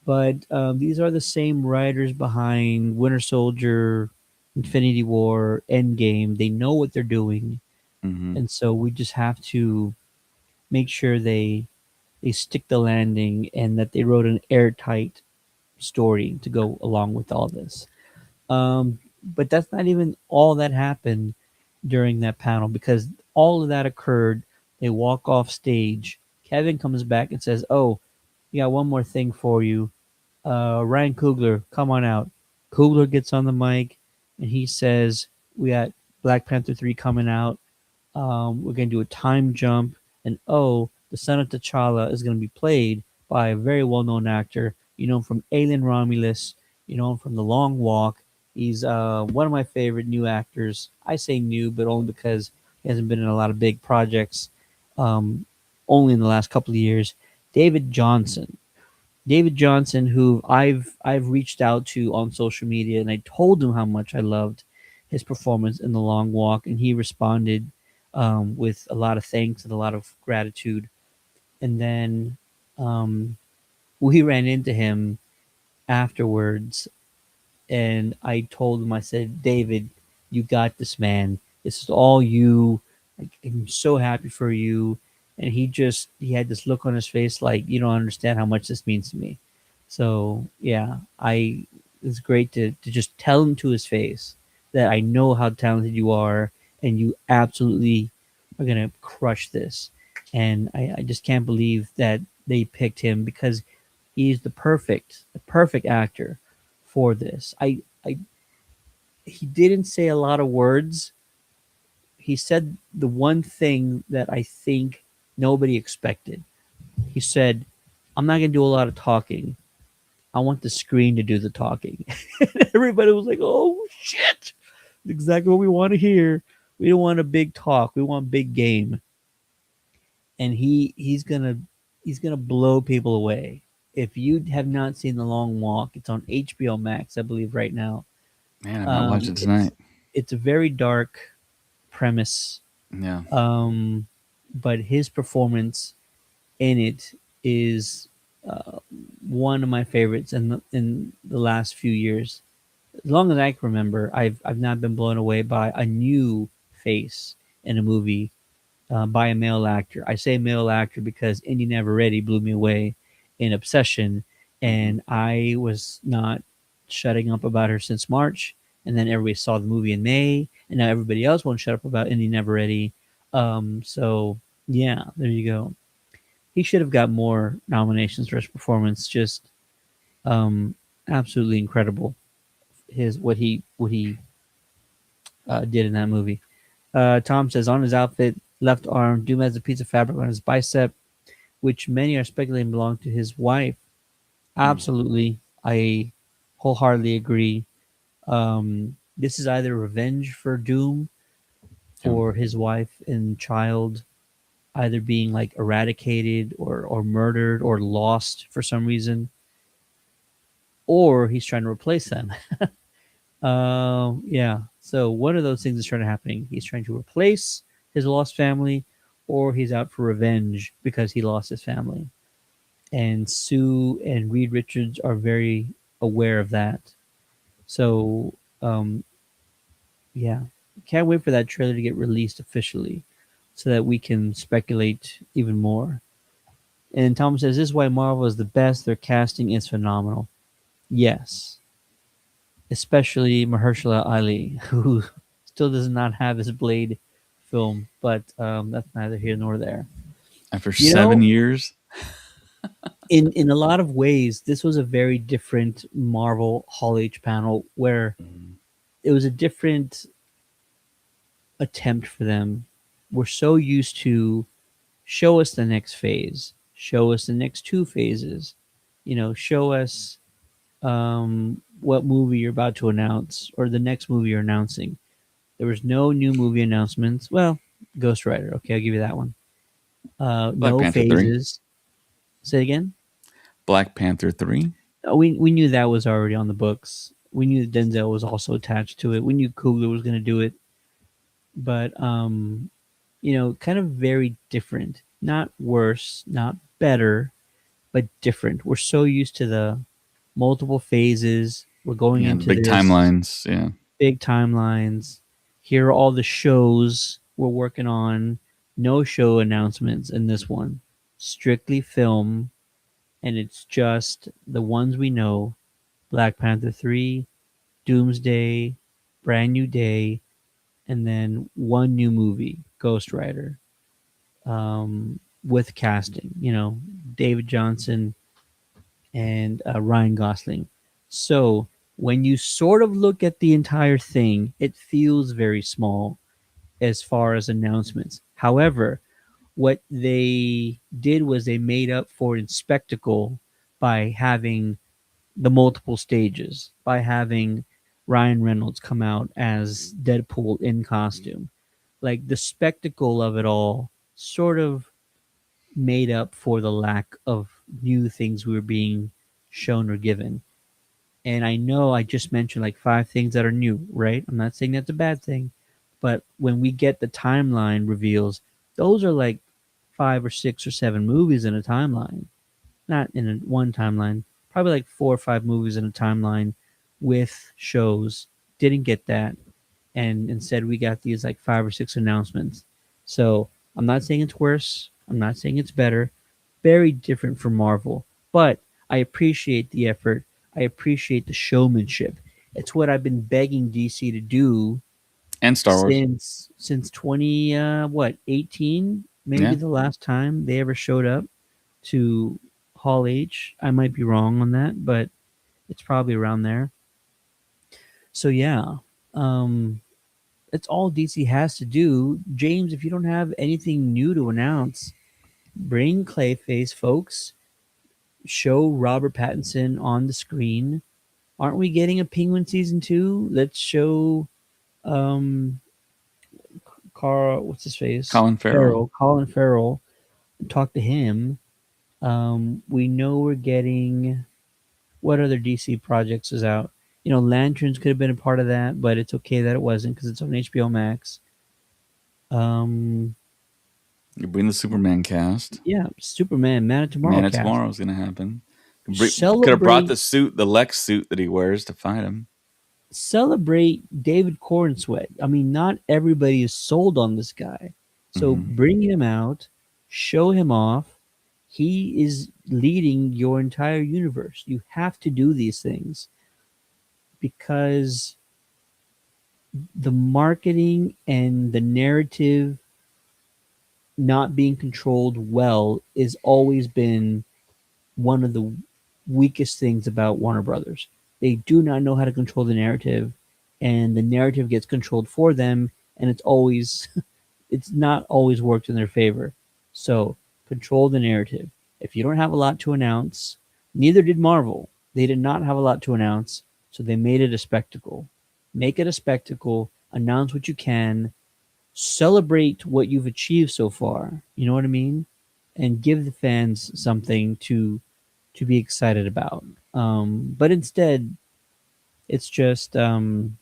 but these are the same writers behind Winter Soldier, Infinity War, Endgame. They know what they're doing, Hmm. and so we just have to make sure they stick the landing and that they wrote an airtight story to go along with all this. But that's not even all that happened during that panel because all of that occurred. They walk off stage. Kevin comes back and says, "Oh, we got one more thing for you. Ryan Coogler, come on out." Coogler gets on the mic and he says, "We got Black Panther 3 coming out. We're going to do a time jump. And oh, the son of T'Challa is going to be played by a very well known actor. You know him from Alien Romulus, you know him from The Long Walk. He's one of my favorite new actors. I say new, but only because he hasn't been in a lot of big projects, um, only in the last couple of years. David Johnson. David Johnson, who I've reached out to on social media, and I told him how much I loved his performance in The Long Walk, and he responded with a lot of thanks and a lot of gratitude. And then we ran into him afterwards, and I told him, I said, David, you got this, man. This is all you. I'm so happy for you. And he had this look on his face like, you don't understand how much this means to me. So yeah, it's great to just tell him to his face that I know how talented you are and you absolutely are gonna crush this. And I just can't believe that they picked him because he's the perfect actor for this. I He didn't say a lot of words. He said the one thing that I think nobody expected. He said, "I'm not gonna do a lot of talking. I want the screen to do the talking." And everybody was like, "Oh shit! Exactly what we want to hear. We don't want a big talk. We want big game." And he's gonna blow people away. If you have not seen The Long Walk, it's on HBO Max, I believe, right now. Man, I might watch it It's tonight. a very dark premise, Yeah. um, but his performance in it is uh, one of my favorites in the last few years. As long as I can remember, I've not been blown away by a new face in a movie by a male actor. I say male actor because Indy Never Ready blew me away in Obsession, Hmm. and I was not shutting up about her since March, and then everybody saw the movie in May, and now everybody else won't shut up about Indy Never Ready. So yeah, there you go. He should have got more nominations for his performance. Just um, absolutely incredible. His what he did in that movie. Tom says on his outfit, left arm, Doom has a piece of fabric on his bicep, which many are speculating belonged to his wife. Mm. Absolutely, I wholeheartedly agree. This is either revenge for Doom Yeah. for his wife and child either being like eradicated or murdered or lost for some reason, or he's trying to replace them. Yeah. So one of those things is trying to happening. He's trying to replace his lost family, or he's out for revenge because he lost his family. And Sue and Reed Richards are very aware of that. So um, yeah, can't wait for that trailer to get released officially, so that we can speculate even more. And Tom says this is why Marvel is the best. Their casting is phenomenal. Yes, especially Mahershala Ali, who still does not have his Blade film, but that's neither here nor there. After You 7 years. in a lot of ways, this was a very different Marvel Hall H panel where Mhm. it was a different attempt for them. We're so used to show us the next phase, show us the next two phases, show us what movie you're about to announce or the next movie you're announcing. There was no new movie announcements. Well, Ghost Rider. Okay, I'll give you that one. Black No Panther 3. phases. Say it again. Black Panther 3. We knew that was already on the books. We knew Denzel was also attached to it. We knew Coogler was going to do it, but kind of very different. Not worse, not better, but different. We're so used to the multiple phases. We're going Yeah, the into big this timelines. Yeah. big timelines. Here are all the shows we're working on. No show announcements in this one. Strictly film, and it's just the ones we know: Black Panther 3, Doomsday, Brand New Day, and then one new movie, Ghost Rider, with casting. David Johnson and Ryan Gosling. So when you sort of look at the entire thing, it feels very small as far as announcements. However, what they did was they made up for it in spectacle by having the multiple stages, by having Ryan Reynolds come out as Deadpool in costume. Like the spectacle of it all sort of made up for the lack of new things we were being shown or given. And I know I just mentioned like five things that are new, right? I'm not saying that's a bad thing, but when we get the timeline reveals, those are like five or six or seven movies in a timeline, not in one timeline, probably like four or five movies in a timeline with shows. Didn't get that, and instead we got these like five or six announcements. So I'm not saying it's worse. I'm not saying it's better. Very different from Marvel, but I appreciate the effort. I appreciate the showmanship. It's what I've been begging DC to do And Star Wars. since 20 what 18, maybe Yeah. the last time they ever showed up to Hall H. I might be wrong on that, but it's probably around there. So yeah, um, that's all DC has to do. James, if you don't have anything new to announce, bring Clayface, folks. Show Robert Pattinson on the screen. Aren't we getting a Penguin season two? Let's show um Carl, what's his face? Colin Farrell. Colin Farrell. Talk to him. We know we're getting what other DC projects is out. You know, Lanterns could have been a part of that, but it's okay that it wasn't because it's on HBO Max. Um, You bring the Superman cast. yeah, Superman, Man of Tomorrow Man of cast. Tomorrow is going to happen. Could have brought Celebrate, the suit, the Lex suit that he wears to fight him. celebrate David Cornsweat. I mean, not everybody is sold on this guy, so Hmm. bring him out, show him off. He is leading your entire universe. You have to do these things because the marketing and the narrative not being controlled well is always been one of the weakest things about Warner Brothers. They do not know how to control the narrative, and the narrative gets controlled for them, and it's always it's not always worked in their favor. So control the narrative. If you don't have a lot to announce, neither did Marvel. They did not have a lot to announce, so they made it a spectacle. Make it a spectacle. Announce what you can. Celebrate what you've achieved so far. You know what I mean? And give the fans something to be excited about. But instead, it's just kind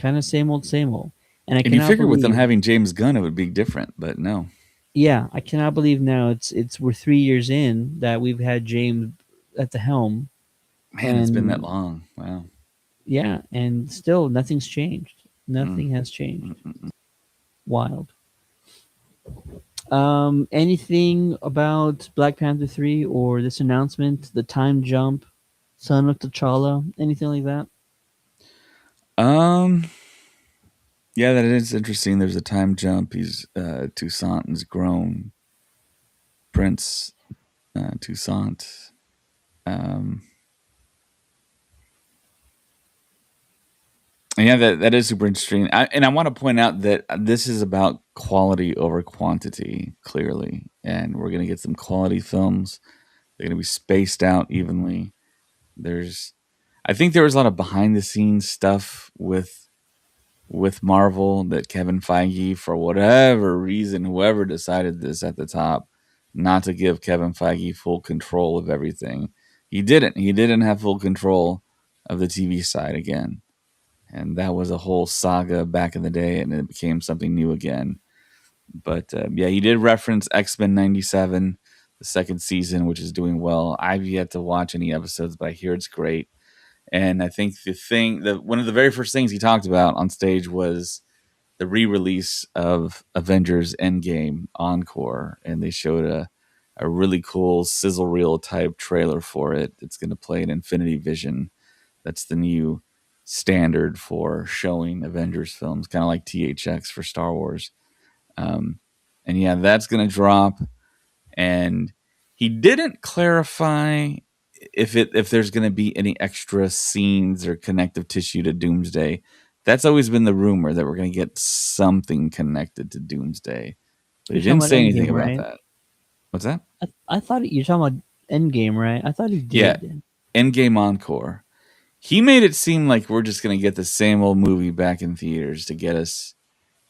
of same old, same old. And I And you cannot figure with them believe, having James Gunn, it would be different, but no. yeah, I cannot believe now it's we're 3 years in that we've had James at the helm, Man, it's been that and long. Wow. yeah, and still nothing's changed. Mm, Nothing has changed. mm, mm, mm. Wild. Anything about Black Panther 3 or this announcement, the time jump, Son of T'Challa, anything like that? Um, yeah, that is interesting. There's a time jump. He's Toussaint is grown. Prince Toussaint. Um, yeah, that is super interesting. And I want to point out that this is about quality over quantity, clearly. And we're going to get some quality films. They're going to be spaced out evenly. There's, I think there was a lot of behind the scenes stuff with Marvel that Kevin Feige, for whatever reason, whoever decided this at the top, not to give Kevin Feige full control of everything. He didn't. He didn't have full control of the TV side again. And that was a whole saga back in the day, and it became something new again. But yeah, he did reference X-Men 97, the second season, which is doing well. I've yet to watch any episodes, but I hear it's great. And I think one of the very first things he talked about on stage was the re-release of Avengers Endgame Encore, and they showed a really cool sizzle reel type trailer for it. It's going to play in Infinity Vision. That's the new standard for showing Avengers films, kind of like THX for Star Wars. Um, and yeah, that's going to drop. And he didn't clarify if there's going to be any extra scenes or connective tissue to Doomsday. That's always been the rumor that we're going to get something connected to Doomsday. But he You're talking didn't about say anything Endgame, about right? that. What's that? I thought you're talking about Endgame, right? I thought he Yeah, did. Endgame Encore. He made it seem like we're just gonna get the same old movie back in theaters to get us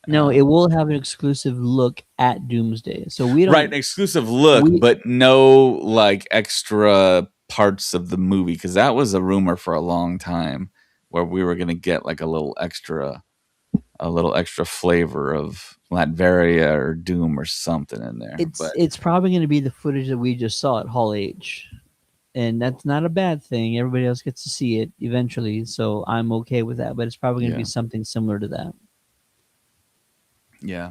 No, it will have an exclusive look at Doomsday. So we right an don't exclusive look, we but no like extra parts of the movie because that was a rumor for a long time where we were gonna get like a little extra flavor of Latveria or Doom or something in there. But it's probably going to be the footage that we just saw at Hall H. And that's not a bad thing. Everybody else gets to see it eventually, so I'm okay with that, but it's probably going to be yeah, something similar to that. yeah,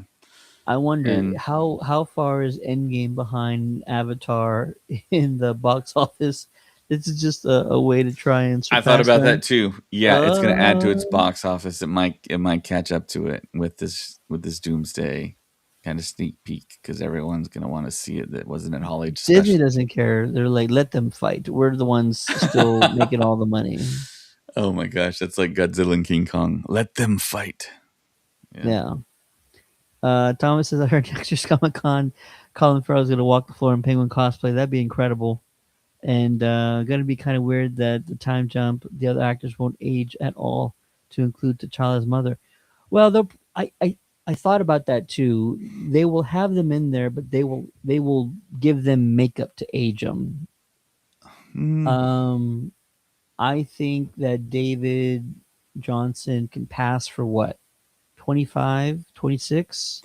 I wonder and how far is Endgame behind Avatar in the box office? This is just a way to try and I thought surpass about that them. too. Yeah, it's going to add to its Uh, box office. It might catch up to it with this Doomsday kind of sneak peek because everyone's going to want to see it. That wasn't at Hall H, Disney especially. doesn't care. They're like, let them fight. We're the ones still making all the money. Oh my gosh, that's like Godzilla and King Kong. Let them fight. Yeah. Yeah. Thomas says I heard next year's Comic Con, Colin Farrell's gonna walk the floor in penguin cosplay. That'd be incredible. And gonna be kind of weird that the time jump, the other actors won't age at all to include T'Challa's mother. Well, I thought about that too. They will have them in there, but they will give them makeup to age them. Mm. Um, I think that David Johnson can pass for what, 25, 26.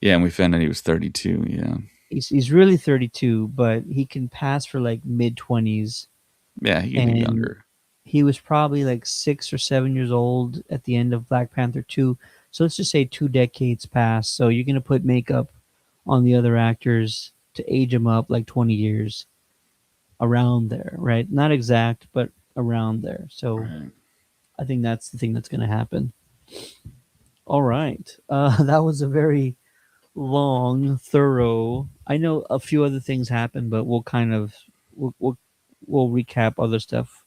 Yeah, and we found out he was 32. Yeah. He's really 32, but he can pass for like mid 20s, Yeah, he can be and younger. he was probably like 6 or 7 years old at the end of Black Panther 2. So let's just say 2 decades passed. So you're gonna put makeup on the other actors to age them up like 20 years, around there, right? Not exact, but around there. So Right. I think that's the thing that's gonna happen. All right, that was a very long, thorough. I know a few other things happen, but we'll, we'll, we'll recap other stuff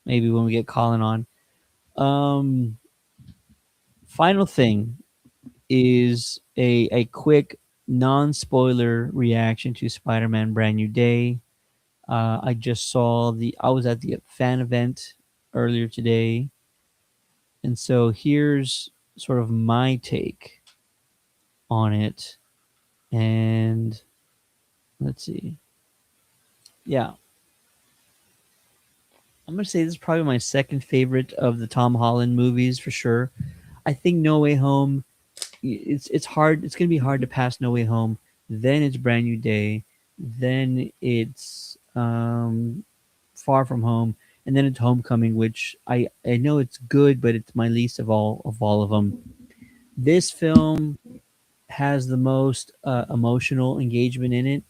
maybe when we get Colin on. Um, Final thing is a quick non spoiler reaction to Spider Man Brand New Day. I was at the fan event earlier today, and so here's sort of my take on it. And let's see. Yeah, I'm gonna say this is probably my second favorite of the Tom Holland movies for sure. I think No Way Home. It's hard. It's gonna be hard to pass No Way Home. Then it's Brand New Day. Then it's Far From Home, and then it's Homecoming, which I know it's good, but it's my least of all of them. This film has the most emotional engagement in it.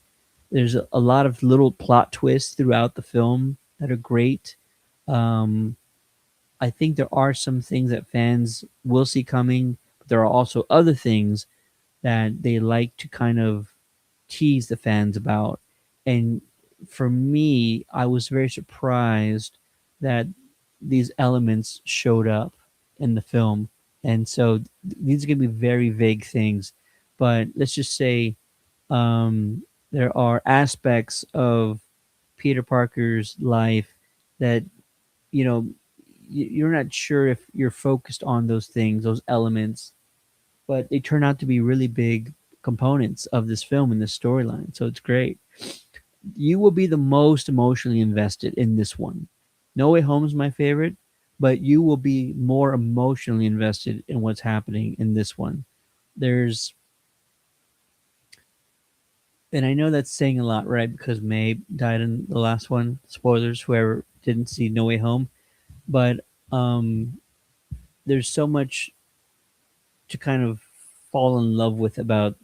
There's a lot of little plot twists throughout the film that are great. Um, I think there are some things that fans will see coming, but there are also other things that they like to kind of tease the fans about. And for me, I was very surprised that these elements showed up in the film. And so these are going to be very vague things. But let's just say there are aspects of Peter Parker's life that you know you're not sure if you're focused on those things, those elements, but they turn out to be really big components of this film and this storyline. So it's great. You will be the most emotionally invested in this one. No Way Home is my favorite, but you will be more emotionally invested in what's happening in this one. There's, and I know that's saying a lot, right? Because May died in the last one. Spoilers, whoever didn't see No Way Home, but um, there's so much to kind of fall in love with about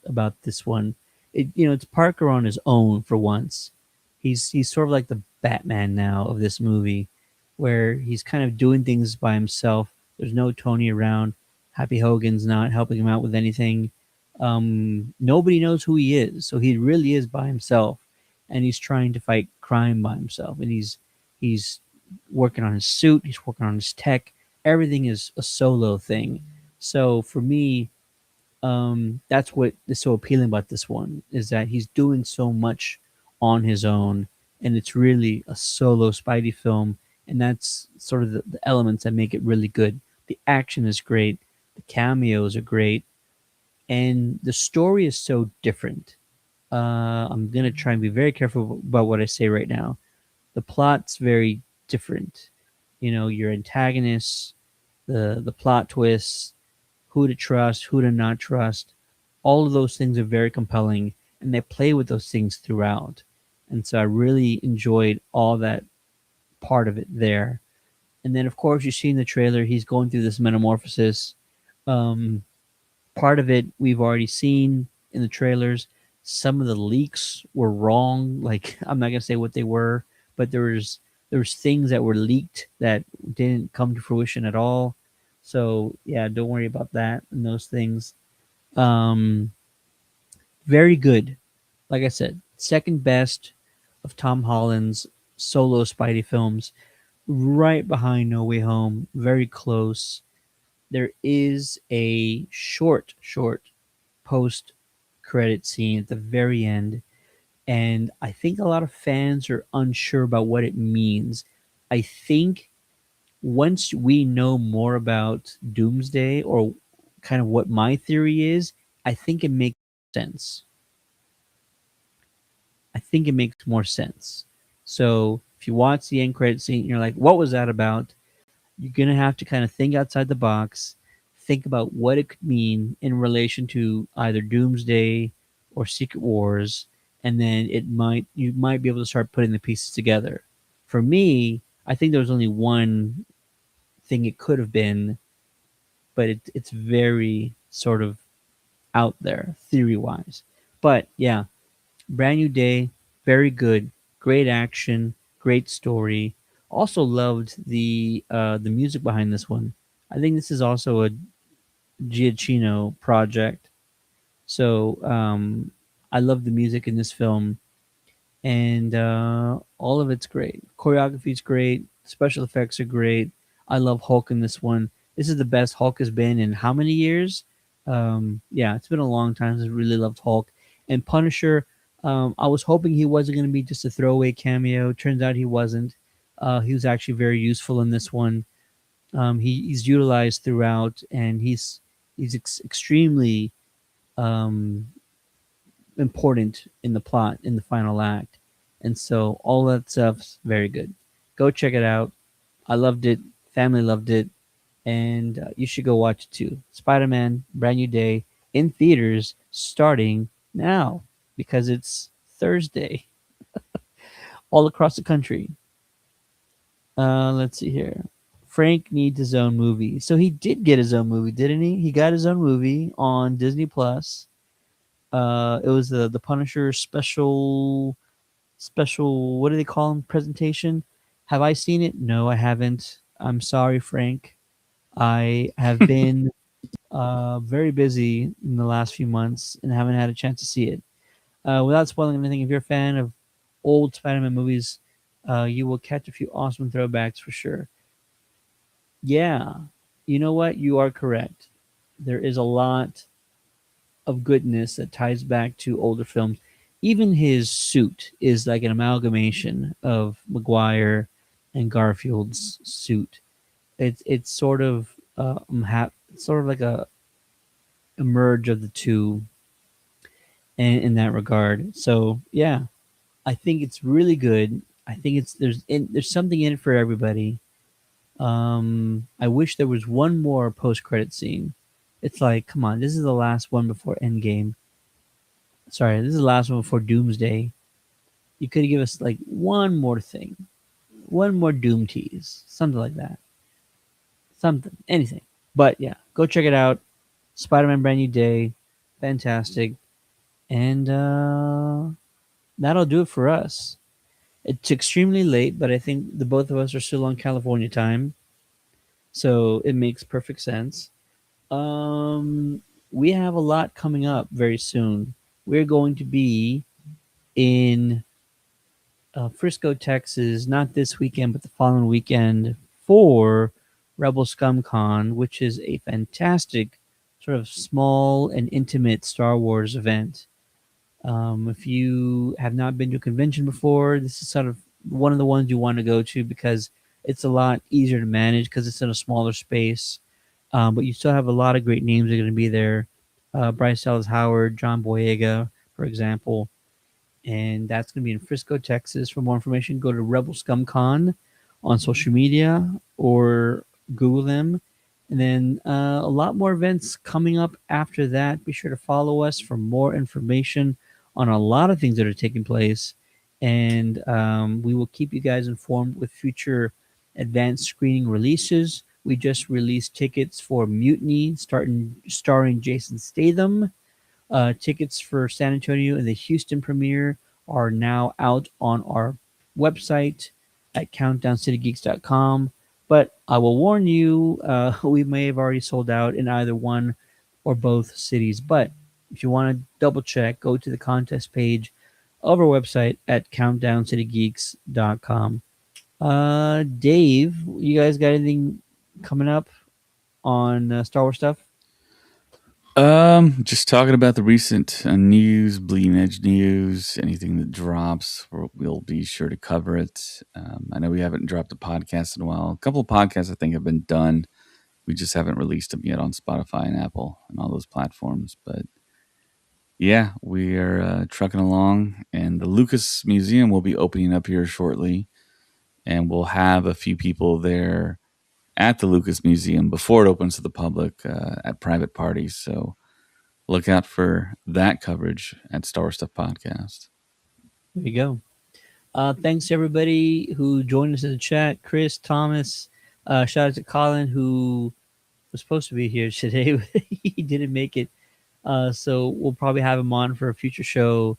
this one. It's Parker on his own for once. He's sort of like the Batman now of this movie, where he's kind of doing things by himself. There's no Tony around. Happy Hogan's not helping him out with anything. Nobody knows who he is, so he really is by himself, and he's trying to fight crime by himself. And he's working on his suit. He's working on his tech. Everything is a solo thing. So for me, That's what is so appealing about this one, is that he's doing so much on his own, and it's really a solo Spidey film, and that's sort of the elements that make it really good. The action is great, the cameos are great, and the story is so different. I'm gonna try and be very careful about what I say right now. The plot's very different. You know, your antagonists, the plot twists, who to trust, who to not trust. All of those things are very compelling, and they play with those things throughout. And so I really enjoyed all that part of it there. And then, of course, you see in the trailer he's going through this metamorphosis. Um, Part of it we've already seen in the trailers. Some of the leaks were wrong. Like, I'm not gonna say what they were, but there was things that were leaked that didn't come to fruition at all. So yeah, don't worry about that and those things. Um, Very good. Like I said, second best of Tom Holland's solo Spidey films, right behind No Way Home. Very close. There is a short post credit scene at the very end, and I think a lot of fans are unsure about what it means. I think once we know more about Doomsday, or kind of what my theory is, I think it makes sense. I think it makes more sense. So if you watch the end credit scene, you're like, what was that about? You're going to have to kind of think outside the box, think about what it could mean in relation to either Doomsday or Secret Wars, and then you might be able to start putting the pieces together. For me, I think there was only one thing it could have been, but it's very sort of out there theory wise. But yeah, Brand New Day, very good, great action, great story. Also loved the music behind this one. I think this is also a Giacchino project. So I love the music in this film, and all of it's great. Choreography's great. Special effects are great. I love Hulk in this one. This is the best Hulk has been in how many years? Yeah, it's been a long time since I really loved Hulk. And Punisher, I was hoping he wasn't going to be just a throwaway cameo. Turns out he wasn't. He was actually very useful in this one. He's utilized throughout, and he's extremely um, important in the plot in the final act, and so all that stuff's very good. Go check it out. I loved it. Family loved it, and you should go watch it too. Spider-Man: Brand New Day in theaters starting now because it's Thursday all across the country. Let's see here. Frank needs his own movie. So he did get his own movie, didn't he? He got his own movie on Disney Plus. It was the Punisher special, what do they call them, presentation. Have I seen it? No, I haven't. I'm sorry, Frank. I have been very busy in the last few months and haven't had a chance to see it. Without spoiling anything, if you're a fan of old Spider-Man movies, you will catch a few awesome throwbacks for sure. Yeah, you know what? You are correct. There is a lot of goodness that ties back to older films. Even his suit is like an amalgamation of Maguire and Garfield's suit. It's sort of sort of like a merge of the two in that regard. So yeah, I think it's really good. I think there's something in it for everybody. I wish there was one more post credit scene. It's like, come on, this is the last one before Endgame. Sorry, this is the last one before Doomsday. You could give us like one more thing, one more Doom tease, something like that, something, anything. But yeah, go check it out. Spider-Man: Brand New Day, fantastic, and that'll do it for us. It's extremely late, but I think the both of us are still on California time, so it makes perfect sense. Um, we have a lot coming up very soon. We're going to be in Frisco, Texas, not this weekend, but the following weekend for Rebel Scum Con, which is a fantastic sort of small and intimate Star Wars event. If you have not been to a convention before, this is sort of one of the ones you want to go to because it's a lot easier to manage because it's in a smaller space. But you still have a lot of great names that are going to be there. Bryce Dallas Howard, John Boyega, for example. And that's going to be in Frisco, Texas. For more information, go to Rebel Scum Con on social media or Google them. And then a lot more events coming up after that. Be sure to follow us for more information on a lot of things that are taking place. And we will keep you guys informed with future advanced screening releases. We just released tickets for Mutiny, starring Jason Statham. Tickets for San Antonio and the Houston premiere are now out on our website at countdowncitygeeks.com. But I will warn you, we may have already sold out in either one or both cities. But if you want to double check, go to the contest page of our website at countdowncitygeeks.com. Dave, you guys got anything coming up on Star Wars stuff? Just talking about the recent news, bleeding edge news, anything that drops, we'll be sure to cover it. I know we haven't dropped a podcast in a while. A couple of podcasts I think have been done. We just haven't released them yet on Spotify and Apple and all those platforms. But yeah, we are trucking along, and the Lucas Museum will be opening up here shortly, and we'll have a few people there at the Lucas Museum before it opens to the public at private parties. So look out for that coverage at Star Wars Stuff Podcast. There you go. Thanks to everybody who joined us in the chat. Chris, Thomas, shout out to Colin who was supposed to be here today, but he didn't make it. So we'll probably have him on for a future show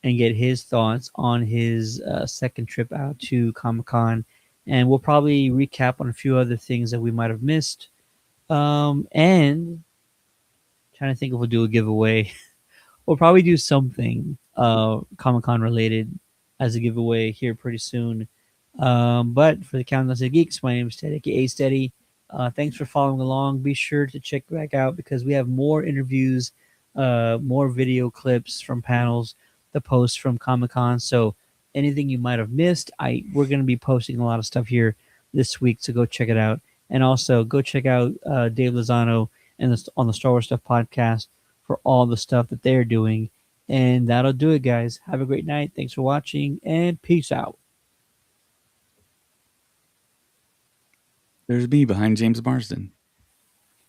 and get his thoughts on his second trip out to Comic Con. And we'll probably recap on a few other things that we might have missed. And trying to think if we'll do a giveaway. We'll probably do something Comic Con related as a giveaway here pretty soon. But for the Countdown City Geeks, my name is Ted, aka Steady. Thanks for following along. Be sure to check back out because we have more interviews, more video clips from panels, the posts from Comic Con. So anything you might have missed, we're going to be posting a lot of stuff here this week. So go check it out, and also go check out Dave Lozano and on the Star Wars Stuff podcast for all the stuff that they're doing. And that'll do it, guys. Have a great night. Thanks for watching, and peace out. There's me behind James Marsden.